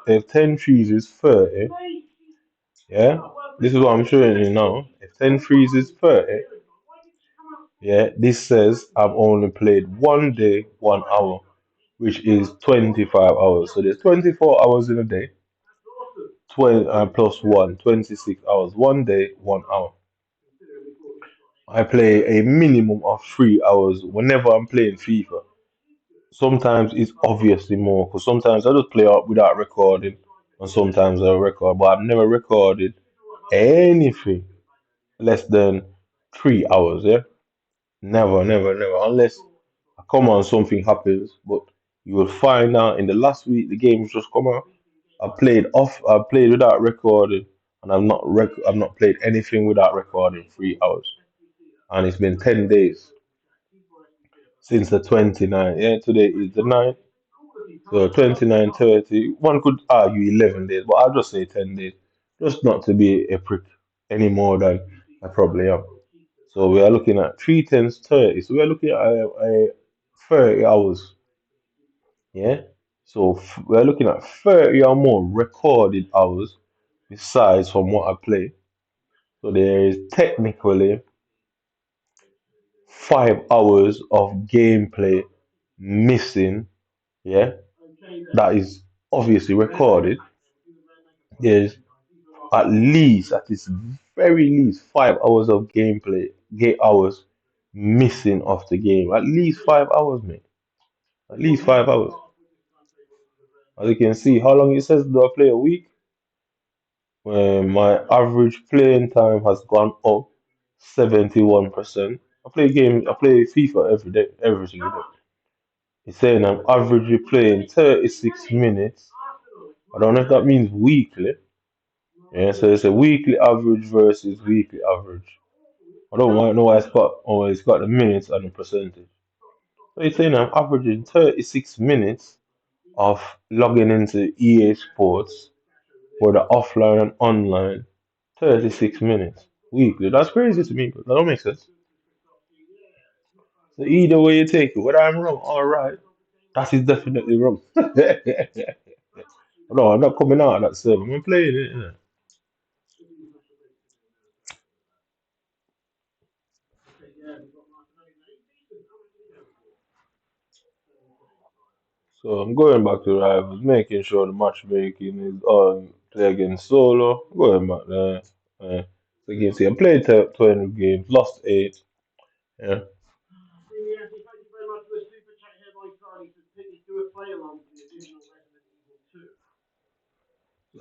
if 10 trees is 30, yeah. This is what I'm showing you now. If 10 trees is 30, yeah. This says I've only played one day, 1 hour, which is 25 hours. So there's 24 hours in a day. 12 plus 1, 26 hours. One day, 1 hour. I play a minimum of 3 hours whenever I'm playing FIFA. Sometimes it's obviously more because sometimes I just play up without recording, and sometimes I record, but I've never recorded anything less than 3 hours. Yeah, never, never, never. Unless come on, something happens. But you will find out in the last week the game's just come out. I played off. I played without recording, and I've not played anything without recording 3 hours. And it's been 10 days since the 29th. Yeah, today is the 9th. So 29, 30. One could argue 11 days, but I'll just say 10 days. Just not to be a prick any more than I probably am. So we are looking at 3 times 30. So we are looking at 30 hours. Yeah. So we are looking at 30 or more recorded hours besides from what I play. So there is technically 5 hours of gameplay missing. Yeah. That is obviously recorded. There's at least, at its very least, 5 hours of gameplay, gate hours missing off the game. At least 5 hours, mate. At least 5 hours. As you can see, how long it says do I play a week? My average playing time has gone up 71%. I play FIFA every day, every single day. It's saying I'm averagely playing 36 minutes. I don't know if that means weekly. Yeah, so it's a weekly average versus weekly average. I don't want to know why it's got the minutes and the percentage. So it's saying I'm averaging 36 minutes of logging into EA Sports, whether offline and online, 36 minutes weekly. That's crazy to me, but that don't make sense. So either way you take it, whether I'm wrong or right, that is definitely wrong. No, I'm not coming out of that server. I'm playing it. Innit? So I'm going back to rivals, making sure the matchmaking is on. Play against solo. Going back there. So you can see I played 20 games, lost 8. Yeah.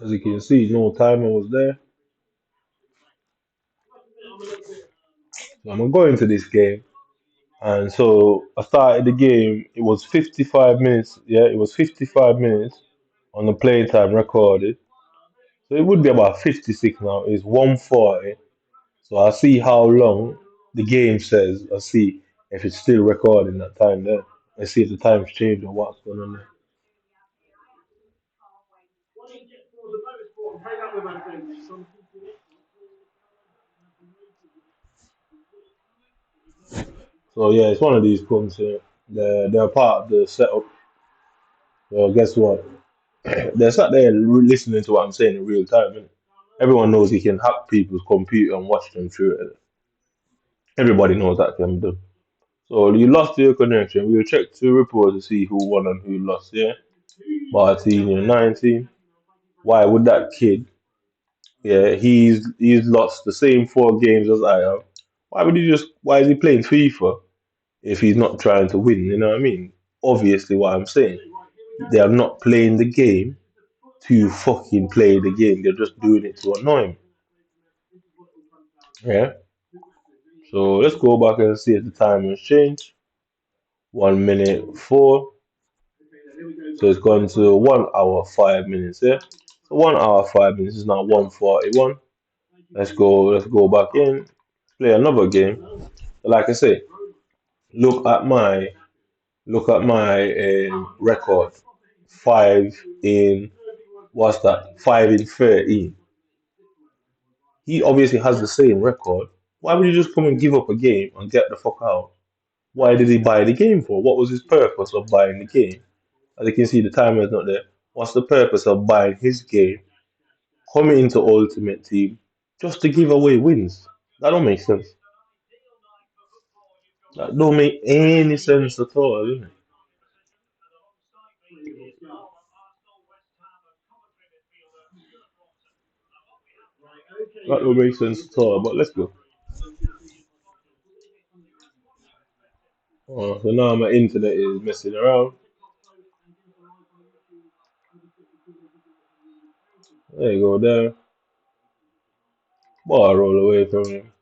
As you can see, no timer was there. So I'm gonna go into this game. And so I started the game. It was 55 minutes. Yeah, it was 55 minutes on the playtime recorded. So it would be about 56 now. It's 140. So I'll see how long the game says. I'll see if it's still recording that time there. I see if the time's changed or what's going on there. So yeah, it's one of these coins here. They're part of the setup. Well, guess what? They're sat there listening to what I'm saying in real time. Innit? Everyone knows you can hack people's computer and watch them through it. Everybody knows that can be done. So you lost your connection. We'll check two reports to see who won and who lost. Yeah, Martin, 19. Why would that kid? Yeah, he's lost the same 4 games as I have. Why would he just? Why is he playing FIFA if he's not trying to win? You know what I mean? Obviously, what I'm saying, they are not playing the game to fucking play the game. They're just doing it to annoy me. Yeah. So let's go back and see if the time has changed. 1 minute 4. So it's gone to 1 hour 5 minutes. Yeah. So 1 hour 5 minutes is now 141. Let's go back in. Play another game. Like I say, look at my record. 5 in what's that? 5 in 13. He obviously has the same record. Why would he just come and give up a game and get the fuck out? Why did he buy the game for? What was his purpose of buying the game? As you can see, the timer is not there. What's the purpose of buying his game, coming into Ultimate Team, just to give away wins? That don't make sense. That don't make any sense at all, does it? That don't make sense at all. But let's go. Oh, so now my internet is messing around. There you go, there. Ball roll away from him.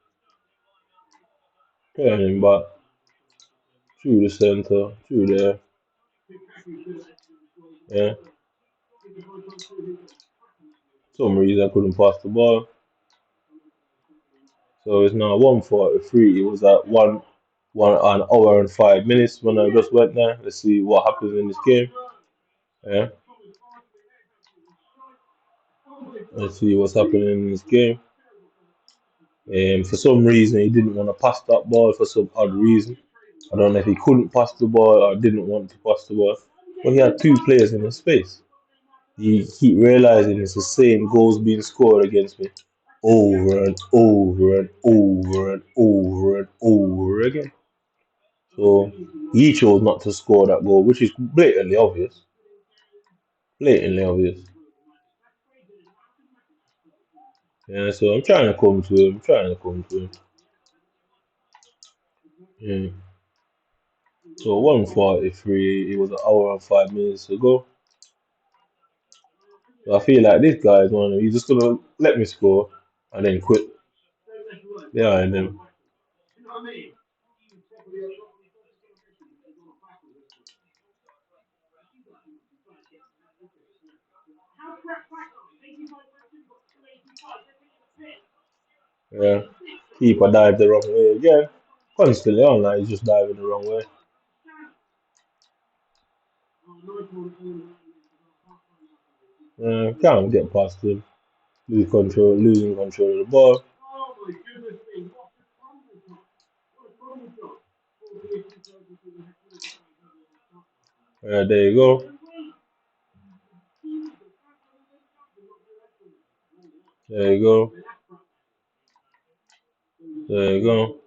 Turning back through the center, through there. Yeah. For some reason I couldn't pass the ball. So it's now 1:43. It was at an hour and 5 minutes when I just went there. Let's see what happens in this game. Yeah. Let's see what's happening in this game. For some reason, he didn't want to pass that ball for some odd reason. I don't know if he couldn't pass the ball or didn't want to pass the ball. But he had two players in his space. You keep realizing it's the same goals being scored against me over and over and over and over and over again. So he chose not to score that goal, which is blatantly obvious. Blatantly obvious. Yeah, so I'm trying to come to him. Trying to come to him. Yeah. So 1:43. It was an hour and 5 minutes ago. So I feel like this guy is one. He's just gonna let me score and then quit behind him. Yeah. Keeper dived the wrong way again. Constantly online, he's just diving the wrong way. Can't get past him. Losing control of the ball. There you go. There you go. There you go.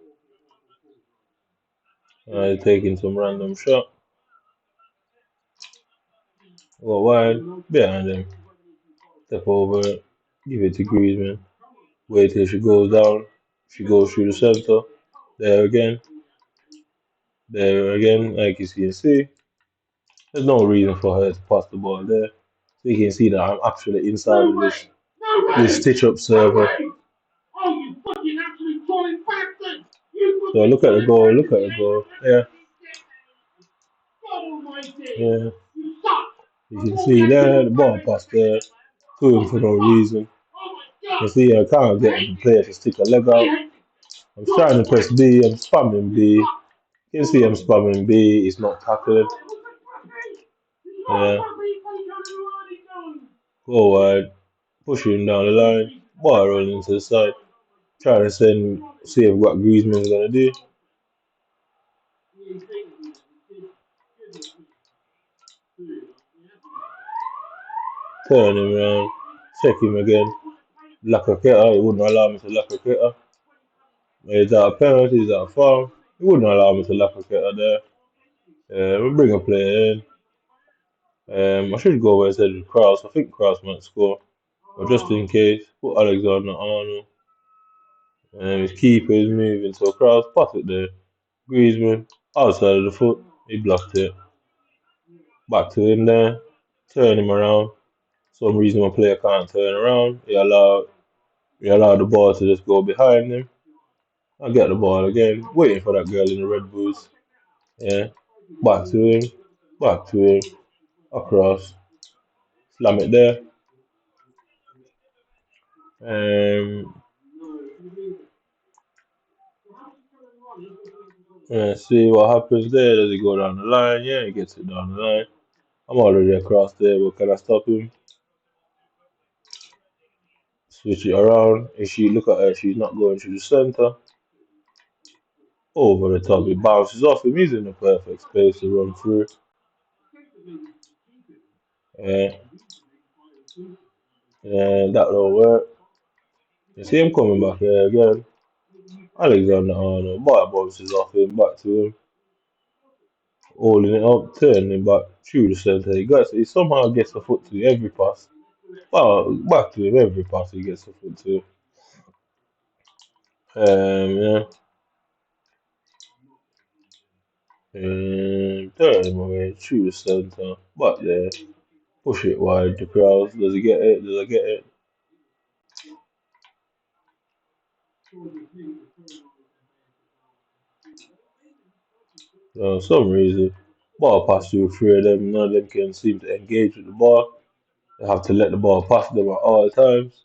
He's taking some random shot. Go wide. Behind him. Step over it. Give it to Griezmann. Wait till she goes down. She goes through the center. There again. There again. Like you can see. There's no reason for her to pass the ball there. So you can see that I'm actually inside of this stitch up server. So look at the goal, look at the goal. Yeah. Yeah. You can see there the ball passed there to him for no reason. You can see I can't get the player to stick a leg out. I'm trying to press B, I'm spamming B. You can see I'm spamming B, it's not tackled. Yeah. Go wide, push him down the line, ball rolling to the side. Trying to see what Griezmann's gonna do. Turn him around, check him again. Lack of Keta, it wouldn't allow me to lack a Keta. Is that a penalty? Is that a foul? It wouldn't allow me to lack a Keta there. We'll bring a player in. I should go where it said Kraus. I think Kraus might score. But just in case, put Alexander Arnold. His keeper is moving, so Kraus, pass it there. Griezmann, outside of the foot, he blocked it. Back to him there, turn him around. Some reason my player can't turn around. He allowed the ball to just go behind him. I get the ball again, waiting for that girl in the red boots. Yeah, back to him, back to him, across, slam it there. Um, see what happens there. Does he go down the line? Yeah, he gets it down the line. I'm already across there, but can I stop him? Switch it around. If she look at her, she's not going through the center. Over the top, it bounces off him. He's in the perfect space to run through. Yeah, and that don't work. You see him coming back here again. Alexander Arnold, ball bounces off him, back to him, holding it up, turning him back through the center. He somehow gets a foot to every pass. Well, back to him every pass he gets a foot to. Yeah, turn him away through the center, back there, push it wide. The crowd, does he get it? Does he get it? Some reason, ball pass through three of them. None of them can seem to engage with the ball. They have to let the ball pass them at all times.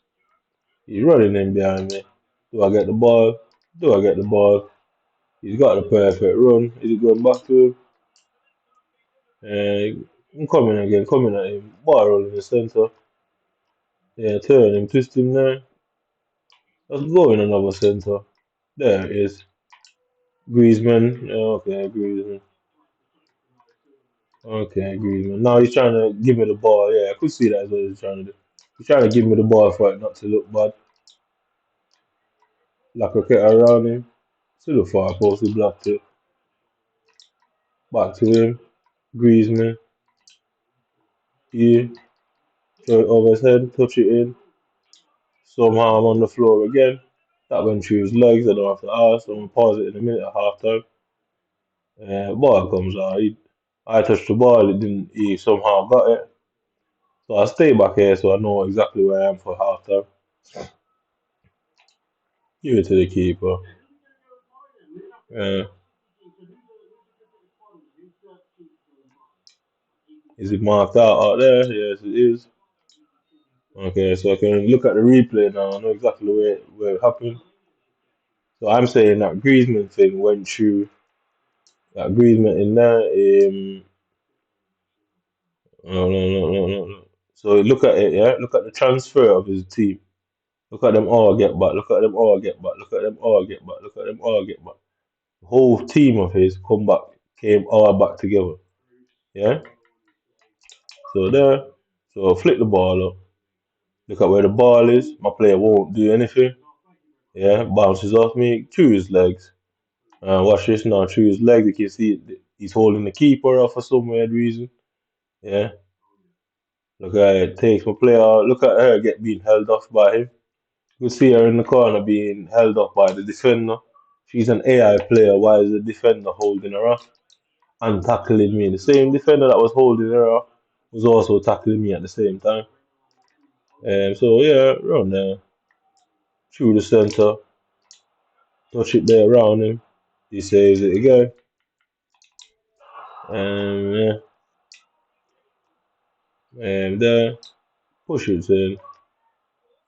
He's running in behind me. Do I get the ball? Do I get the ball? He's got the perfect run. Is it going back to him? I'm coming again, coming at him. Ball rolling in the centre. Yeah, turn him, twist him there. Let's go in another centre. There it is. Griezmann. Yeah, okay, Griezmann. Okay, Griezmann. Now he's trying to give me the ball. Yeah, I could see that as what he's trying to do. He's trying to give me the ball for it not to look bad. Like a cat around him. To the far post, he blocked it. Back to him. Griezmann. Yeah. Throw it over his head, touch it in. Somehow I'm on the floor again. That went through his legs. I don't have to ask. I'm gonna pause it in a minute at half time. Ball comes out. I touched the ball. It didn't. He somehow got it. So I stay back here so I know exactly where I am for half time. Give it to the keeper. Uh, is it marked out there? Yes, it is. Okay, so I can look at the replay now. I know exactly where it happened. So I'm saying that Griezmann thing went through. That Griezmann in there. No. So look at it, yeah. Look at the transfer of his team. Look at them all get back. Look at them all get back. Look at them all get back. Look at them all get back. The whole team of his come back, came all back together. Yeah. So there. So flip the ball up. Look at where the ball is. My player won't do anything. Yeah. Bounces off me. Through his legs. Watch this now. Through his legs. You can see he's holding the keeper off for some weird reason. Yeah. Look at it. Takes my player out. Look at her get being held off by him. You see her in the corner being held up by the defender. She's an AI player. Why is the defender holding her up and tackling me? The same defender that was holding her up was also tackling me at the same time. So yeah, run there through the center, touch it there around him. He saves it again. Yeah, and there, push it in.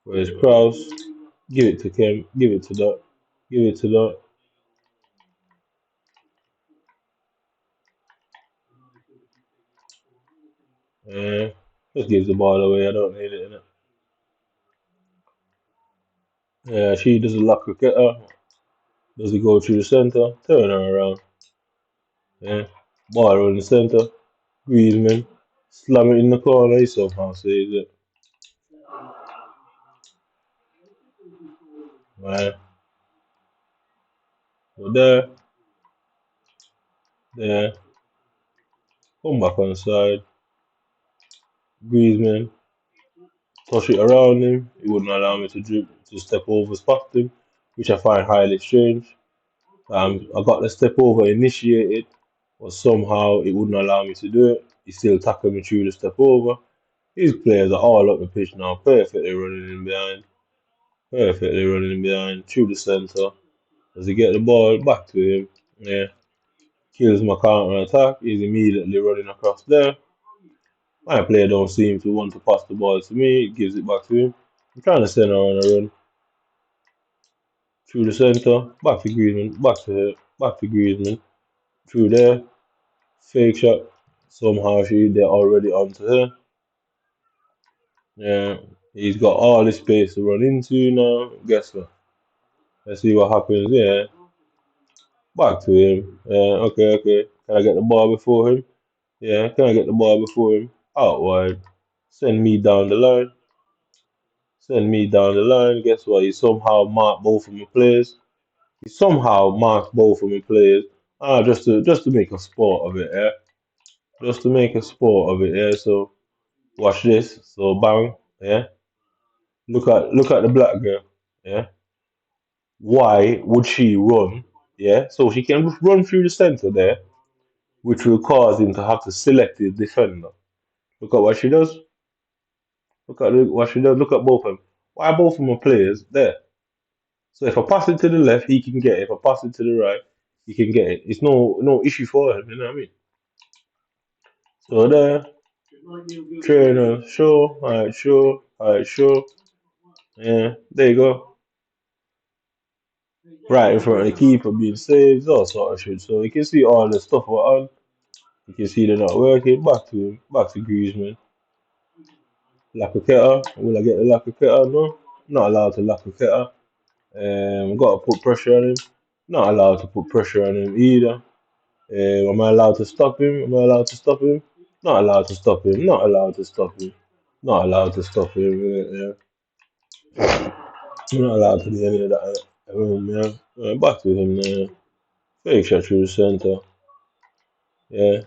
Where's Kraus? Give it to Kim. Give it to that. Give it to that. Uh, just gives the ball away. I don't need it in it. Yeah, she does a la cricket. Does he go through the center? Turn her around. Yeah. Ball in the center. Griezmann. Slam it in the corner. He somehow saves it. Right. So there. Come back on the side. Griezmann. Touch it around him. He wouldn't allow me to step over past him, which I find highly strange. I got the step over initiated, but somehow it wouldn't allow me to do it. He still tackled me through the step over. These players are all up the pitch now, perfectly running in behind. Perfectly running behind through the centre. Does he get the ball back to him? Yeah. Kills my counter attack. He's immediately running across there. My player don't seem to want to pass the ball to me. Gives it back to him. I'm trying to send her on a run through the centre. Back to Griezmann. Back to her. Back to Griezmann. Through there. Fake shot. Somehow they're already onto her. Yeah. He's got all the space to run into now. Guess what? Let's see what happens. Yeah. Back to him. Okay. Can I get the ball before him? Yeah, can I get the ball before him? Out wide. Send me down the line. Send me down the line. Guess what? He somehow marked both of my players. He somehow marked both of my players. Just to make a sport of it, yeah. Just to make a sport of it, yeah. So watch this. So bang, yeah. Look at the black girl, yeah. Why would she run? Yeah. So she can run through the center there, which will cause him to have to select his defender. Look at what she does. What she does. Look at both of them. Why both of them are players there? So if I pass it to the left, he can get it. If I pass it to the right, he can get it. It's no issue for him. You know what I mean? So there, trainer, sure, alright, sure, alright, sure. Yeah, there you go. Right in front of the keeper being saved, all sort of shit. So you can see all the stuff what on. You can see they're not working. Back to Griezmann. Lacaqueta. Will I get the Lacaqueta? No, not allowed to Lacaqueta. Got to put pressure on him. Not allowed to put pressure on him either. Am I allowed to stop him? Am I allowed to stop him? Not allowed to stop him. Not allowed to stop him. Not allowed to stop him. Yeah. I'm not allowed to do any of that. Yeah. Back to him. Fake shot through the centre. Yeah.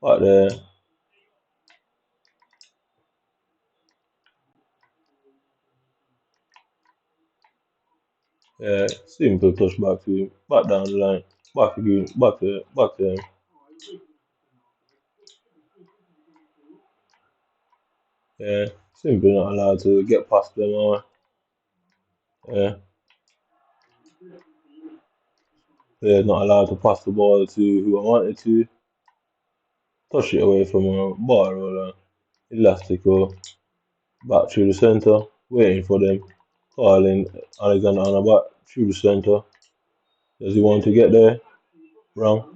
Back there. Yeah. Simple touch back to him. Back down the line. Back to him. Back to him. Yeah. Simple not allowed to get past them. Yeah. They're not allowed to pass the ball to who I wanted to. Touch it away from a ball roller. Elastico. Back through the centre. Waiting for them. Calling Alexander Arnold back through the centre. Does he want to get there? Wrong.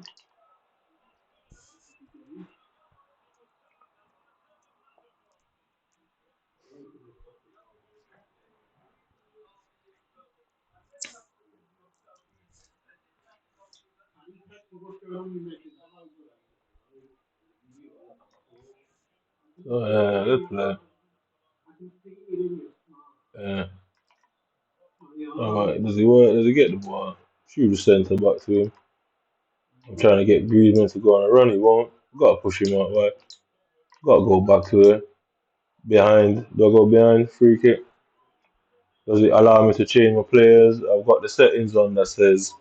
Oh, yeah, good play. Yeah. Alright, does he work? Does he get the ball? Through the centre back to him. I'm trying to get Griezmann to go on a run. He won't. Got to push him out right. Got to go back to it. Behind. Do I go behind? Free kick. Does it allow me to change my players? I've got the settings on that says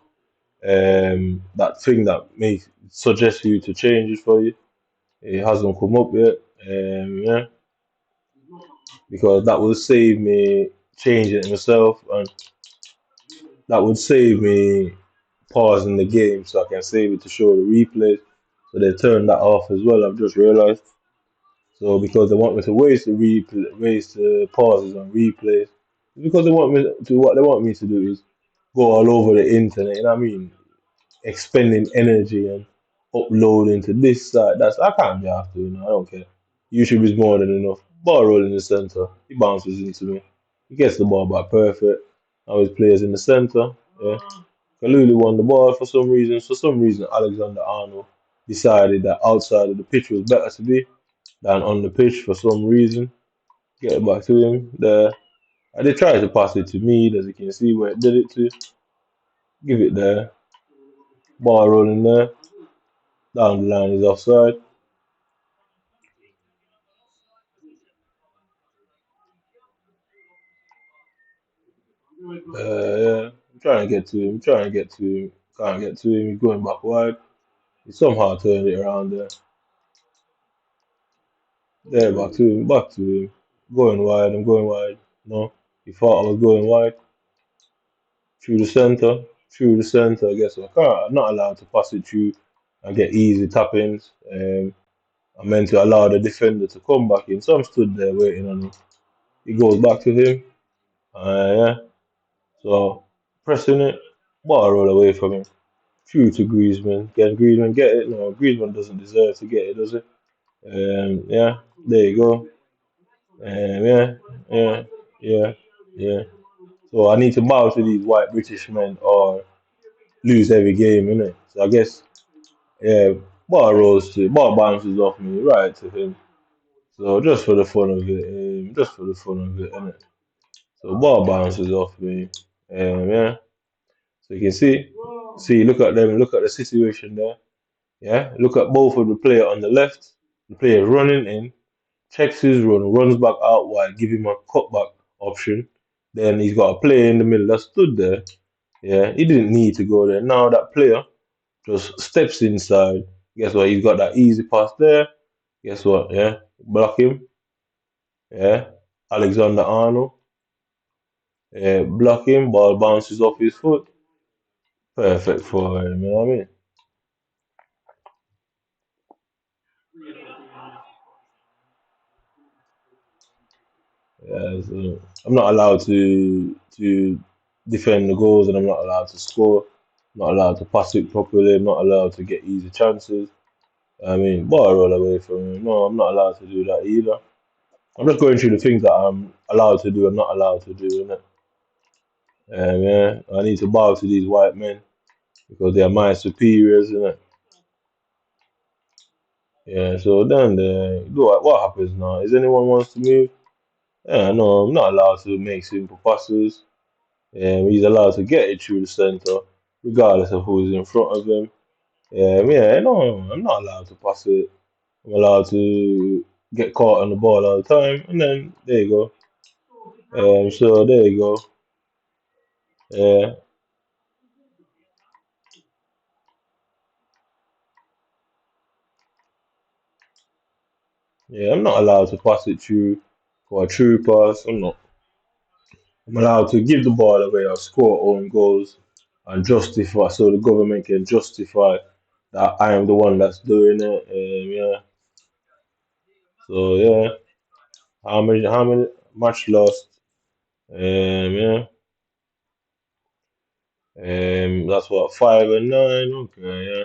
that thing that may suggest you to change it for you. It hasn't come up yet. Yeah, because that will save me changing it myself, and that would save me pausing the game so I can save it to show the replay. So they turned that off as well. I've just realized. So because they want me to waste the pauses on replays, because they want me to what they want me to do is go all over the internet. You know what I mean? Expending energy and uploading to this side. That's I can't be after, I don't care. YouTube is more than enough. Ball roll in the center. He bounces into me. He gets the ball back perfect. Now his players in the center. Yeah. Kalulu won the ball for some reason. For some reason, Alexander Arnold decided that outside of the pitch was better to be than on the pitch for some reason. Get it back to him there. I did try to pass it to me, as you can see where it did it to. Give it there. Ball rolling there. Down the line is offside. Yeah, I'm trying to get to him. Trying to get to him. Can't get to him. He's going back wide. He somehow turned it around there. There, back to him. Back to him. Going wide. I'm going wide. No, he thought I was going wide. Through the center. Through the center. Guess what? I'm not allowed to pass it through and get easy tap ins. I'm meant to allow the defender to come back in. So I'm stood there waiting on him. He goes back to him. Yeah. So pressing it. Ball roll away from him. Through to Griezmann. Can Griezmann get it? No, Griezmann doesn't deserve to get it, does it? Yeah, there you go. Yeah, yeah, yeah, yeah. So I need to bow to these white British men or lose every game, innit? So I guess, yeah, ball bounces off me right to him. So just for the fun of it, just for the fun of it, innit? So ball bounces off me. Yeah. So you can see, look at the situation there. Yeah, look at both of the player on the left. The player running in, checks his run, runs back out wide, give him a cutback option. Then he's got a player in the middle that stood there. Yeah, he didn't need to go there. Now that player just steps inside. Guess what? He's got that easy pass there. Guess what? Yeah, block him. Yeah, Alexander Arnold. Yeah, block him. Ball bounces off his foot. perfect for him. You know what I mean? Yeah, so I'm not allowed to defend the goals, and I'm not allowed to score. I'm not allowed to pass it properly. I'm not allowed to get easy chances. I mean, ball roll away from him. No, I'm not allowed to do that either. I'm just going through the things that I'm allowed to do and not allowed to do, innit? Yeah, I need to bow to these white men because they are my superiors, innit? Yeah, so then what happens now? Is anyone wants to move? Yeah, no, I'm not allowed to make simple passes. He's allowed to get it through the centre, regardless of who's in front of him. Yeah, no, I'm not allowed to pass it. I'm allowed to get caught on the ball all the time, and then there you go. So there you go. Yeah, yeah, I'm not allowed to pass it through for a true pass. I'm not. I'm allowed to give the ball away or score own goals and justify so the government can justify that I am the one that's doing it. Yeah. So yeah, how many match lost? Yeah. That's what 5-9. Okay, yeah.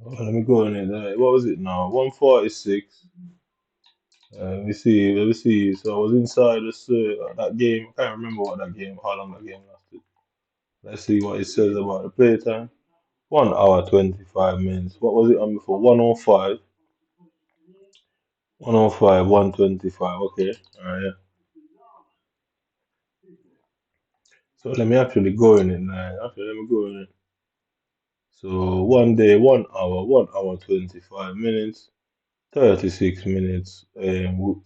Let me go on it. What was it now? 146. Let me see. Let me see. So I was inside that game. I can't remember how long that game lasted. Let's see what it says about the playtime. 1 hour 25 minutes. What was it on before? 105. 105, 125. Okay. All right. Yeah. So let me actually go in it now. Actually, let me go in it. So one day, 1 hour 25 minutes, 36 minutes,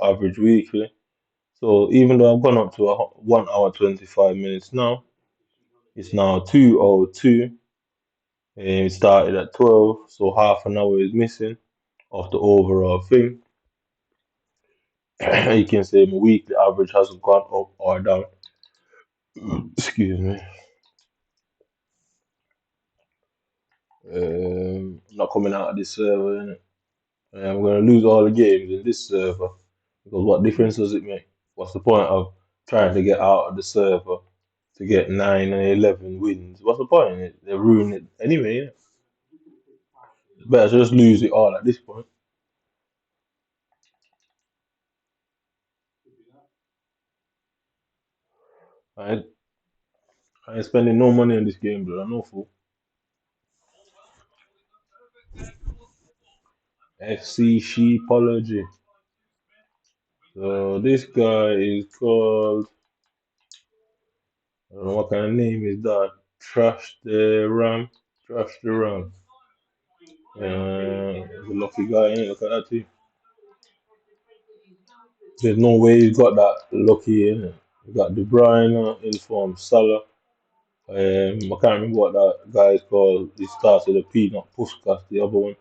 average weekly. So even though I've gone up to 1 hour 25 minutes now, it's now 2:02. And it started at 12, so half an hour is missing of the overall thing. You can say my weekly average hasn't gone up or down. Excuse me. Not coming out of this server, innit? I'm gonna lose all the games in this server because what difference does it make? What's the point of trying to get out of the server to get 9 and 11 wins? What's the point? They ruin it anyway. Innit? Better just lose it all at this point. I ain't, I ain't spending no money on this game, but I'm no fool. FC Sheepology. So this guy is called, I don't know what kind of name is that. Trash the Ram. Trash the Ram. He's a lucky guy, ain't it? Look at that team. There's no way he's got that lucky in it. You got De Bruyne in form, Salah. I can't remember what that guy is called. He starts with a P, not Puskas, the other one.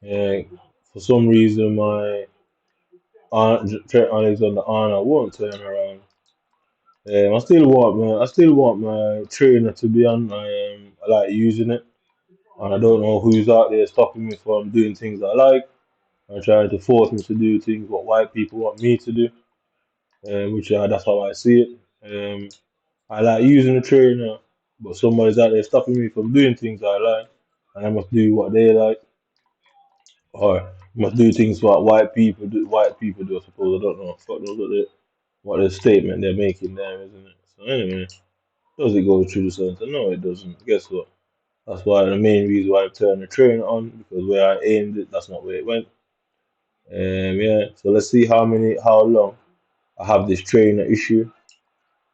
Uh, for some reason, my Aunt Trent Alexander-Arnold won't turn around. I still want my trainer to be on. I like using it, and I don't know who's out there stopping me from doing things I like. And trying to force me to do things what white people want me to do, which that's how I see it. I like using the trainer, but somebody's out there stopping me from doing things I like, and I must do what they like, or must do things what white people do. White people do, I suppose. I don't know. Fuck knows what the statement they're making there, isn't it? So anyway, does it go through the center? No, it doesn't. Guess what? That's why the main reason why I turned the trainer on because where I aimed it, that's not where it went. Yeah. So let's see how long I have this trainer issue.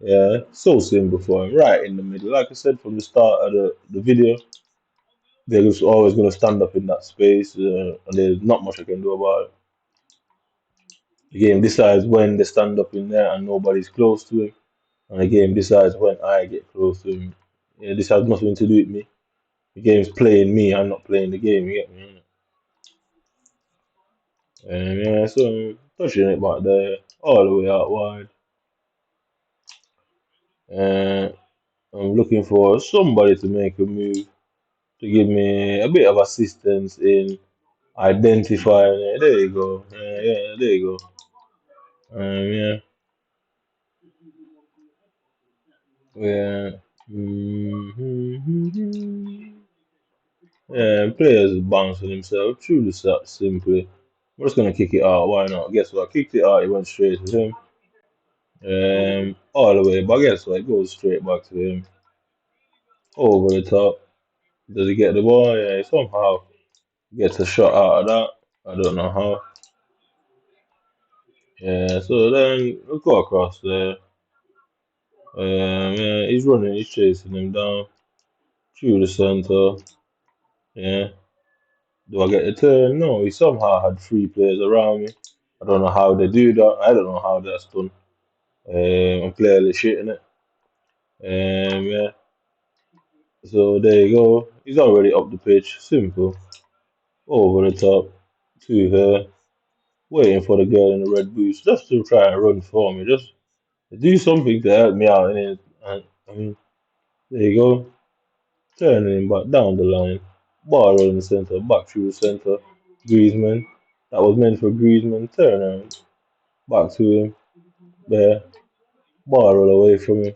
Yeah, so simple for him, right in the middle. Like I said from the start of the video, they're just always going to stand up in that space, and there's not much I can do about it. The game decides when they stand up in there and nobody's close to him, and the game decides when I get close to him. Yeah, this has nothing to do with me. The game's playing me, I'm not playing the game, you get me? Yeah, so I'm touching it back there, all the way out wide. And I'm looking for somebody to make a move to give me a bit of assistance in identifying it. There you go. Yeah, there you go. Yeah, yeah. Mhm. Yeah, players bouncing himself. Truly simply. We're just gonna kick it out. Why not? Guess what? Kicked it out. It went straight to him. All the way. But guess what? It goes straight back to him. Over the top. Does he get the ball? Yeah, he somehow gets a shot out of that. I don't know how. Yeah, so then we'll go across there. Yeah, he's running, he's chasing him down through the center. Yeah, do I get the turn? No, he somehow had three players around me. I don't know how they do that. I don't know how that's done. I'm clearly shitting it. Yeah, so there you go. He's already up the pitch. Simple. Over the top to her. Waiting for the girl in the red boots just to try and run for me. Just do something to help me out. And I mean, there you go. Turning him back down the line. Ball in the centre, back through the centre. Griezmann. That was meant for Griezmann. Turn around. Back to him. There. Ball roll away from him.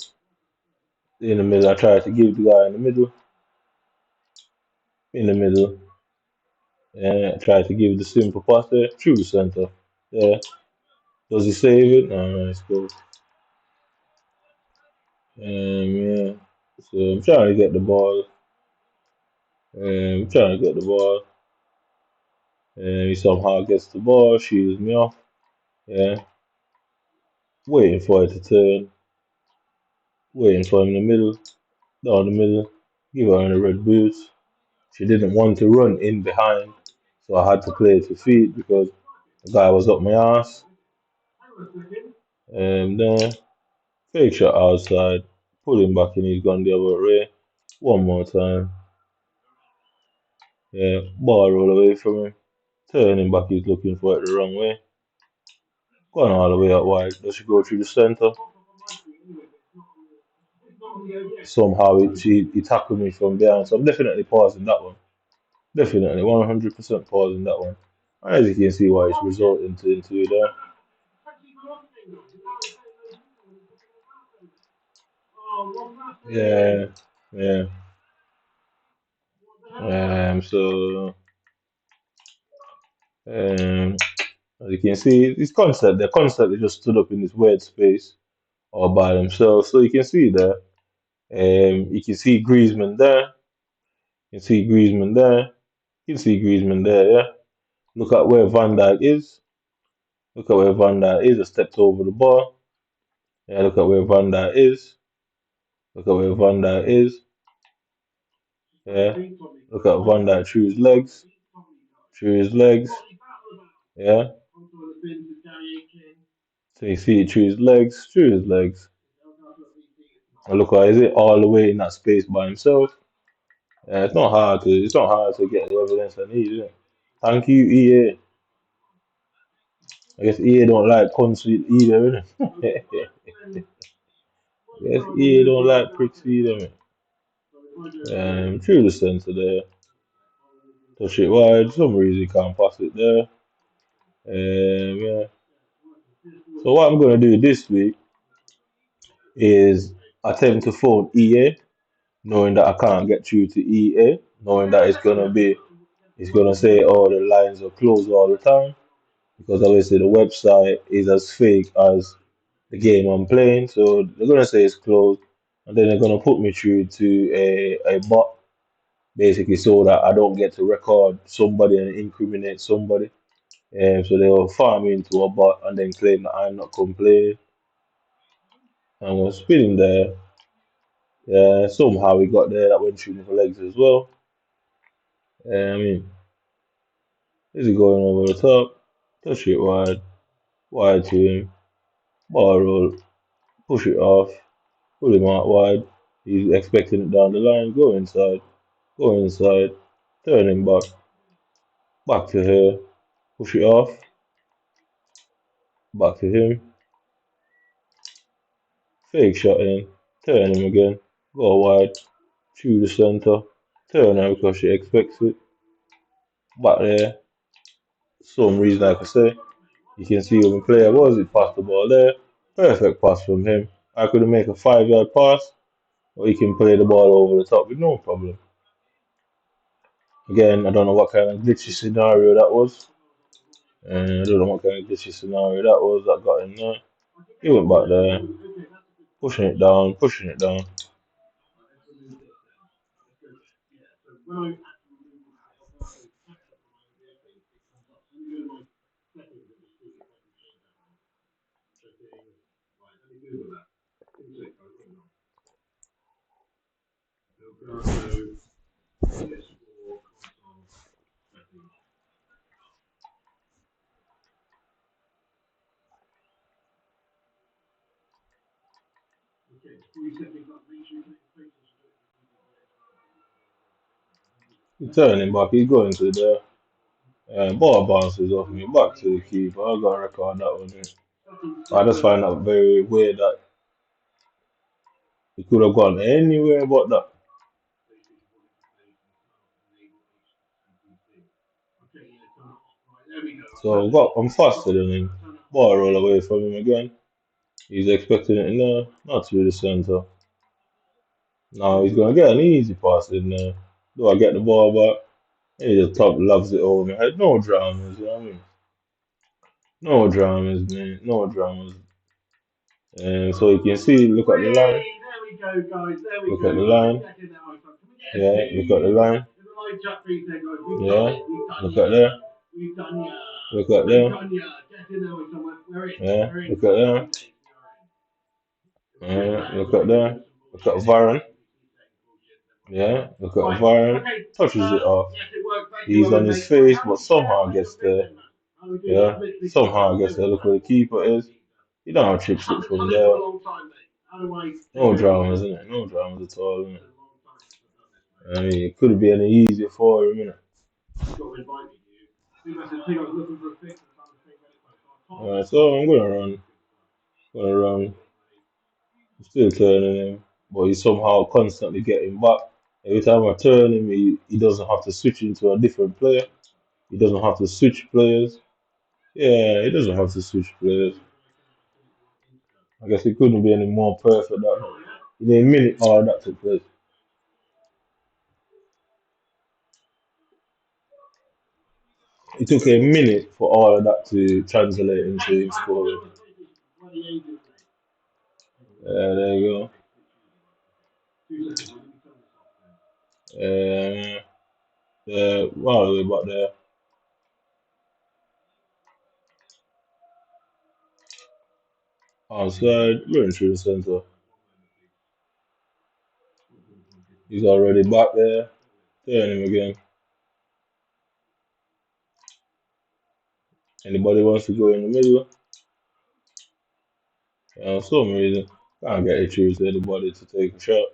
In the middle. I tried to give the guy in the middle. In the middle. And I tried to give the simple pass there. Through the centre. There. Does he save it? No, nice goal. Yeah. So I'm trying to get the ball. I'm trying to get the ball. And he somehow gets the ball, shoots me off. Yeah. Waiting for it to turn. Waiting for him in the middle. Down the middle. Give her in the red boots. She didn't want to run in behind. So I had to play it to feet because the guy was up my ass. And then fake shot outside. Pull him back and he's gone the other way. One more time. Yeah. Ball roll away from him. Turning back, he's looking for it the wrong way. Going all the way out wide. Does she go through the centre? somehow he tackled me from behind. So I'm definitely pausing that one. Definitely 100% pausing that one. As you can see, why it's resulting into there. Yeah, yeah. So um, as you can see, they're constantly just stood up in this weird space all by themselves. So you can see there. You can see Griezmann there. You can see Griezmann there. You can see Griezmann there. Yeah. Look at where Van Dijk is. Look at where Van Dijk is. I stepped over the ball. Yeah. Look at where Van Dijk is. Look at where Van Dijk is. Yeah. Look at Van Dijk through his legs. Through his legs. Yeah. So you see it through his legs. Through his legs. And look at is it all the way in that space by himself. Yeah, it's not hard to get the evidence I need, is it? Thank you, EA. I guess EA don't like concrete either, innit? Yes, EA don't like pricks either, man. Through the centre there. Touch it wide. Some reason you can't pass it there. Yeah. So what I'm gonna do this week is attempt to phone EA, knowing that I can't get through to EA, knowing that it's gonna say oh the lines are closed all the time because obviously the website is as fake as the game I'm playing. So they're gonna say it's closed, and then they're gonna put me through to a bot basically so that I don't get to record somebody and incriminate somebody. So they will farm me into a bot and then claim that I'm not complaining. And we're spinning there. Yeah, somehow we got there. That went through my legs as well. I mean, is he going over the top? Touch it wide, wide to him. Ball roll, push it off, pull him out wide. He's expecting it down the line. Go inside, turn him back to her, push it off, back to him, fake shot in, turn him again, go wide, through the centre, turn her because she expects it, back there. Some reason like I say, you can see when the player was it passed the ball there, perfect pass from him. I could make a 5 yard pass, or he can play the ball over the top with no problem. Again, I don't know what kind of glitchy scenario that was. And I don't know what kind of glitchy scenario that was that got in there. He went back there, pushing it down, pushing it down. He's turning back, he's going to the ball bounces off me, back to the keeper. I got to record that one. I just find that very weird that he could have gone anywhere but that. So I'm faster than him. Ball roll away from him again. He's expecting it in there, not through the centre. Now he's gonna get an easy pass in there. Do I get the ball back? He just top loves it over my head. No dramas, you know what I mean? No dramas, man. No dramas. And so you can see, look at the line. Look at the line. Yeah, look at the line. Yeah, look at there. Look at there. Yeah, look at there. Yeah, look at there. Look at Varane. Yeah, look at Varane. Touches it off. He's on his face, but somehow gets there. Yeah, somehow gets there. Look where the keeper is. You don't have chip it from there. No dramas, isn't it? No dramas at all, innit? I mean, it could be any easier for him, innit? Alright, so I'm gonna run. Gonna run. I'm still turning him. but he's somehow constantly getting back. Every time I turn him, he doesn't have to switch into a different player. He doesn't have to switch players. Yeah, he doesn't have to switch players. I guess he couldn't be any more perfect than that. In a minute, all that took place. It took a minute for all of that to translate into him scoring. There you go. Wow, about there. Outside, going through the centre. He's already back there. Turn him again. Anybody wants to go in the middle? For some reason, can't get it through to anybody to take a shot.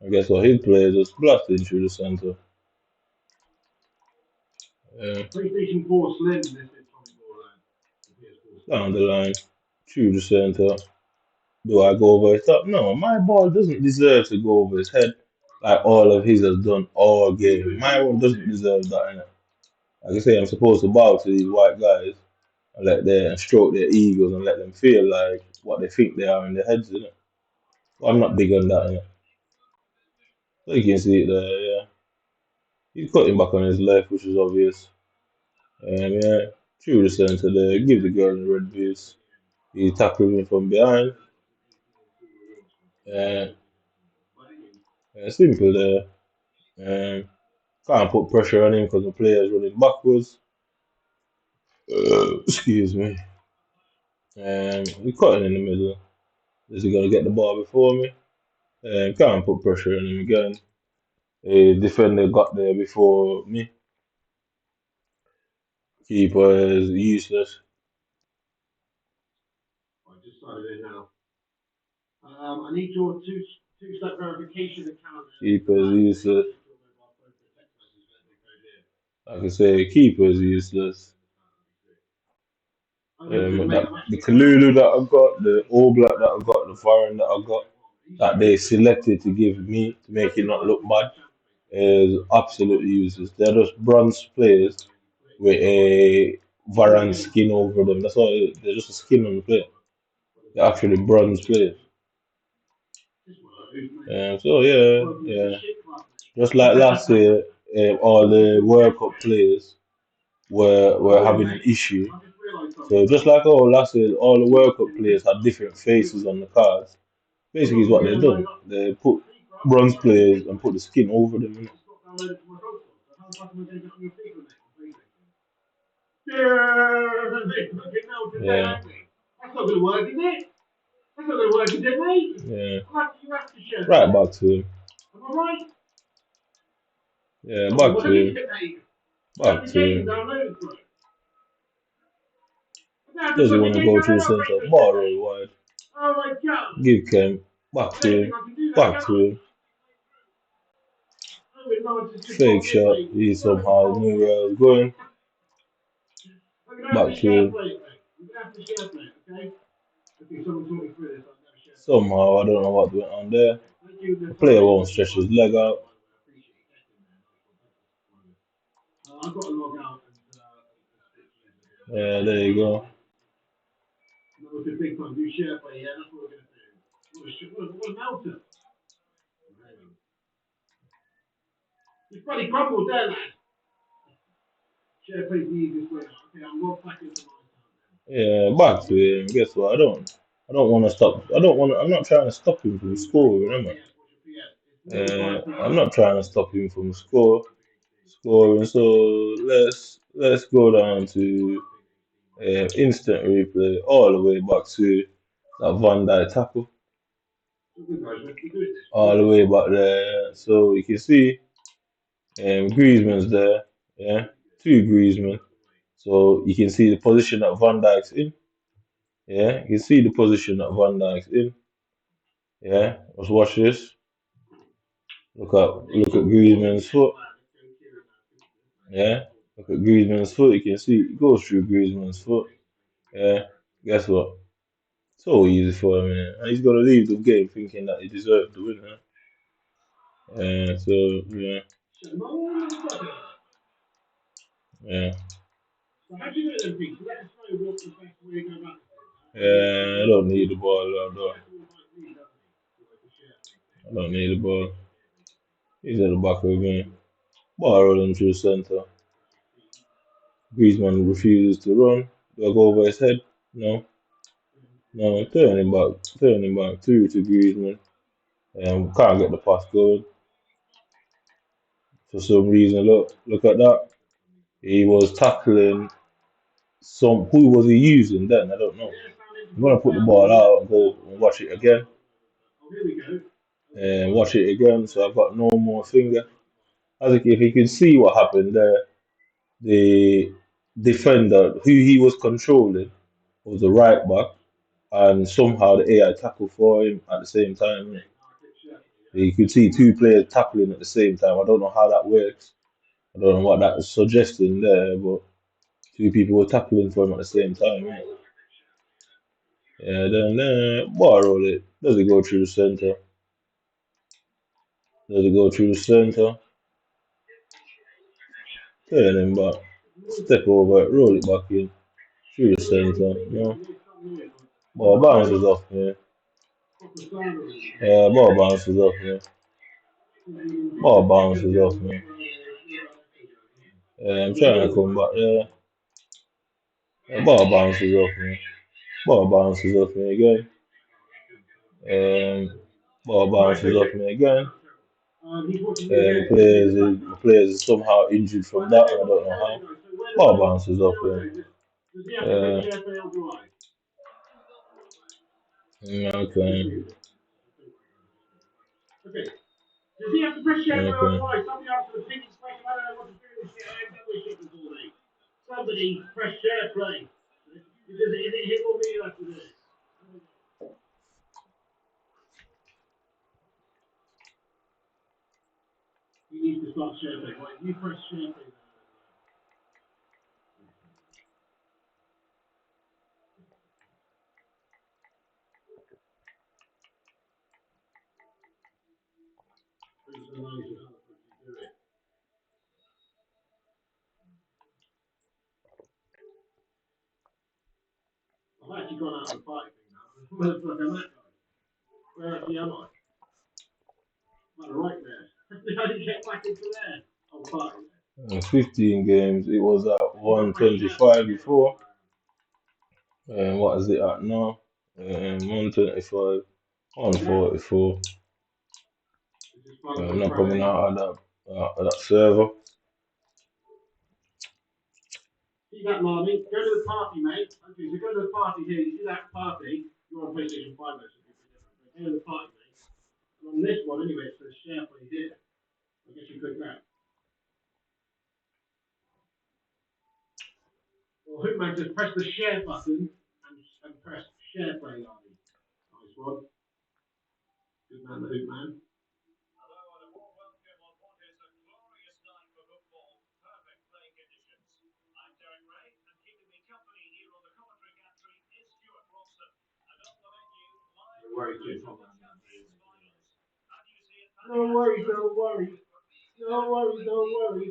I guess what his players just blasting through the centre. PlayStation 4 Slim down the line, through the centre. Do I go over his top? No, my ball doesn't deserve to go over his head like all of his has done all game. My one doesn't deserve that. Innit? Like I say, I'm supposed to bow to these white guys and let them stroke their egos and let them feel like what they think they are in their heads. Innit? But I'm not big on that. Innit? So you can see it there. Yeah, he's cutting back on his left, which is obvious. Yeah, through the centre there, give the girl the red boots. He tackled me from behind. Uh, Simple there. Can't put pressure on him because the player's running backwards. Excuse me. We're cutting in the middle. Is he gonna get the ball before me? Can't put pressure on him again. A defender got there before me. Keeper is useless. I just started in now. I need your two-step verification account. Keeper is useless. Like I say, keeper is useless. The Kalulu that I got, the All Black that I got, the Foreign that I got, that they selected to give me to make it not look bad, is absolutely useless. They're just bronze players with a Varane skin over them. That's all. They're just a skin on the player. They're actually bronze players. So yeah. Just like last year, all the World Cup players were having an issue. So just like last year, all the World Cup players had different faces on the cards. Basically, is what they've done. They put bronze players and put the skin over them. Innit? Yeah. That's not gonna work, is it? That's not gonna work, is it, mate? Yeah. Right back to him. Am I right? Yeah, back to him. Back to him. Does he want to go through the centre? Ball roll wide. Give Kem. Back to him. Back to him. Fake shot. He somehow knew where I was going. Back to him. Somehow, I don't know what went on there. The player won't stretch his leg out. Yeah, there you go. He's bloody crumbled there, lad. Share plays the easiest way. Okay, I'm not back into my time. Yeah, back to him. Guess what? I don't want to stop. I don't want. I'm not trying to stop him from scoring, am I? I'm not trying to stop him from scoring. So let's go down to instant replay all the way back to that Van Dijk tackle, all the way back there. So you can see Griezmann's there. Yeah, two Griezmann. So you can see the position that Van Dijk's in. Yeah, you can see the position that Van Dijk's in. Yeah, let's watch this. Look at Griezmann's foot. Yeah, look at Griezmann's foot. You can see it goes through Griezmann's foot. Yeah, guess what? So easy for him, man. And he's gonna leave the game thinking that he deserved the win, huh? So yeah, yeah. I don't need the ball. I don't need the ball. He's at the back of the game. Ball rolling through center. Griezmann refuses to run. Do I go over his head? No. No, turning back. Turning back. Through to Griezmann. Can't get the pass going. For some reason, look at that. He was tackling some. Who was he using then? I don't know. I'm gonna put the ball out and go and watch it again. And watch it again. So I've got no more finger. As if you can see what happened there, the defender who he was controlling was the right back, and somehow the AI tackled for him at the same time. You could see two players tackling at the same time. I don't know how that works. I don't know what that is suggesting there, but two people were tackling for him at the same time. Yeah, then ball roll it. Does it go through the center? Does it go through the center? Turn him back. Step over it, roll it back in. Through the center. No. Ball bounces off, yeah. Yeah, ball bounces off, yeah. Ball bounces off, man. I'm trying to come back, yeah. Ball bounces off, man. Ball bounces off me again. Ball bounces off me again. The players is somehow injured from that, and I don't know how. Ball bounces off him. Okay. Does he have to press share button twice? Somebody answer the biggest question. I don't know what to do with Somebody press share play. Is it him or me who has to do it? He needs to start share play. Right, you press share play. I've actually gone out of the party thing now. Where actually am I? I'm right there. How did you get back into there? Oh, party. In 15 games, it was at 125 before. And what is it at now? 125, 144. I'm not coming out of that server. See that, Marmy? Go to the party, mate. Okay, so go to the party here. You see that party? You're on PlayStation 5, though, so it'll be different. Go to the party, mate. And on this one, anyway, it says share play here. I guess you click that. Well, Hoopman says press the share button and press share play, Marmy. Nice one. Good man, the Hoopman. No worries, Jim. No worries, don't worry. No worries, don't worry.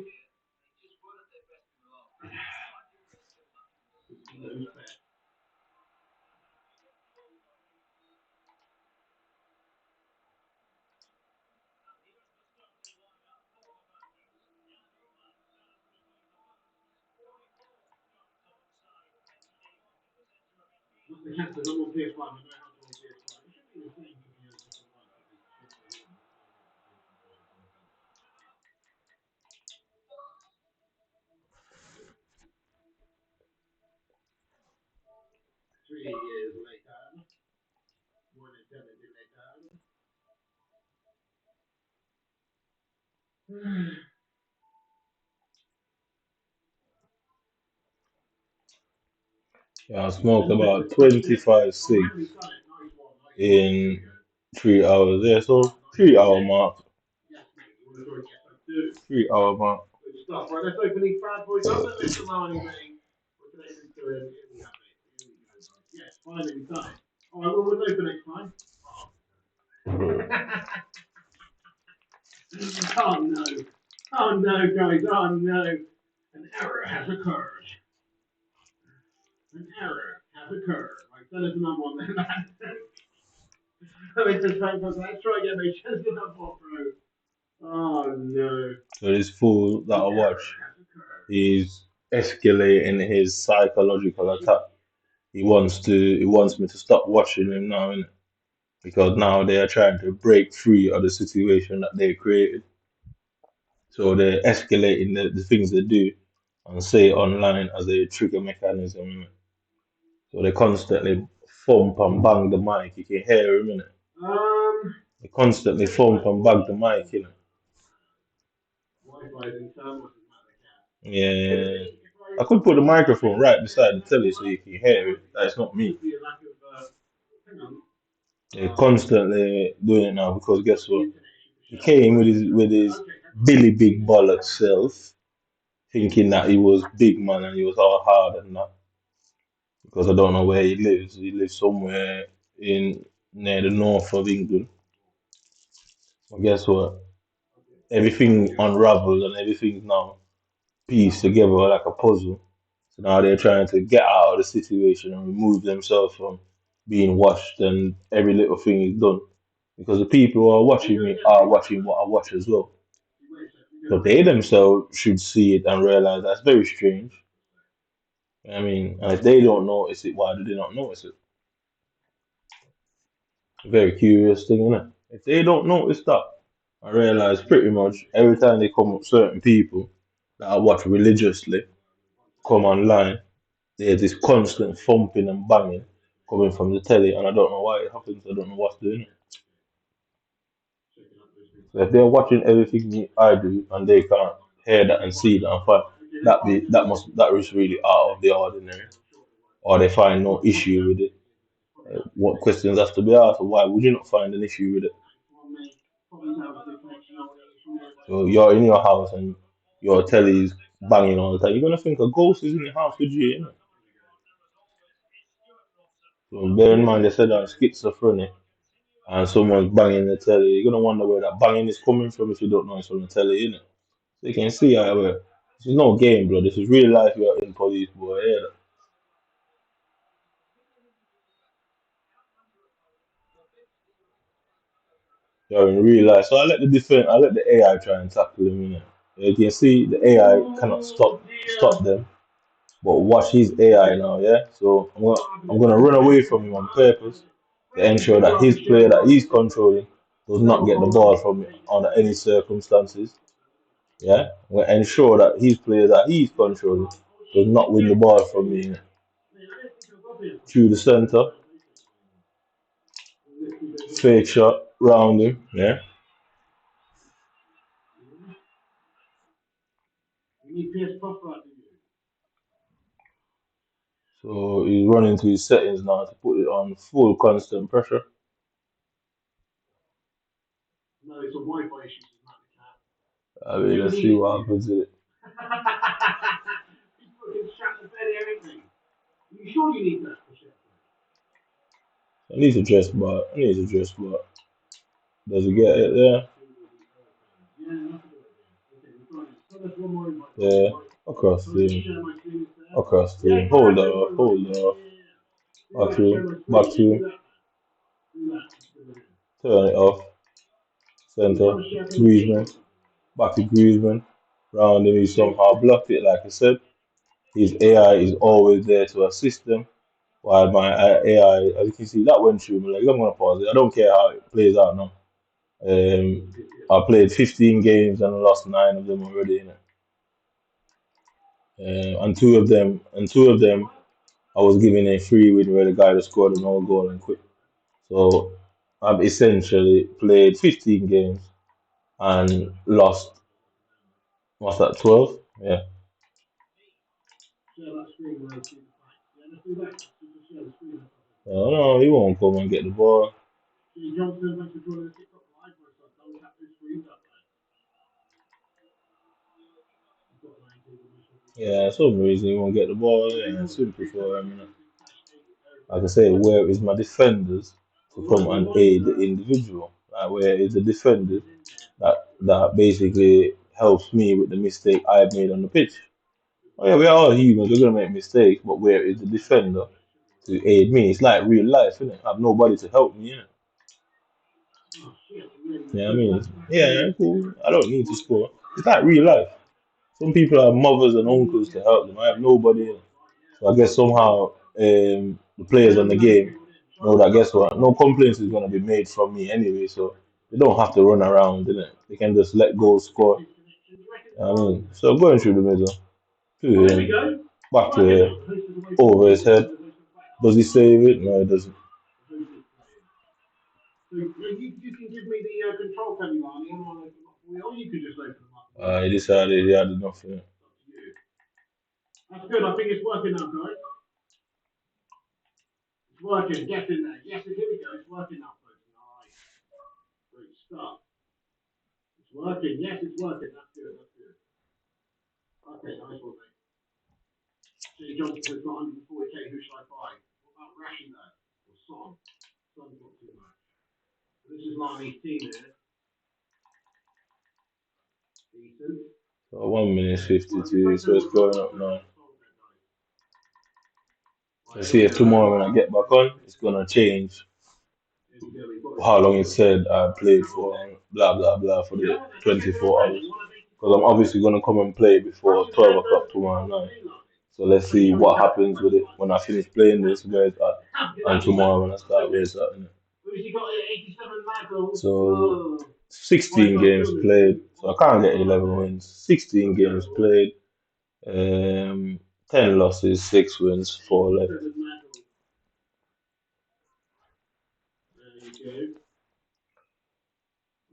The cat says I'm on PS5. I know how to on PS5. It should be the same if you have different ones. 3 years later. One eternity later. Yeah, I smoked about 25 cigs in 3 hours there, so 3 hour mark. 3 hour mark. Good stuff. Right, let's open these bad boys up. Mr. Marnie, mate. We're connected to him. Here we have it. Here we go, guys. Yes, finally done it. All right, well, we'll know for next time. Oh no. Oh no, guys. Oh no. An error has occurred. An error has occurred. Right, send us another one then, man. Let's try again, mate. Send us another one, bro. Oh no. So this fool that I An error watch, has occurred. he's escalating his psychological attack. He wants me to stop watching him now, innit? Because now they are trying to break free of the situation that they created. So they're escalating the things they do and say online as a trigger mechanism, innit? So they constantly thump and bang the mic. You can hear him, innit? They constantly thump and bang the mic, innit? Wi-Fi is internal. Yeah. I could put the microphone right beside the telly so you can hear it. That's not me. Could be a lack of. Hang on. They're constantly doing it now because guess what? He came with his Billy Big Bollock self, thinking that he was big man and he was all hard and that. Because I don't know where he lives. He lives somewhere in near the north of England. But guess what? Everything unraveled and everything's now pieced together like a puzzle. So now they're trying to get out of the situation and remove themselves from being watched, and every little thing is done. Because the people who are watching me are watching what I watch as well. So they themselves should see it and realize that's very strange. I mean, and if they don't notice it, why do they not notice it? Very curious thing, isn't it? If they don't notice that, I realize pretty much every time they come up certain people that I watch religiously come online, there's this constant thumping and banging coming from the telly, and I don't know why it happens. I don't know what's doing it. So if they're watching everything I do and they can't hear that and see that and find that is really out of the ordinary, or they find no issue with it. What questions have to be asked? Why would you not find an issue with it? So you're in your house and your telly's banging all the time. You're gonna think a ghost is in your house with you, innit? So bear in mind they said I'm schizophrenic and someone's banging the telly. You're gonna wonder where that banging is coming from if you don't know it's from the telly, innit? So you can see how this is no game, bro. This is real life. You're in police, boy. Yeah, you're in real life. So I let the AI try and tackle him, innit? You can see the AI cannot stop them. But watch his AI now, yeah. So I'm gonna run away from him on purpose to ensure that his player that he's controlling does not get the ball from me under any circumstances. Yeah, I'm gonna ensure that his player that he's controlling does not win the ball from me through the center, fake shot round him. Yeah. So he's running to his settings now to put it on full constant pressure. No, it's a Wi-Fi issue. I mean, let's see what happens with it. He's fucking shut the bed and everything. You sure you need that for shit? I need to dress, but I need to dress, but does it get it there? Yeah, across the hold up, hold up. Back to, turn it off, center, Griezmann, back to Griezmann, round him, he somehow blocked it, like I said. His AI is always there to assist them, while my AI, as you can see, that went through me, like, I'm gonna pause it, I don't care how it plays out now. I played 15 games and I lost 9 of them already, and two of them, I was given a free win where the guy that scored an own goal and quit. So I've essentially played 15 games and lost, what's that, 12? Yeah. Oh no, he won't come and get the ball. Yeah, for some reason he won't get the ball. Yeah, simple for him. like I say, where is my defenders to come and aid the individual? Like, where is the defender that basically helps me with the mistake I've made on the pitch? Oh yeah, we are all humans. We're gonna make mistakes, but where is the defender to aid me? It's like real life, isn't it? I have nobody to help me, innit? Yeah, I mean, yeah, cool. I don't need to score. It's like real life. Some people have mothers and uncles to help them. I have nobody. Innit? So I guess somehow the players on the game know that guess what? No complaints is gonna be made from me anyway. So they don't have to run around, innit? They can just let go, score. I mean, so going through the middle, to him, back to him, over his head. Does he save it? No, he doesn't. He decided he had enough. Yeah. That's good. I think it's working now, guys. It's working. Get in there. Yes, here we go. It's working now, folks. All right. Great stuff. It's working. Yes, it's working. That's good. That's good. Okay, nice one, mate. Jay Johnson says not 140k. Who should I buy? What about Rashi though? Or Son? Son's not too much. So this is Lami's team here. Decent. So 1 minute 52, so it's going up now. Let's see if tomorrow when I get back on, it's gonna change how long it said I played for, blah blah blah, for the 24 hours. Because I'm obviously gonna come and play before 12 o'clock tomorrow night. So let's see what happens with it when I finish playing this, where it's at, and tomorrow when I start, where it's at. Innit? So 16 games played, so I can't get 11 wins. 16 games played, 10 losses, 6 wins, 4 left.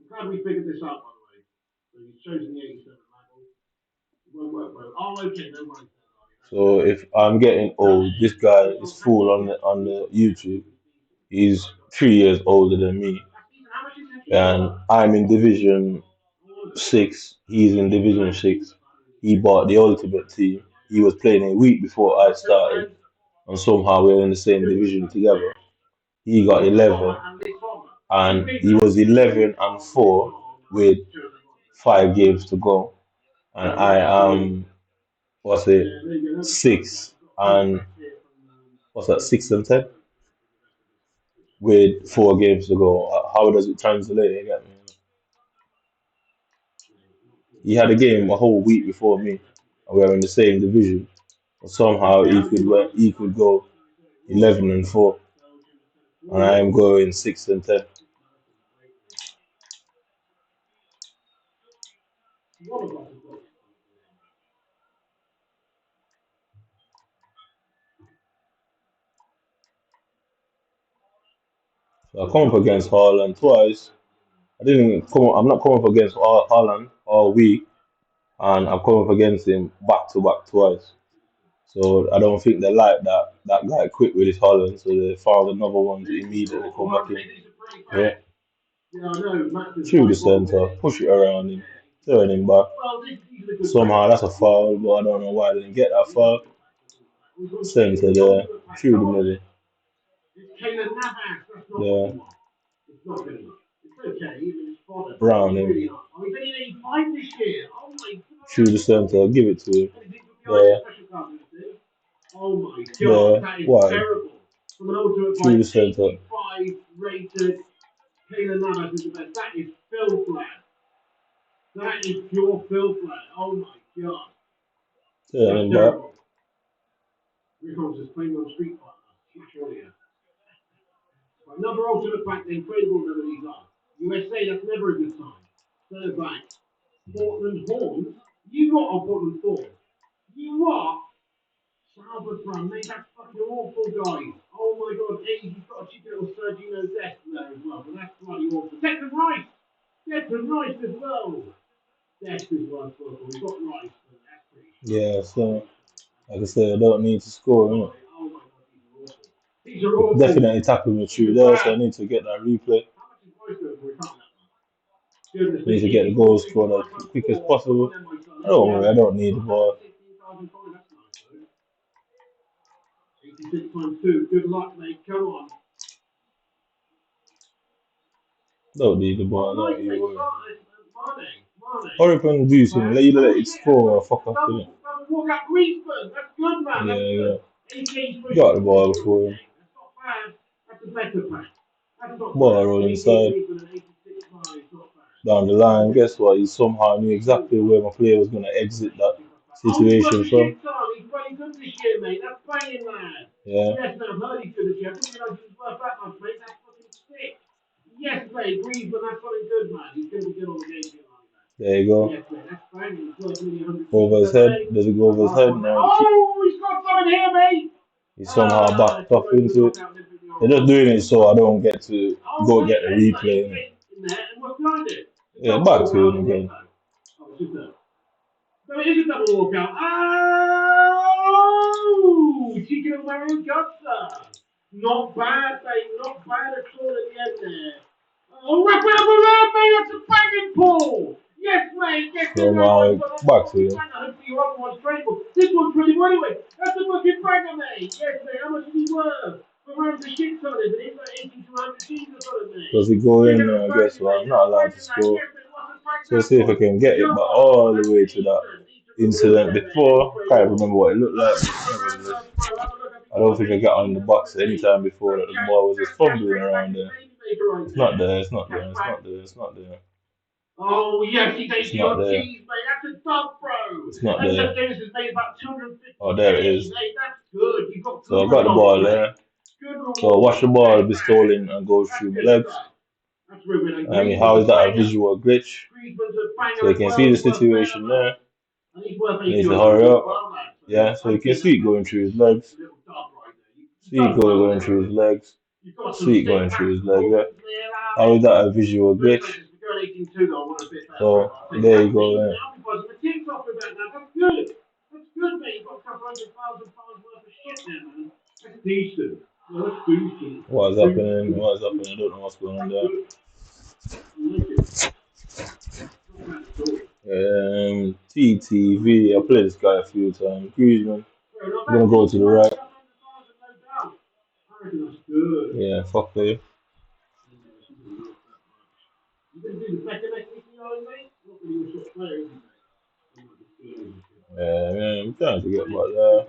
I'm glad we figured this out, by the way. So he's chosen the 87 level. It won't work well. Oh, okay, no worries. So if I'm getting old, this guy is full on the YouTube. He's 3 years older than me, and I'm in Division 6. He's in Division 6. He bought the ultimate team. He was playing a week before I started, and somehow we're in the same division together. He got 11, and he was 11-4 with 5 games to go, and I am what's it 6 and what's that 6-10 with 4 games to go. How does it translate? You get me? He had a game a whole week before me, and we were in the same division. But somehow he could go 11-4, and I am going 6-10. So I come up against Haaland twice. I'm not coming up against Haaland all week, and I've come up against him back to back twice. So I don't think they like that guy quit with his Holland, so they found another one to immediately come back in. Yeah. Through the centre, push it around him, turn him back. Somehow that's a foul, but I don't know why they didn't get that foul. Centre there, through the middle. Yeah. Brown him. Through the centre, give it to him. Yeah. Yeah. Why? Through the centre. That is filth, lad. That is pure filth, lad. Oh my god. Turn him back. Rickles is playing on street fighter. Another alternate back, the incredible none of these are. USA, that's never a good sign. Third back. Portland Horns? You got a Portland Thorns. You what? Salvador Brown, mate, that's fucking awful, guys. Oh my god, hey, you've got a cheeky little Sergio Dest there as well, but that's bloody awful. Declan Rice! Declan Rice as well! Dest is one for we've got Rice, but that's pretty shit. Yeah, so like I said, I don't need to score, innit? Oh my god, these are awful. Definitely tackling me through there, so I need to get that replay. Need to get the goals scored as quick as possible. Don't worry, I don't need the ball. 86 times 2. Good luck, mate. Come on. Don't need the ball, Oh, don't nice, you mate. worry. Mane. Hurry up and do something. Let it score or fuck up, innit? Double walk out Griezmann. That's good, man. That's Yeah, good. yeah. 18 Got pushing the ball position on the before him. game. That's not bad. That's a better pass. That's not Ball bad. rolling 18 inside. Griezmann and 86 Mane. It's not bad. Down the line, guess what? He somehow knew exactly where my player was going to exit that situation from. He's playing good this year, mate. That's playing, man. Yeah. Yes, man. I've heard he's good this year. I didn't realise he was worth that much, mate. That's fucking sick. Yes, mate. Griezmann, that's something good, man. He's going to be good on the game tonight. There you go. Yes, mate, that's banging. He's worth nearly 100. Over his head. Does it go over his head? No. Oh, he's got something here, mate. He somehow backed off into it. They're just doing it so I don't get to go get the replay. In there, and what's behind it? Yeah, back to him again. Oh, it's just a. So it is a double walkout. Oh! Cheeky little Mario Götze. Not bad, mate. Not bad at all at the end there. Oh, Rafael Varane, mate. That's a banging pull. Yes, mate. Yes, So now back to him. Hopefully your other one's tradable. This one's pretty good anyway. That's a fucking banger, mate. Yes, mate. How much is he worth? Around the shit ton is it? It's like 80 to 100 G's or something, mate. Does he go in? Guess what? I'm not allowed to score. So see if I can get it, but all the way to that incident before. Can't remember what it looked like. I don't think I got on the box any time before that the ball was just fumbling around there. It's not there, it's not there, it's not there, it's not there. Oh, yes, he's 80 on G's, mate. That's a dub, bro. It's not there. Davis has made about 250. Oh, there it is. Mate, that's good. You've got so I got the ball there. So watch the ball be stolen and go through my legs. I mean, how is that a visual glitch? So you can see the situation there. He needs to hurry up. Yeah, so you can see it going through his legs. See it going through his legs. See it going through his legs. Yeah. How is that a visual glitch? So there you go. Yeah. That's good. That's good, mate. You've got a couple £100,000 worth of shit there, man. That's decent. That's decent. What is happening? What is happening? I don't know what's going on there. TTV. I played this guy a few times. Griezmann. I'm gonna go to the right. Yeah, fuck you. Yeah, man, I'm trying to get back there.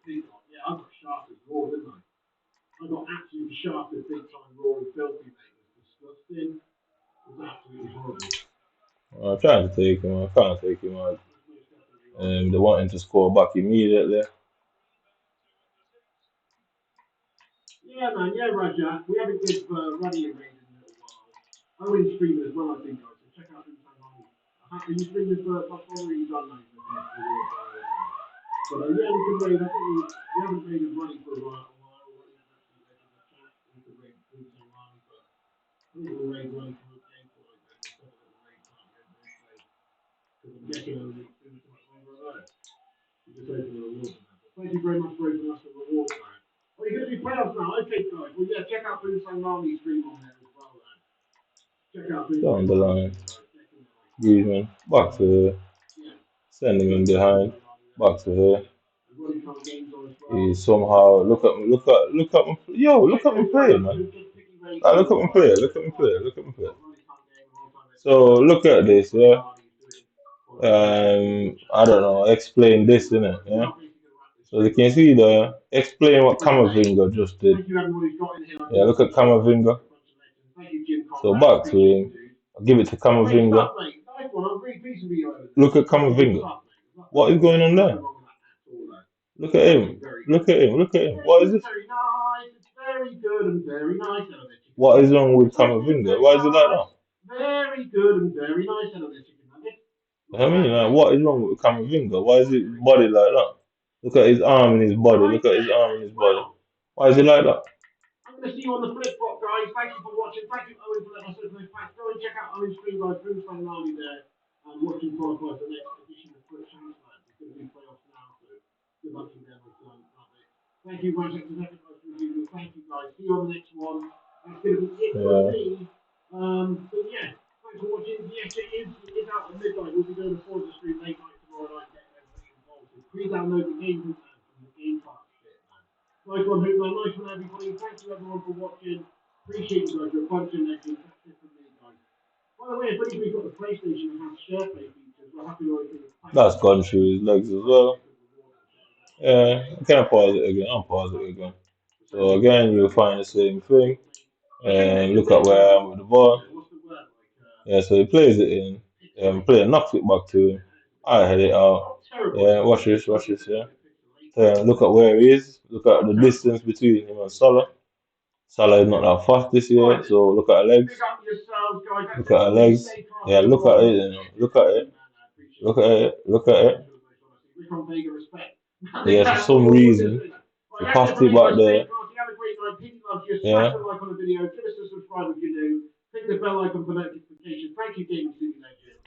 Yeah, I got shafted raw, didn't I? I got absolutely shafted big time raw and filthy, mate. It was disgusting. It was absolutely horrible. I'm trying to take him. I can't take him out. They're wanting to score back immediately. Yeah, man. Yeah, Roger. We haven't given Ruddy a raise in a little while. Owen's streaming as well, I think, guys. So check out him. Are you streaming for Fox or are you done, mate? But yeah, we can raise. I think we haven't raised Ruddy for a while. We could raise Food so long, but I think we'll raise Ruddy for a game for like that. We'll set a little raise time every day. Because I'm guessing only doing so much longer alone. We just open the rewards. Thank you very much for opening us the rewards, man. Oh, you're going to do playoffs now? Okay, guys. Well, yeah, check out Food Army stream on there as well, man. Check out Food Down the line. Griezmann. Back to her. Sending him behind. Back to her. He somehow look at me play, man. Look at me play. So look at this, yeah. I don't know, explain this, innit? Yeah. So you can see the explain what Camavinga just did. Yeah, look at Camavinga. So back to him. I'll give it to Camavinga. Look at Camavinga. What is going on there? Look at him. Look at him. What is this? Very good and very nice. What is wrong with Camavinga? Why is it like that? Very good and very nice. I mean, like, what is wrong with Camavinga? Why is his body like that? Look at his arm and his body. Why is it like that? I'm going to see you on the flip flop, guys. Thank you for watching. Thank you, Owen, for letting us know those facts. Go and check out Owen's stream, guys. Boomslang Army there. And watching qualify for the next edition of Twitch Challenge, man. It's going to be playoffs now, so good luck to them. Thank you, guys. Thank you, guys. See you on the next one. That's going to be it for me. But yeah, thanks for watching. Yes, it is out at midnight. We'll be doing a Forza stream late night tomorrow night. Get everybody involved. So pre-download the game from the Game Pass bit, man. Thank you everyone for watching. Appreciate you guys. You're a bunch of legends. That's it from me, guys. By the way, if anybody's got the PlayStation and has share play features, we're happy to open the pack That's gone through his legs as well. Yeah, I can't pause it again. I'll pause it again. So again, you'll find the same thing. And look at where I am with the ball. Yeah, so he plays it in. Player knocks it back to him. I head it out. Yeah, watch this, yeah. Look at where he is. Look at the distance between him and Salah. Salah is not that fast this year, so look at her legs. Look at her legs. Yeah, look at it. Look at it. Look at it. Look at it. Yeah, for some reason, he passed it back there. Yeah. Click the bell icon for notifications. Thank you, Gaming Simulator.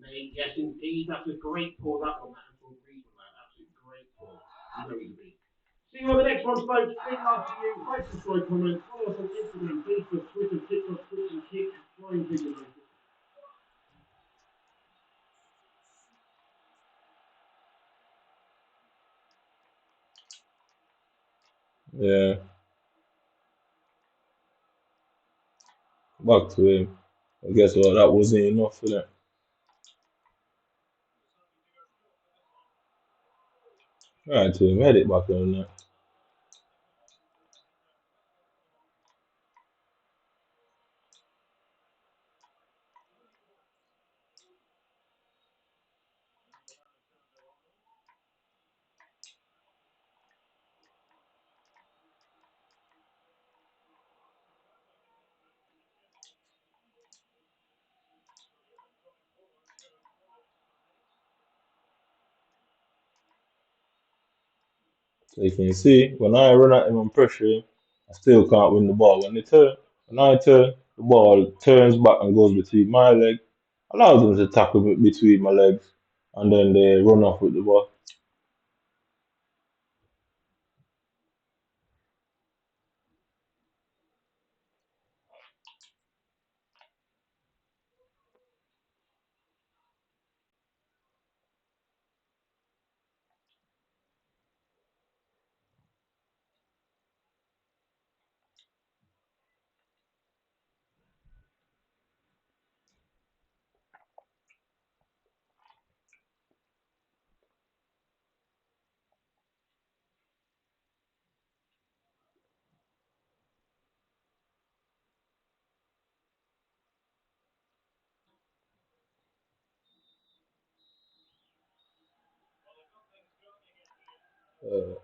Mate, yes, indeed. That's a great pull, that one, man. For Griezmann, man. Absolute great pull. You know he's a beast. See you on the next one, folks. Big love to you. Like, subscribe, comment. Follow us on Instagram, Facebook, Twitter, TikTok, Twitch, and Kick. Flying Big Yeah, back to him. I guess what, that wasn't enough for them. Right to him, head it back on there. So you can see, when I run at him and pressure him, I still can't win the ball. When I turn, the ball turns back and goes between my legs, allows them to tackle me between my legs, and then they run off with the ball. Uh,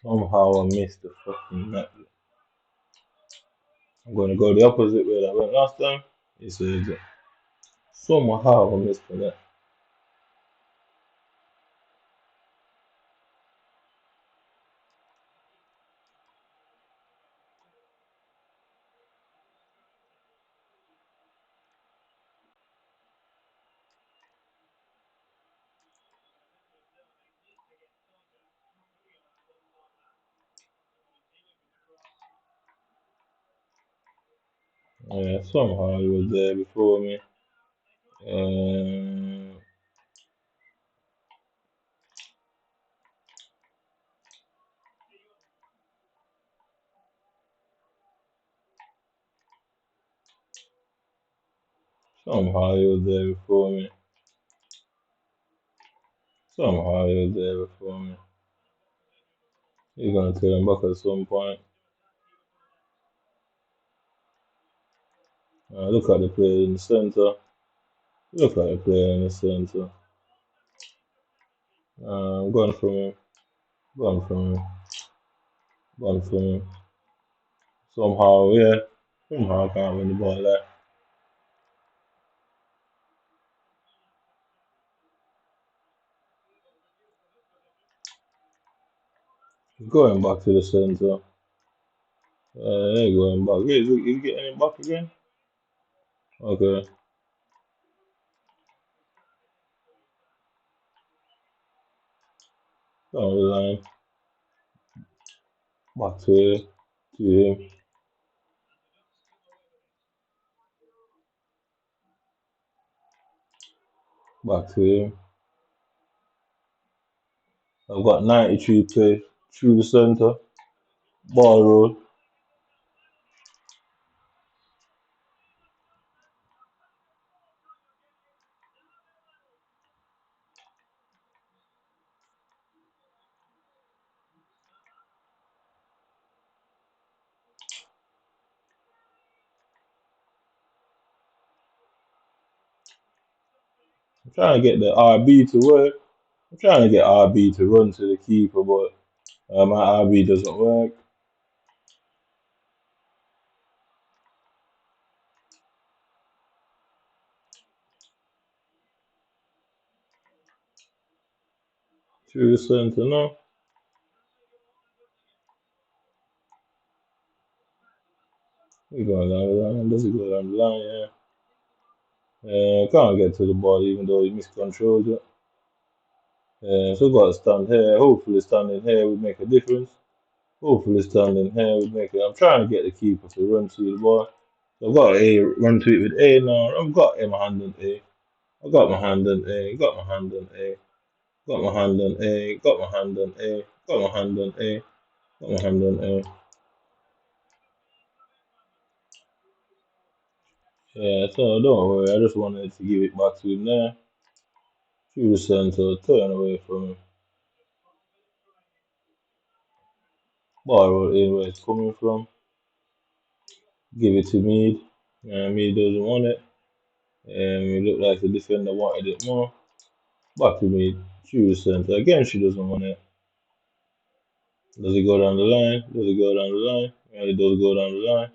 Somehow I missed the fucking net. I'm gonna go the opposite way that I went last time. It says somehow I missed the net. Yeah, somehow he was there before me. Um, Somehow he was there before me. Somehow he was there before me. He's gonna turn back at some point. Look at the player in the center. Look at the player in the center. Gone from him. Gone from him. Gone from him. Somehow, yeah. Somehow I can't win the ball there. Going back to the center. They're going back. He's getting it back again. Okay. Down the line. Back to him. Back to him. I've got 93 play through the center. Ball roll. I'm trying to get the RB to work. I'm trying to get RB to run to the keeper, but my RB doesn't work. Through the center, no. He going down the line. Does he go down the line? Yeah. Can't get to the ball even though he miscontrolled it. So got to stand here. Hopefully standing here would make a difference. Hopefully standing here would make it. I'm trying to get the keeper to run to the ball. So I've got A, run to it with A now. I've got my hand on A. I got my hand on A. Got my hand on A. Got my hand on A. Got my hand on A. Got my hand on A. Got my hand on A. Yeah, so don't worry. I just wanted to give it back to him there. Through the center, turn away from him. Ball roll in where it's coming from. Give it to Mead. Mead doesn't want it. It looked like the defender wanted it more. Back to Mead. Through the center. Again, she doesn't want it. Does it go down the line? Does it go down the line? Yeah, it does go down the line.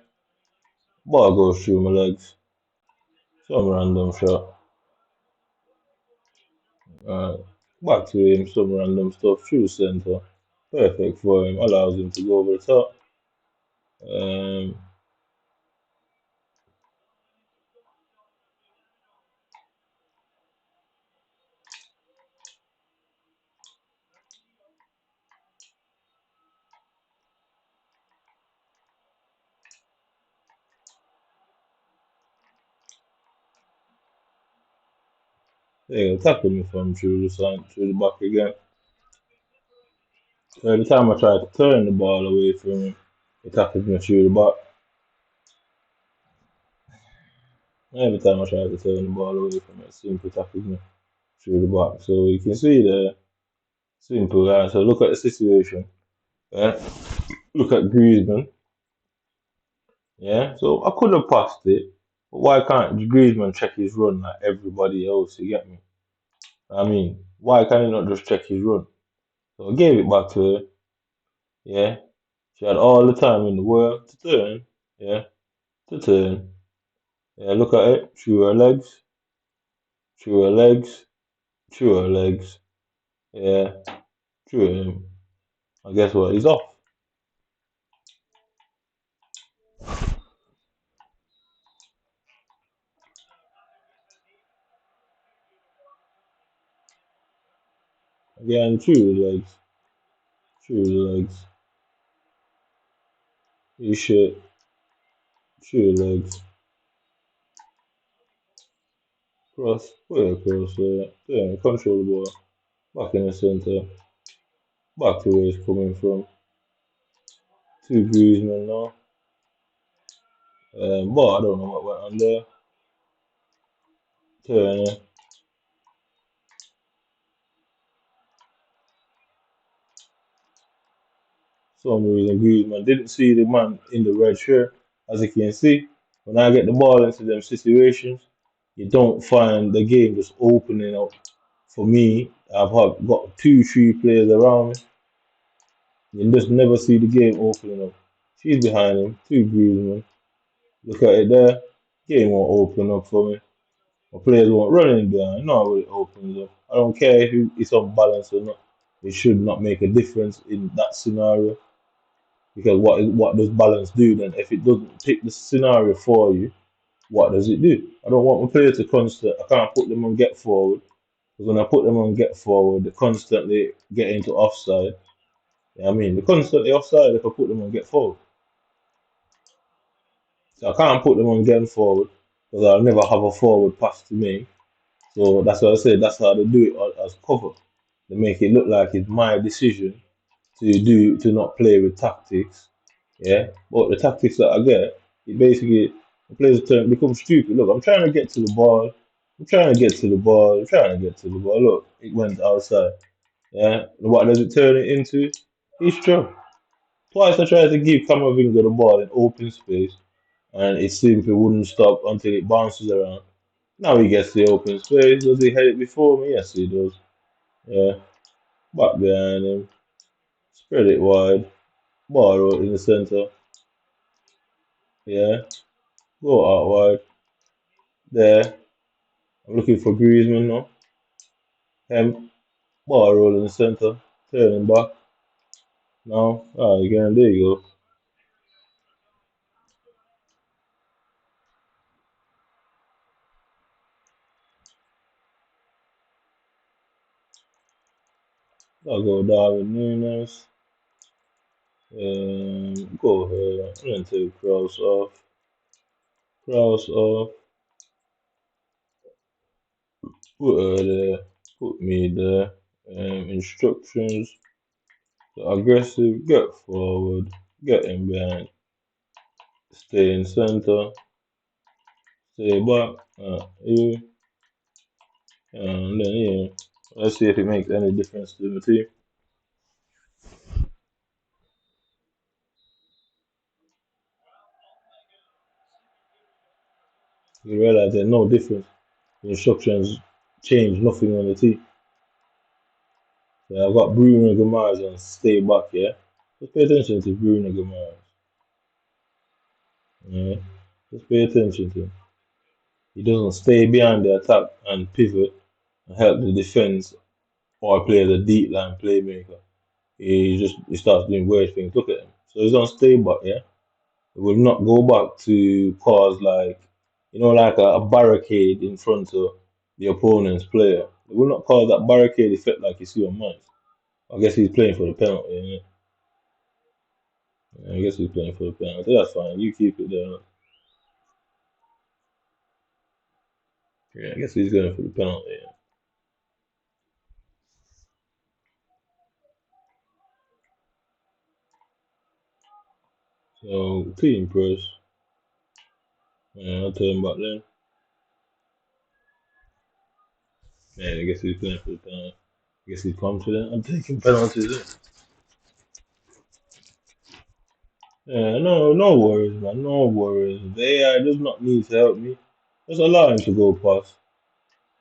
Ball goes through my legs. Some random shot. Uh, Back to him. Some random stuff. Through the center. Perfect for him. Allows him to go over the top. Um, yeah, tackle me from through the side, through the back again. So every time I try to turn the ball away from him, he tackles me through the back. Every time I try to turn the ball away from him, it simply tackles me through the back. So you can see the simple So look at the situation. Yeah? Look at Griezmann. Yeah, so I could have passed it, but why can't Griezmann check his run like everybody else? You get me? I mean, why can he not just check his run? So I gave it back to her. Yeah, she had all the time in the world to turn. Yeah, to turn. Yeah, look at it. Through her legs, through her legs, through her legs. Yeah, through him. And guess what? He's off. Again, through the legs, through the legs. He shit, through the legs. Cross, put it across there. Turn, control the ball. Back in the centre. Back to where it's coming from. Two Griezmann now. But I don't know what went on there. Turner. Some reason Griezmann didn't see the man in the red shirt. As you can see, when I get the ball into them situations, you don't find the game just opening up. For me, got two, three players around me. You just never see the game opening up. She's behind him, two Griezmann. Look at it there. Game won't open up for me. My players won't run in behind. No, it opens up. I don't care if it's unbalanced or not. It should not make a difference in that scenario. Because what does balance do then? If it doesn't pick the scenario for you, what does it do? I don't want my player to constant. I can't put them on get forward because when I put them on get forward, they constantly get into offside. Yeah, I mean, they're constantly offside if I put them on get forward. So I can't put them on get forward because I'll never have a forward pass to me. So that's what I said. That's how they do it as cover. They make it look like it's my decision to not play with tactics. Yeah, but the tactics that I get, it basically the players turn become stupid. Look, I'm trying to get to the ball. I'm trying to get to the ball. I'm trying to get to the ball. Look, it went outside. Yeah, what does it turn it into? It's true. Twice I tried to give Camavinga the ball in open space, and it simply wouldn't stop until it bounces around. Now he gets the open space. Does he hit it before me? Yes, he does. Yeah, back behind him. Spread it wide. Ball out in the center. Yeah, go out wide. There. I'm looking for Griezmann now. Him. Ball roll in the center. Turning back. Now. Ah, again. There you go. I'll go Darwin Nunes. Go ahead. I'm going to take Kraus off. Kraus off. Put her there. Put me there. Instructions. Aggressive. Get forward. Get in behind. Stay in center. Stay back. Here. And then here. Let's see if it makes any difference to the team. You realize there's no difference. The instructions change nothing on the team. So I've got Bruno Guimaraes and stay back, yeah? Just pay attention to Bruno Guimaraes. Yeah? Just pay attention to him. He doesn't stay behind the attack and pivot and help the defense or play as a deep line playmaker. He starts doing weird things. Look at him. So he's on stay back, yeah? It will not go back to cause like a barricade in front of the opponent's player. It will not cause that barricade effect like you see on mine. I guess he's playing for the penalty, innit? Yeah, I guess he's playing for the penalty. That's fine. You keep it there. Yeah, I guess he's going for the penalty. Yeah. So team press. Yeah, I'll turn back then. Yeah, I guess he's playing for the penalty. I guess he's confident. I'm taking penalties. Yeah, no worries, man. No worries. The AI does not need to help me. Just allow him to go past.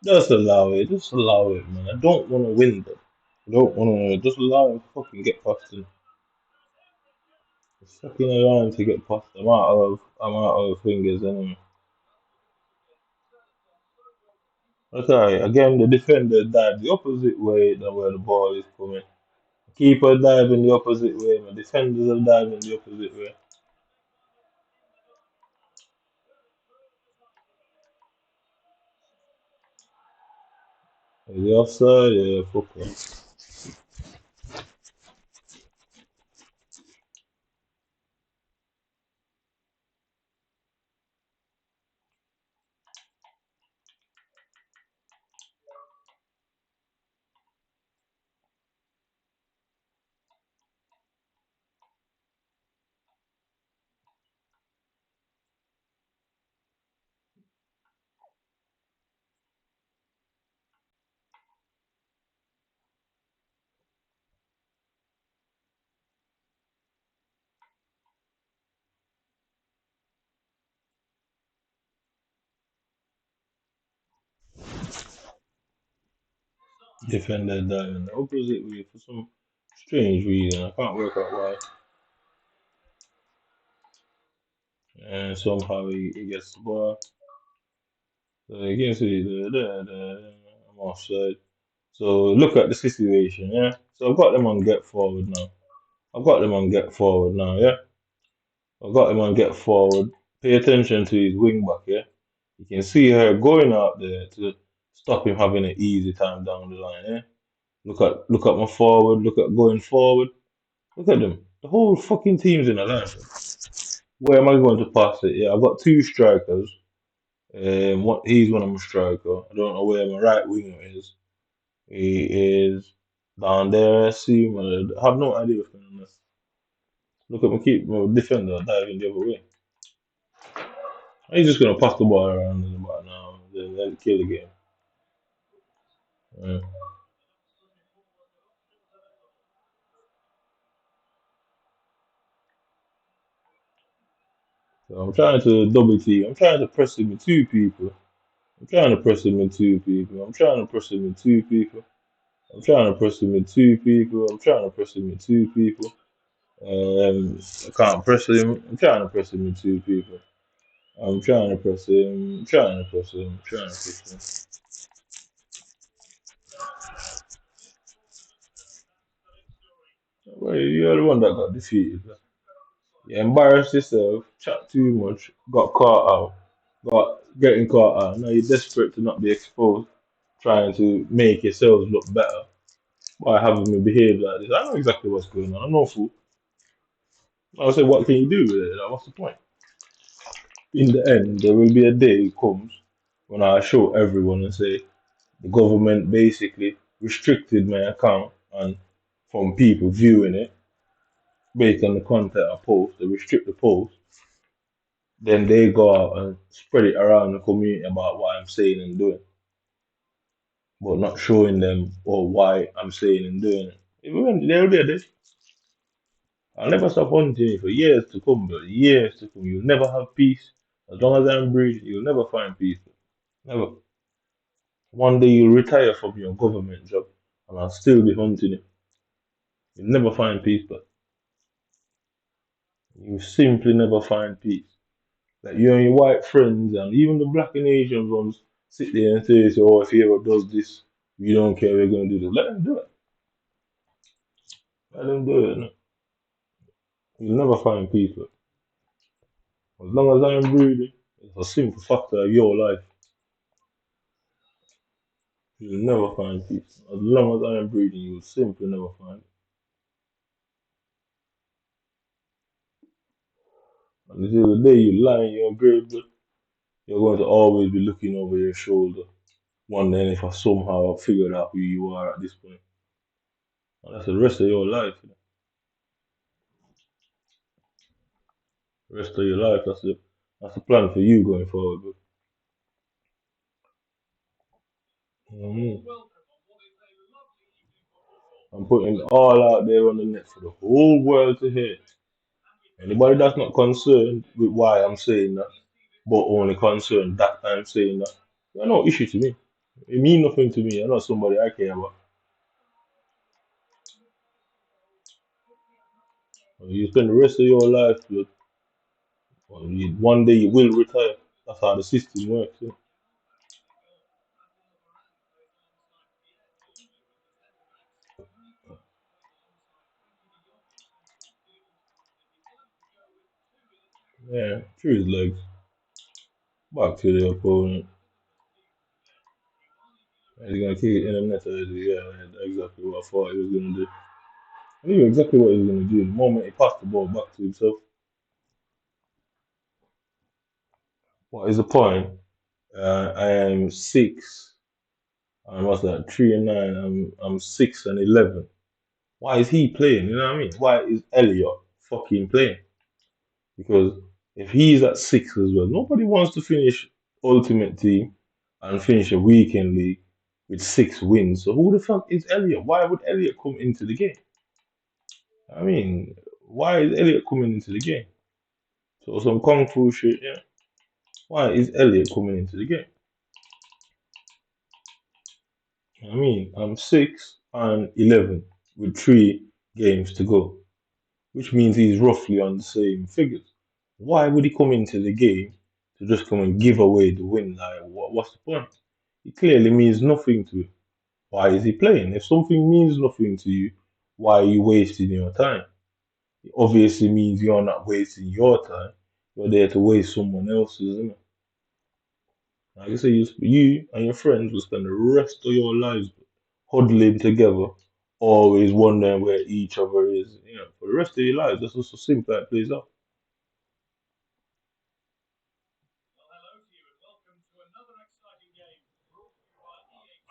Just allow it. Just allow it, man. I don't want to win, though. I don't want to. Just allow him to fucking get past him. Fucking around to get past. I'm out of fingers anyway. Okay, again the defender dive the opposite way than where the ball is coming. Keeper diving the opposite way, my defenders are diving the opposite way. Is the offside? Yeah, fuck off. Defender diving the opposite way for some strange reason. I can't work out why. And somehow he gets the ball. So you can see I'm offside. So look at the situation, yeah. So I've got them on get forward now. I've got them on get forward now, yeah. I've got him on get forward. Pay attention to his wing back, yeah. You can see her going out there to stop him having an easy time down the line, yeah. Look at my forward, look at going forward. Look at them. The whole fucking team's in a line. Where am I going to pass it? Yeah, I've got two strikers. He's one of my striker. I don't know where my right winger is. He is down there. I see him. I have no idea what's going on there. Look at my defender diving the other way. He's just gonna pass the ball around in about now, then let it kill the game. Yeah. So I'm trying to double team. I'm trying to press him with two people. I'm trying to press him with two people. I'm trying to press him with two people. I'm trying to press him with two people. I'm trying to press him with two people. I can't press him. I'm trying to press him with two people. I'm trying to press him. I'm trying to press him. I'm trying to press him. Well, you're the one that got defeated. You embarrassed yourself, chat too much, got caught out, got getting caught out. Now you're desperate to not be exposed, trying to make yourselves look better by having me behave like this. I know exactly what's going on. I'm no fool. I say, what can you do with it? Like, what's the point? In the end, there will be a day comes when I show everyone and say the government basically restricted my account and from people viewing it based on the content I post, they restrict the post. Then they go out and spread it around the community about what I'm saying and doing, but not showing them or why I'm saying and doing it. Even they'll be this. I'll never stop hunting you for years to come, but years to come. You'll never have peace. As long as I'm breathing, you'll never find peace. Never. One day you'll retire from your government job and I'll still be hunting you. You'll never find peace, but you simply never find peace. Like you and your white friends and even the black and Asian ones sit there and say, so, oh, if he ever does this, we don't care, we're going to do this. Let them do it. Let them do it. No. You'll never find peace. But as long as I'm breathing, it's a simple factor of your life. You'll never find peace. As long as I'm breathing, you'll simply never find it. And until the day you lie in your grave, but you're going to always be looking over your shoulder, wondering if I somehow figured out who you are at this point. And that's the rest of your life. You know? The rest of your life, that's the plan for you going forward. But, mhm. I'm putting it all out there on the net for the whole world to hear. Anybody that's not concerned with why I'm saying that, but only concerned that I'm saying that, you're no issue to me. It mean nothing to me. You're not somebody I care about. You spend the rest of your life, one day you will retire. That's how the system works. Yeah, yeah, through his legs, back to the opponent. And he's gonna kick it in the net. Yeah, man, exactly what I thought he was gonna do. I knew exactly what he was gonna do. The moment he passed the ball back to himself. What is the point? I am six. I was like 3 and 9. I'm 6 and 11. Why is he playing? You know what I mean? Why is Elliot fucking playing? Because if he's at six as well, nobody wants to finish Ultimate Team and finish a weekend league with 6 wins. So who the fuck is Elliot? Why would Elliot come into the game? I mean, why is Elliot coming into the game? So some kung fu shit, yeah. Why is Elliot coming into the game? I mean, I'm 6 and 11 with 3 games to go, which means he's roughly on the same figures. Why would he come into the game to just come and give away the win? Like, what's the point? It clearly means nothing to him. Why is he playing? If something means nothing to you, why are you wasting your time? It obviously means you're not wasting your time. You're there to waste someone else's, isn't it? Like I say, you and your friends will spend the rest of your lives huddling together, always wondering where each other is. For the rest of your lives, that's just so simple that plays out.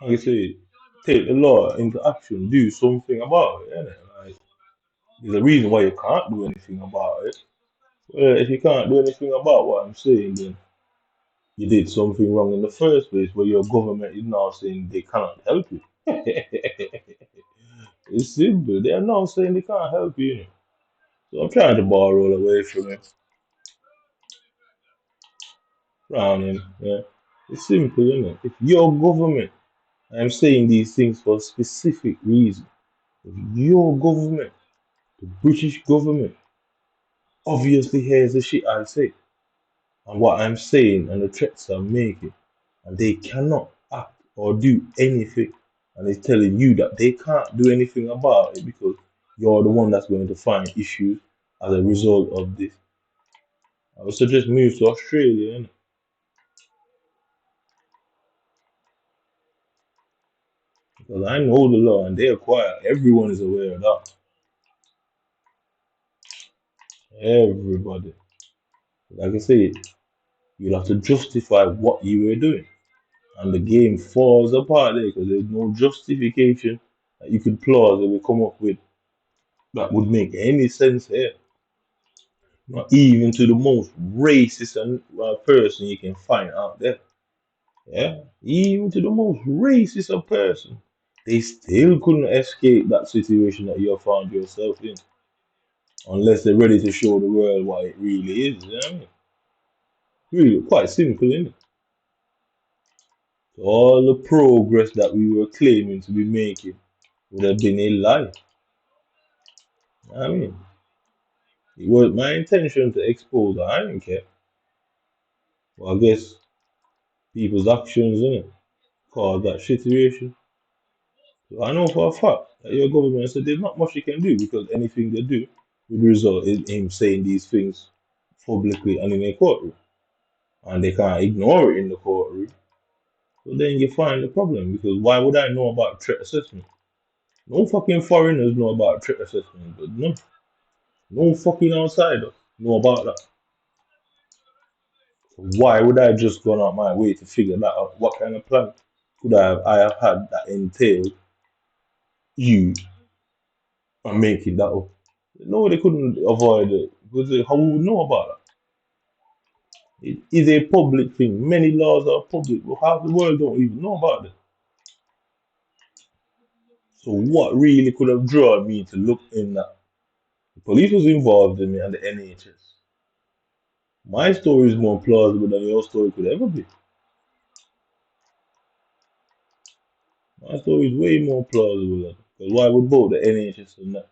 Like I say, take the law into action, do something about it. Innit? Like, there's a reason why you can't do anything about it. Well, if you can't do anything about what I'm saying, then you did something wrong in the first place, where your government is now saying they cannot help you. It's simple. They are now saying they can't help you. So I'm trying to borrow away from him, from him. Yeah. It's simple, isn't it? If your government, I'm saying these things for a specific reason. If your government, the British government, obviously hears the shit I say and what I'm saying and the threats I'm making, and they cannot act or do anything, and it's telling you that they can't do anything about it because you're the one that's going to find issues as a result of this. I would suggest move to Australia, innit? Because I know the law and they're quiet. Everyone is aware of that. Everybody. Like I say, you'll have to justify what you were doing. And the game falls apart there because there's no justification that you could plausibly come up with that would make any sense here. Not even to the most racist person you can find out there. Yeah, even to the most racist of person, they still couldn't escape that situation that you have found yourself in, unless they're ready to show the world what it really is. You know what I mean? Really, quite simple, isn't it? So all the progress that we were claiming to be making would have been a lie. I mean, it was my intention to expose her. I didn't care. Well, I guess people's actions, innit, caused that situation. So I know for a fact that your government said there's not much you can do because anything they do would result in him saying these things publicly and in a courtroom. And they can't ignore it in the courtroom. So then you find the problem because why would I know about threat assessment? No fucking foreigners know about threat assessment, but no fucking outsiders know about that. So why would I just go out my way to figure that out? What kind of plan could I have had that entailed you are making that up? No, they couldn't avoid it because how would we know about that? It is a public thing. Many laws are public, but half the world don't even know about it. So what really could have drawn me to look in that? The police was involved in me and the NHS. My story is more plausible than your story could ever be. My story is way more plausible than because why would both the NHS and that?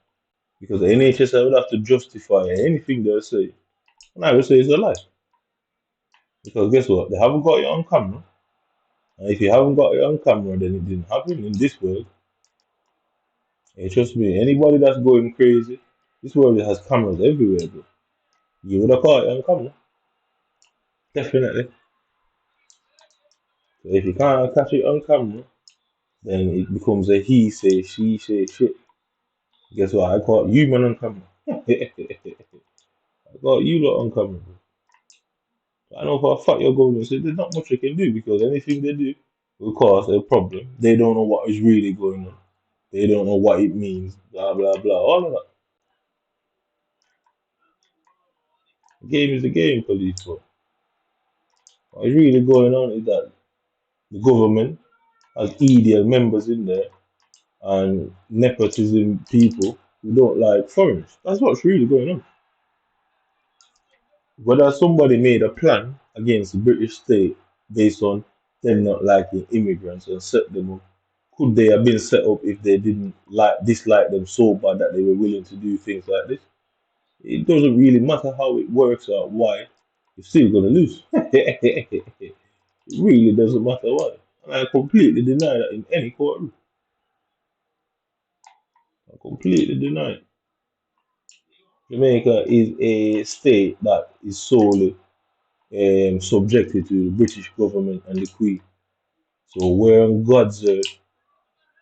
Because the NHS would have to justify anything they say. And I would say it's a lie. Because guess what? They haven't got it on camera. And if you haven't got it on camera, then it didn't happen in this world. And trust me, anybody that's going crazy, this world has cameras everywhere, bro. You would have caught it on camera. Definitely. So if you can't catch it on camera, then it becomes a he say, she say shit. Guess what? I caught you man on camera. I got you lot on camera, bro. I know for a fact your government said there's not much they can do because anything they do will cause a problem. They don't know what is really going on. They don't know what it means. Blah blah blah. All of that. The game is the game, police. But what is really going on is that the government has EDL members in there and nepotism people who don't like foreigners. That's what's really going on. Whether somebody made a plan against the British state based on them not liking immigrants and set them up, could they have been set up if they didn't dislike them so bad that they were willing to do things like this? It doesn't really matter how it works out why, you're still gonna lose. It really doesn't matter why. And I completely deny that in any courtroom. I completely deny it. Jamaica is a state that is solely subjected to the British government and the Queen. So where on God's earth,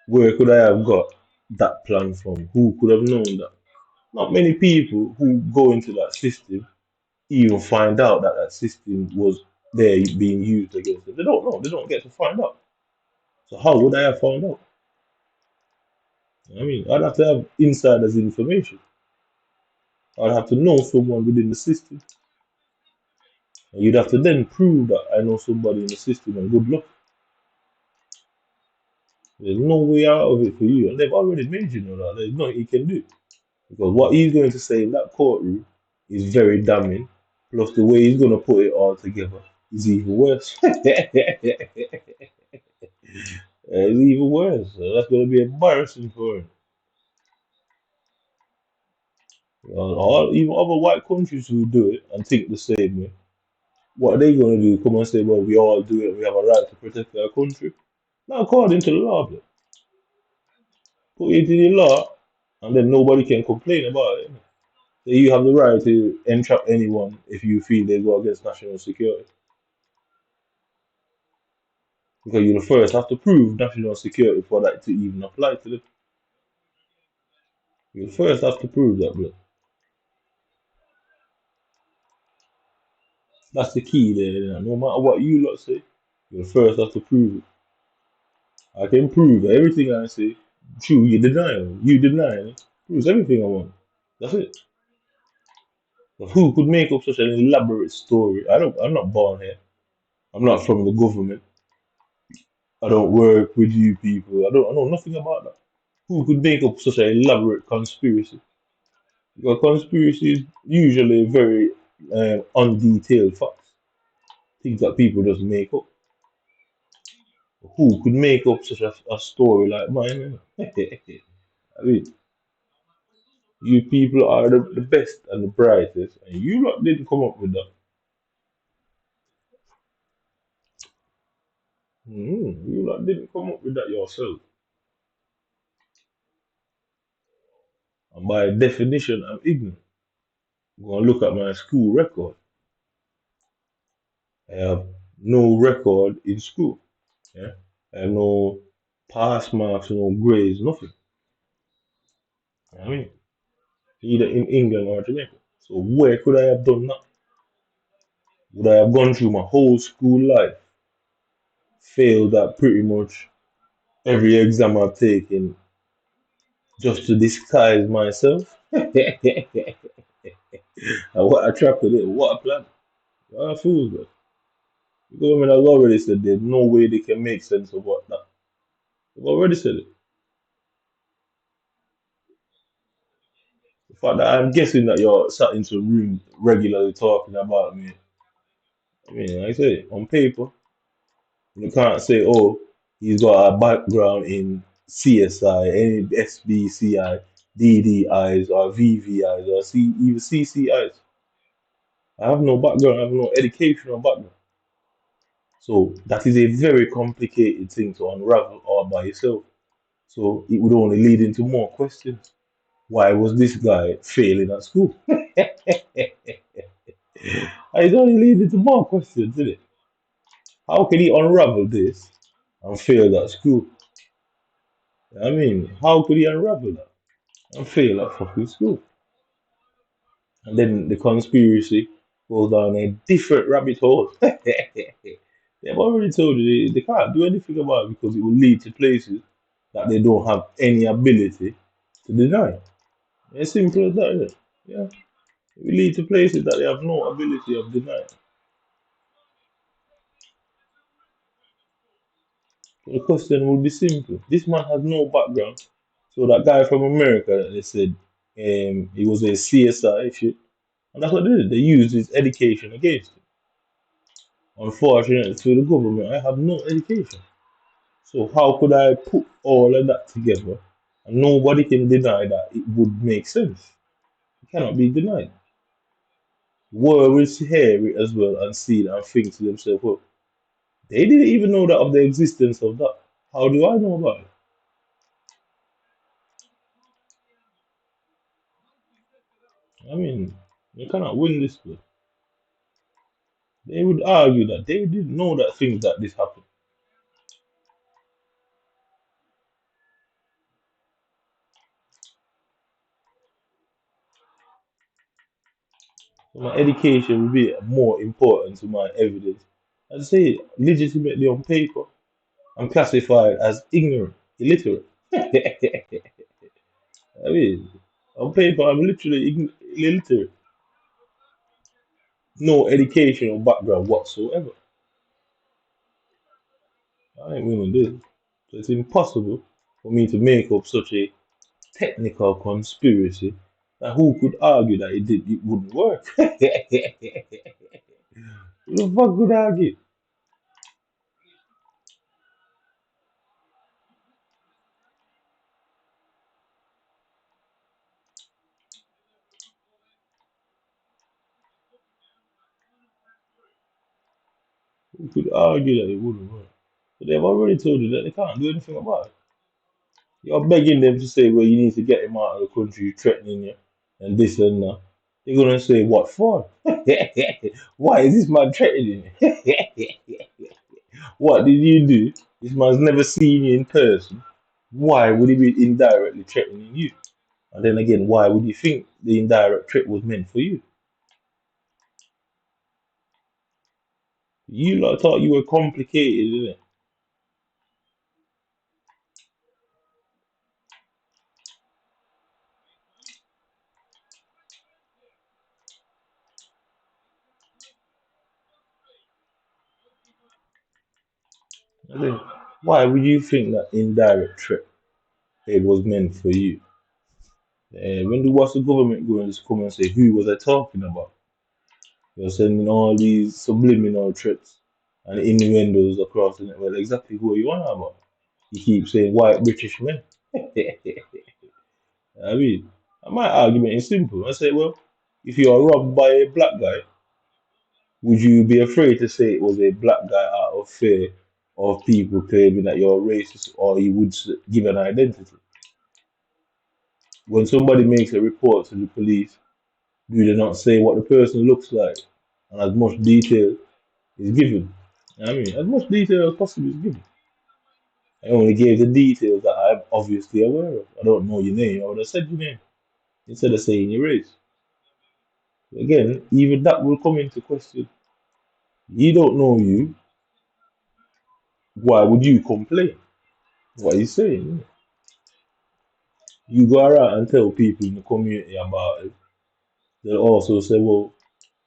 where could I have got that plan from? Who could have known that? Not many people who go into that system even find out that that system was there being used against them. They don't know. They don't get to find out. So how would I have found out? I mean, I'd have to have insiders information. I'd have to know someone within the system. And you'd have to then prove that I know somebody in the system and good luck. There's no way out of it for you. And they've already made you know that. There's nothing you can do. Because what he's going to say in that courtroom is very damning. Plus the way he's going to put it all together is even worse. It's even worse. So that's going to be embarrassing for him. You know, even other white countries who do it and think the same way, what are they going to do? Come and say, well, we all do it. We have a right to protect our country. Not according to the law, but put it in the law, and then nobody can complain about it. So you have the right to entrap anyone if you feel they go against national security. Because you first have to prove national security for that to even apply to them. You first have to prove that, blood. That's the key there. You know. No matter what you lot say, you first have to prove it. I can prove everything I say. True, you deny it. You deny it. Proves everything I want. That's it. But who could make up such an elaborate story? I'm not born here. I'm not from the government. I don't work with you people. I know nothing about that. Who could make up such an elaborate conspiracy? Because conspiracy is usually very undetailed facts, things that people just make up. Who could make up such a story like mine? I mean, you people are the best and the brightest, and you lot didn't come up with that. You lot didn't come up with that yourself. And by definition, I'm ignorant. Go and look at my school record. I have no record in school. Yeah, I have no pass marks, no grades, nothing. I mean, either in England or Jamaica. So where could I have done that? Would I have gone through my whole school life, failed at pretty much every exam I've taken just to disguise myself? And what attracted it? What a plan. What a fool, bro. The government has already said there's no way they can make sense of what that. They've already said it. The fact that I'm guessing that you're sat in some room regularly talking about me. I mean, like I say, on paper, you can't say, oh, he's got a background in CSI, any SBCI. DDIs or VVIs or even CCIs. I have no background, I have no educational background. So that is a very complicated thing to unravel all by yourself. So it would only lead into more questions. Why was this guy failing at school? It's only leading to more questions, isn't it? How can he unravel this and fail at school? I mean, how could he unravel that and fail at fucking school? And then the conspiracy goes down a different rabbit hole. They've already told you they can't do anything about it because it will lead to places that they don't have any ability to deny. It's simple as that, isn't it? Yeah. It will lead to places that they have no ability of denying. So the question would be simple. This man has no background. So that guy from America that they said he was a CSI shit. And that's what they did. They used his education against him. Unfortunately, to the government, I have no education. So how could I put all of that together? And nobody can deny that it would make sense. It cannot be denied. The world will hear it as well and see it and think to themselves, well, they didn't even know that of the existence of that. How do I know about it? I mean, you cannot win this way. They would argue that they didn't know that things like this happen. So my education would be more important to my evidence. I'd say legitimately on paper, I'm classified as ignorant, illiterate. I mean, on paper, I'm literally illiterate. No educational background whatsoever. I ain't winning this. So it's impossible for me to make up such a technical conspiracy that who could argue that it wouldn't work? Who the fuck could argue? Who could argue that it wouldn't work? But they've already told you that they can't do anything about it. You're begging them to say, well, you need to get him out of the country, threatening you, and this and that. They're gonna say, what for? Why is this man threatening you? What did you do? This man's never seen you in person. Why would he be indirectly threatening you? And then again, why would you think the indirect threat was meant for you? You lot thought you were complicated, isn't it? And then, why would you think that indirect threat it was meant for you? When what's the government going to come and say, who was I talking about? You're sending all these subliminal threats and innuendos across the net. Well, exactly who are you on about? You keep saying white British men. I mean, my argument is simple. I say, well, if you are robbed by a black guy, would you be afraid to say it was a black guy out of fear of people claiming that you're racist, or you would give an identity? When somebody makes a report to the police, do they not say what the person looks like and as much detail is given? I mean, as much detail as possible is given. I only gave the details that I'm obviously aware of. I don't know your name. I would have said your name instead of saying your race. Again, even that will come into question. You don't know you. Why would you complain? What are you saying? You go around and tell people in the community about it. They'll also say, well,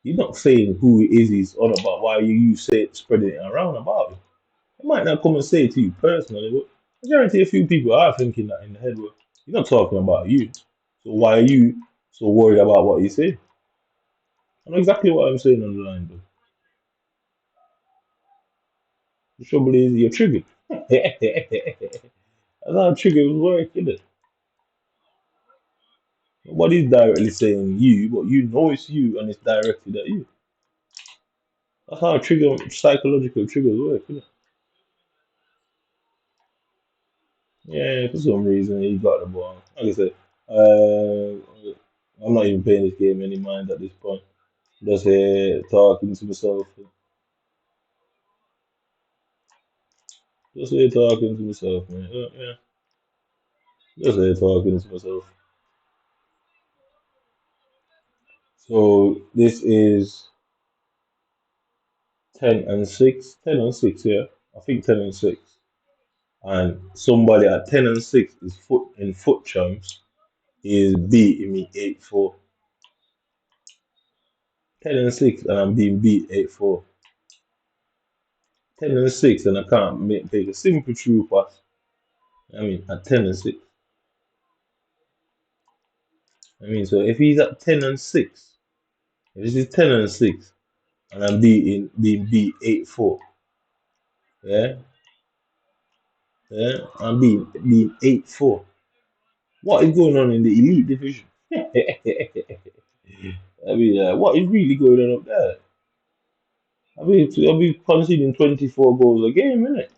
you're not saying who it is he's on about. Why are you say, spreading it around about it? They might not come and say it to you personally, but majority a few people are thinking that in the head. Well, you're not talking about you. So why are you so worried about what you say? I know exactly what I'm saying on the line, though. The trouble is you're triggered. That's how triggers work, isn't it? Nobody's directly saying you, but you know it's you and it's directed at you. That's how psychological triggers work, isn't it? Yeah, for some reason he got the ball. Like I said, I'm not even playing this game any mind at this point. Just talking to myself. Just talking to myself, man. Yeah. Just talking to myself. So this is 10 and 6. 10 and 6, yeah. I think 10 and 6. And somebody at 10 and 6 is foot champs is beating me 8-4. 10 and 6 and I'm being beat 8-4. 10 and 6 and I can't take a simple true pass. I mean at 10 and 6. I mean so if he's at 10 and 6, if this is 10 and 6 and I'm being beat 8-4, yeah, yeah, I'm being 8-4. What is going on in the elite division? I mean, what is really going on up there? I'll be conceding 24 goals a game, innit?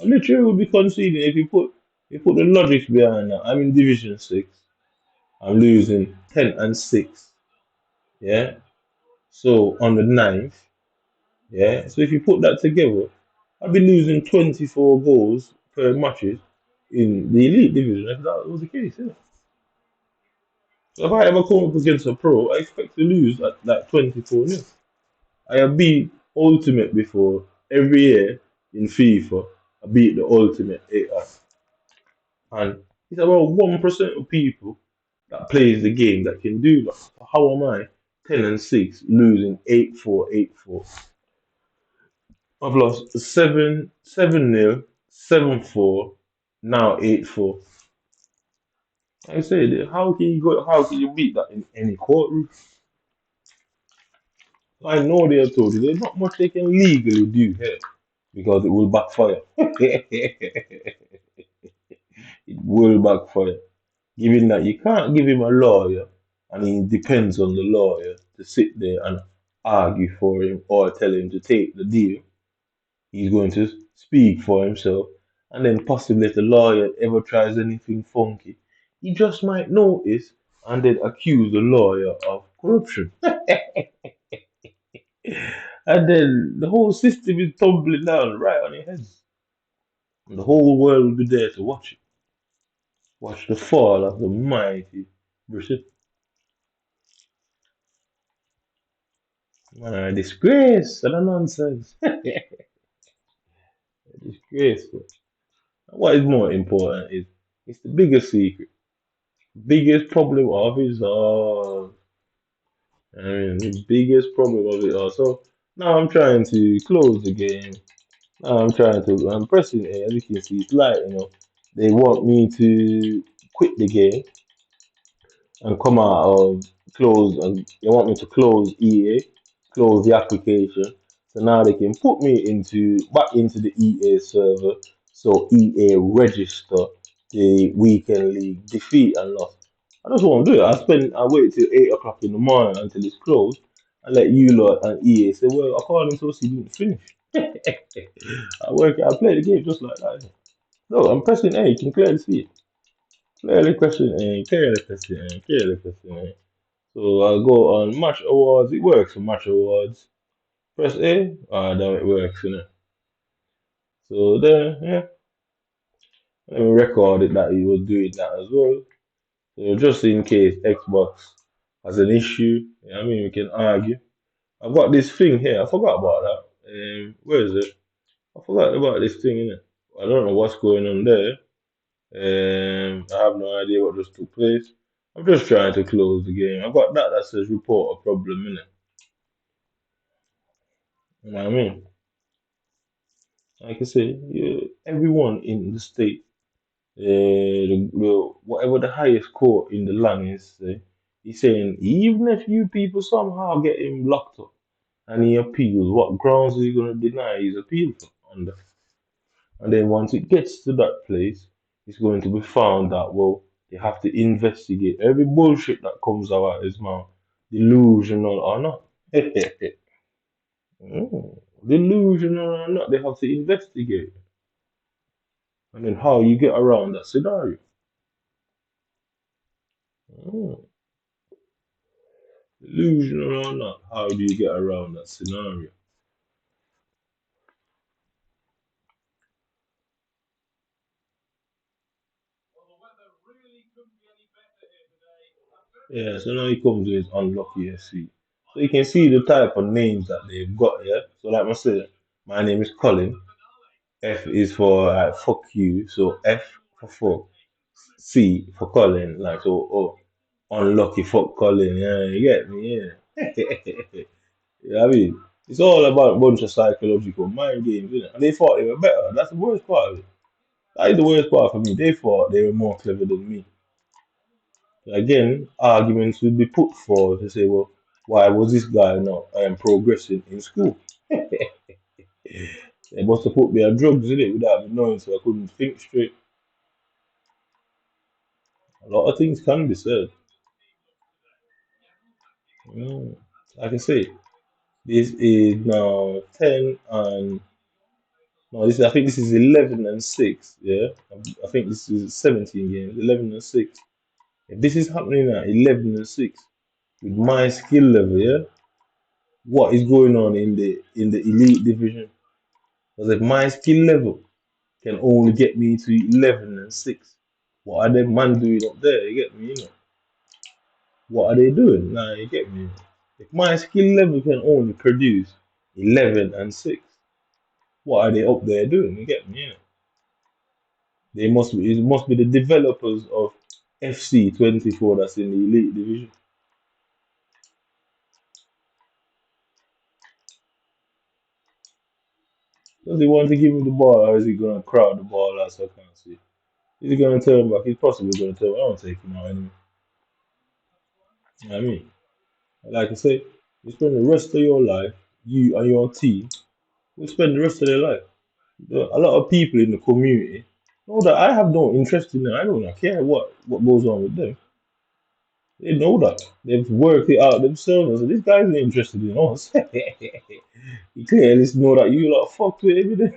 I literally will be conceding if you put the logic behind that. I'm in Division 6. I'm losing 10 and 6. Yeah. So on the ninth, yeah. So if you put that together, I'll be losing 24 goals per matches in the elite division if that was the case, yeah. So if I ever come up against a pro, I expect to lose at like 24 nil. I have beat Ultimate before. Every year in FIFA, I beat the Ultimate 8 and it's about 1% of people that plays the game that can do that. So how am I 10 and 6 losing 8-4, 8-4? I've lost 7-0, 7-4, now 8-4. I said, how can you beat that in any courtroom? I know they have told you there's not much they can legally do here because it will backfire. It will backfire. Given that you can't give him a lawyer and he depends on the lawyer to sit there and argue for him or tell him to take the deal, he's going to speak for himself. And then possibly if the lawyer ever tries anything funky, he just might notice and then accuse the lawyer of corruption. And then the whole system is tumbling down right on your head. And the whole world will be there to watch it. Watch the fall of the mighty Britain. Man, a disgrace and a nonsense. A disgrace. What is more important is it's the biggest secret. Biggest problem of it all. I mean, the biggest problem of it all. So now I'm trying to close the game. Now I'm pressing A. As you can see, it's lighting up. They want me to quit the game and come out of close, and they want me to close EA, close the application. So now they can put me into back into the EA server. So EA register the weekend league defeat and loss. I just won't do it. I wait till 8 o'clock in the morning until it's closed and let you lot and EA say, well, according to us, he didn't finish. I play the game just like that. No, I'm pressing A, you can clearly see it. Clearly pressing A, clearly pressing A, clearly pressing A. So I'll go on Match Awards. It works for Match Awards. Press A. Ah, damn, it works, innit? So there, yeah. Let me record it that he was doing that as well. So just in case Xbox has an issue, I mean, we can argue. I've got this thing here. I forgot about that. Where is it? I forgot about this thing, innit? I don't know what's going on there. I have no idea what just took place. I'm just trying to close the game. I've got that says report a problem, innit? You know what I mean? Like I say, yeah, everyone in the state, whatever the highest court in the land is, he's saying even if you people somehow get him locked up and he appeals, what grounds is he going to deny his appeal under? And then once it gets to that place, it's going to be found that, well, They have to investigate every bullshit that comes out of his mouth, delusional or not. Mm. Delusional or not, they have to investigate. And then how you get around that scenario. Mm. Delusional or not, how do you get around that scenario? Yeah, so now he comes with his unlucky FC. So you can see the type of names that they've got, yeah? So like I said, my name is Colin. F is for fuck you. So F for fuck. C for Colin. Like, so, oh, unlucky fuck Colin. Yeah, you get me? Yeah. Yeah, I mean, it's all about a bunch of psychological mind games, isn't it? And they thought they were better. That's the worst part of it. That is the worst part for me. They thought they were more clever than me. Again, arguments would be put forward to say, well, why was this guy not progressing in school? They must have put me on drugs in it without me knowing, so I couldn't think straight. A lot of things can be said. Mm. Like I say, this is now 10 and no, this I think this is 11 and 6. Yeah, I think this is 17 games, 11 and 6. If this is happening at 11 and 6 with my skill level, yeah, what is going on in the elite division? Because if my skill level can only get me to 11 and 6, what are them man doing up there? You get me? You know? What are they doing? Nah, you get me? If my skill level can only produce 11 and 6, what are they up there doing? You get me? You know? They must be, it must be the developers of FC 24 that's in the elite division. Does he want to give me the ball or is he going to crowd the ball out so I can't see? Is he going to turn back? He's possibly going to turn back. I don't take him out anyway. You know what I mean? Like I say, you spend the rest of your life, you and your team will spend the rest of their life. A lot of people in the community know that I have no interest in them. I don't care what goes on with them. They know that. They've worked it out themselves. So this guy's not interested in us. He clearly know that you lot fucked with him.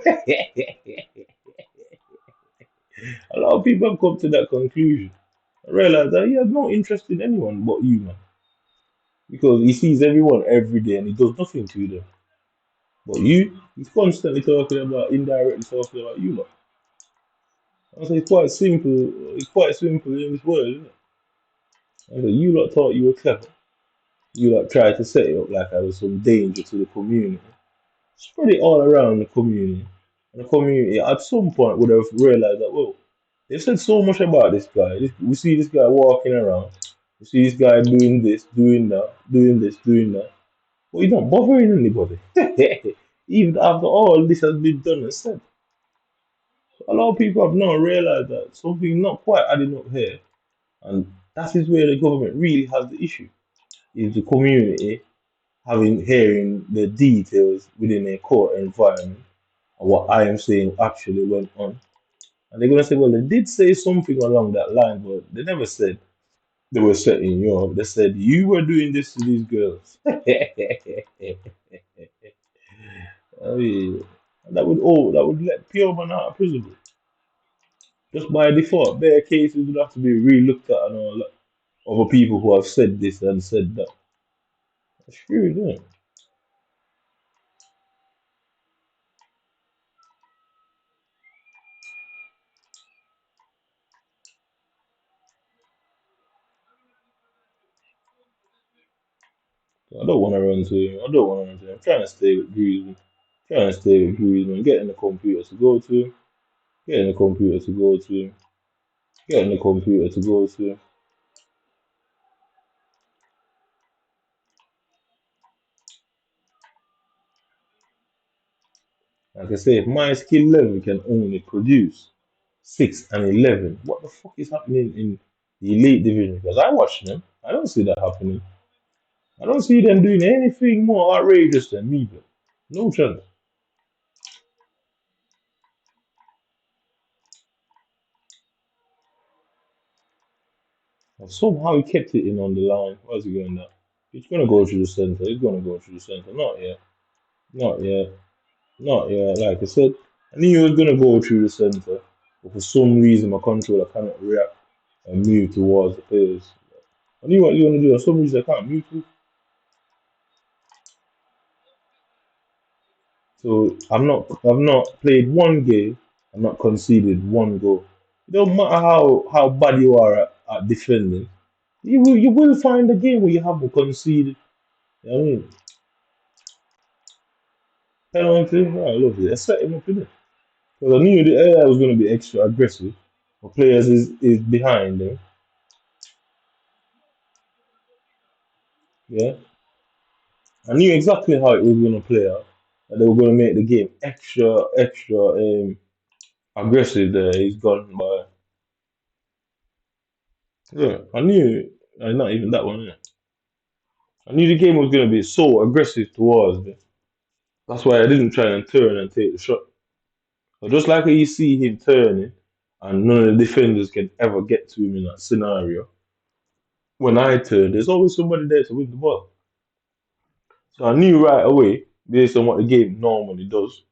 A lot of people have come to that conclusion. I realize that he has no interest in anyone but you, man. Because he sees everyone every day and he does nothing to them. But you, he's constantly talking about, indirectly talking about you, man. I say it's quite simple in this world, isn't it? I say, you lot thought you were clever. You lot tried to set it up like I was some danger to the community. Spread it all around the community. And the community at some point would have realized that, well, they've said so much about this guy. We see this guy walking around. We see this guy doing this, doing that, doing this, doing that. But he's not bothering anybody. Even after all this has been done and said. A lot of people have not realized that something not quite adding up here. And that is where the government really has the issue. Is the community having hearing the details within a court environment of what I am saying actually went on. And they're gonna say, well, they did say something along that line, but they never said they were setting you up. They said you were doing this to these girls. I mean, that would let pure man out of prison. Just by default, bare cases would have to be re-looked at and all that. Other people who have said this and said that. That's true, isn't it? I don't want to run to him. I don't want to run to him. I'm trying to stay with Griezmann. Trying to stay with Griezmann. Getting the computer to go to him. Getting the computer to go to him. Getting the computer to go to him. Like I say, if my skill level can only produce 6 and 11, what the fuck is happening in the elite division? Because I watch them. I don't see that happening. I don't see them doing anything more outrageous than me, bro. No chance. And somehow he kept it in on the line. Where's he going now? He's gonna go through the center. He's gonna go through the center. Not yet. Not yet. Not yet. Like I said, I knew he was gonna go through the center, but for some reason my controller cannot react and move towards the players. I knew what you were gonna do. For some reason I can't move to. So I've not played one game. I've not conceded one goal. It don't matter how bad you are at defending. You will find a game where you haven't conceded. You know what I mean, penalty. I love it. I set him up in it because I knew the AI was going to be extra aggressive. The players is behind them. Yeah, I knew exactly how it was going to play out. That they were going to make the game extra aggressive. There, he's gone by. Yeah, I knew. Not even that one. Yeah. I knew the game was going to be so aggressive towards me. That's why I didn't try and turn and take the shot. But just like you see him turning, and none of the defenders can ever get to him in that scenario. When I turn, there's always somebody there to win the ball. So I knew right away, based on what the game normally does,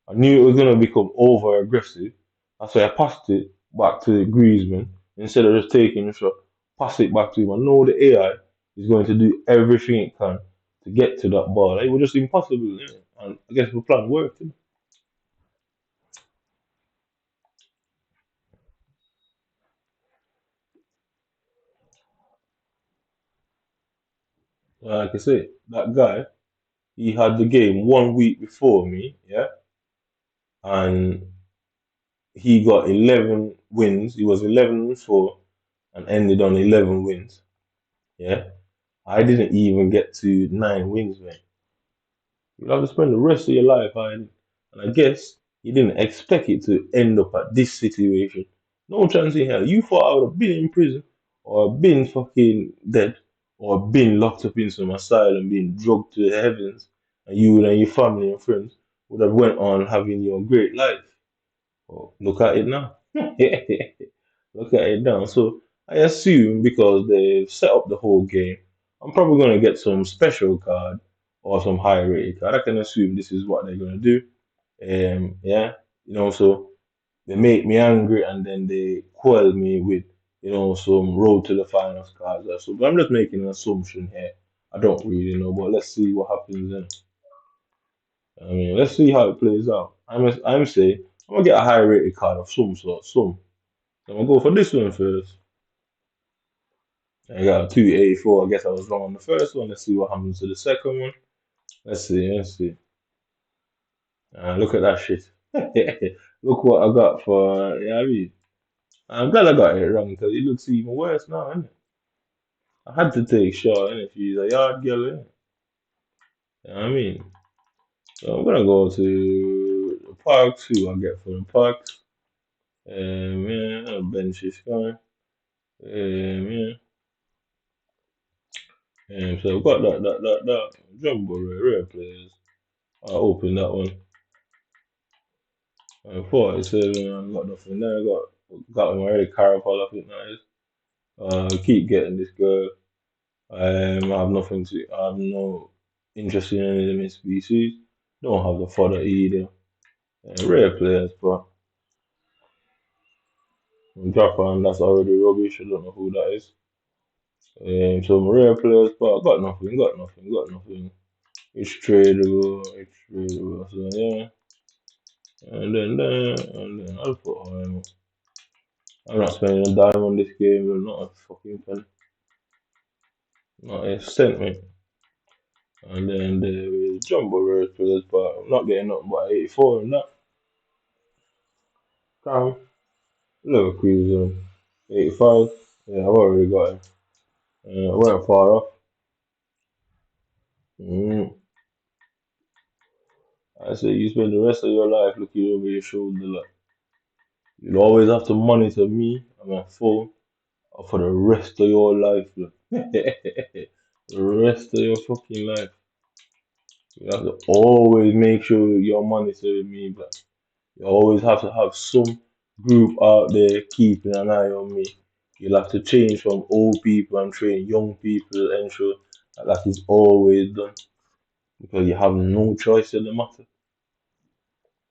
I knew it was going to become over aggressive. That's why I passed it back to Griezmann instead of just taking the shot. Pass it back to him. I know the AI is going to do everything it can to get to that ball. It was just impossible, innit? And I guess the plan worked. Innit? Like I say, that guy, he had the game 1 week before me, yeah, and he got 11 wins. He was 11-4 and ended on 11 wins, yeah. I didn't even get to 9 wins, man. You'll have to spend the rest of your life hiding. And I guess you didn't expect it to end up at this situation. No chance in hell. You thought I would have been in prison or been fucking dead or been locked up in some asylum being drugged to the heavens and you and your family and friends would have went on having your great life. Oh, look at it now. Look at it now. So I assume because they've set up the whole game, I'm probably going to get some special card or some high rated card. I can assume this is what they're going to do. Yeah, so they make me angry and then they quell me with, some road to the finals cards. So, but I'm just making an assumption here. I don't really know, but let's see what happens then. I mean, let's see how it plays out. I'm saying I'm gonna get a high rated card of some sort, some. So I'm gonna go for this one first. I got a 284. I guess I was wrong on the first one. Let's see what happens to the second one. Let's see. Look at that shit. Look what I got for. Yeah, I mean, I'm glad I got it wrong because it looks even worse now, isn't it? I had to take short, innit? She's a yard girl, innit? You know what I mean? So I'm gonna go to the park, see what I get for the parks. Yeah, bench is fine. Yeah. So I've got that jumbo rare players. I opened that one. 47, I got nothing there. Got him already. Carapal, I think that is. Keep getting this girl. I have nothing to. I have no interest in any of them species. Don't have the fodder either. Rare players, but drop on that's already rubbish. I don't know who that is. So my rare players, but I got nothing. It's tradable, it's tradable. So yeah, and then I'll put I'm not spending a dime on this game, but not a fucking penny. Not a cent, mate. And then there is jumbo rare players, but I'm not getting nothing but 84 in that. Calm. Leverkusen, 85. Yeah, I've already got him. I went far off. Mm. I say you spend the rest of your life looking over your shoulder like you'll always have to monitor me and my phone for the rest of your life. Look. The rest of your fucking life. You have to always make sure you're monitoring me, but you always have to have some group out there keeping an eye on me. You'll have to change from old people and train young people, ensure that is always done because you have no choice in the matter.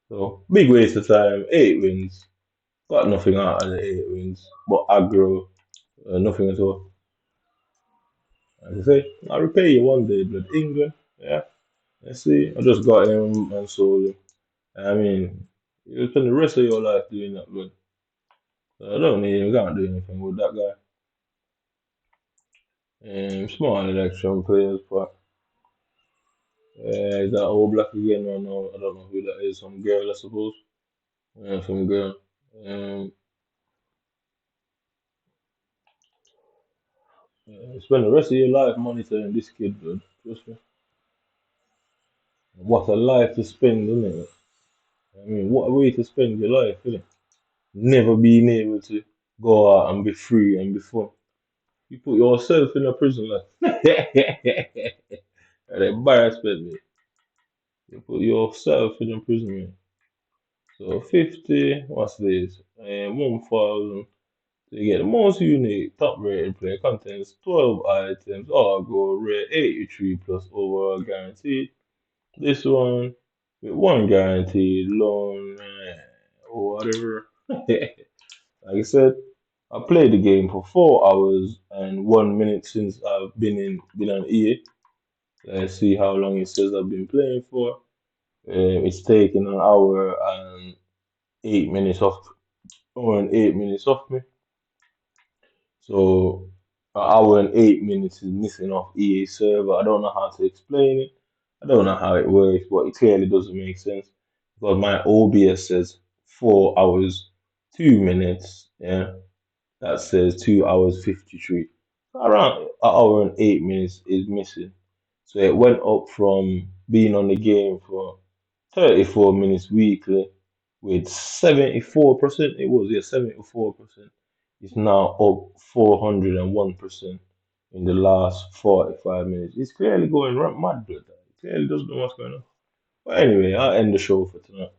So big waste of time. 8 wins. Got nothing out of the 8 wins, but aggro, nothing at all. As I say, I'll repay you one day, but England, yeah. Let's see. I just got him and sold him. I mean, you spend the rest of your life doing that, but I don't need him. Can't do anything with that guy. Small election players, but is that all black again or no? I don't know who that is. Some girl, I suppose. Some girl. Um, spend the rest of your life monitoring this kid, dude. Trust me. What a life to spend, isn't it? I mean, what a way to spend your life, isn't it? Never being able to go out and be free and be fun. You put yourself in a prison, like. That embarrassment, me. You put yourself in a prison, man. So 50, what's this? 1,000. So you get the most unique, top rated player contains 12 items, all go rare 83 plus overall guaranteed. This one with one guaranteed loan, or whatever. Like I said, I played the game for 4 hours and 1 minute since I've been on EA. Let's see how long it says I've been playing for. It's taken an hour and 8 minutes off, hour and 8 minutes off me. So an hour and 8 minutes is missing off EA server. I don't know how to explain it. I don't know how it works, but it clearly doesn't make sense because my OBS says 4 hours, 2 minutes. Yeah, that says 2 hours 53. Around an hour and 8 minutes is missing. So it went up from being on the game for 34 minutes weekly with 74%. It was, yeah, 74%. It's now up 401% in the last 45 minutes. It's clearly going mad with that. It clearly doesn't know what's going on. But anyway, I'll end the show for tonight.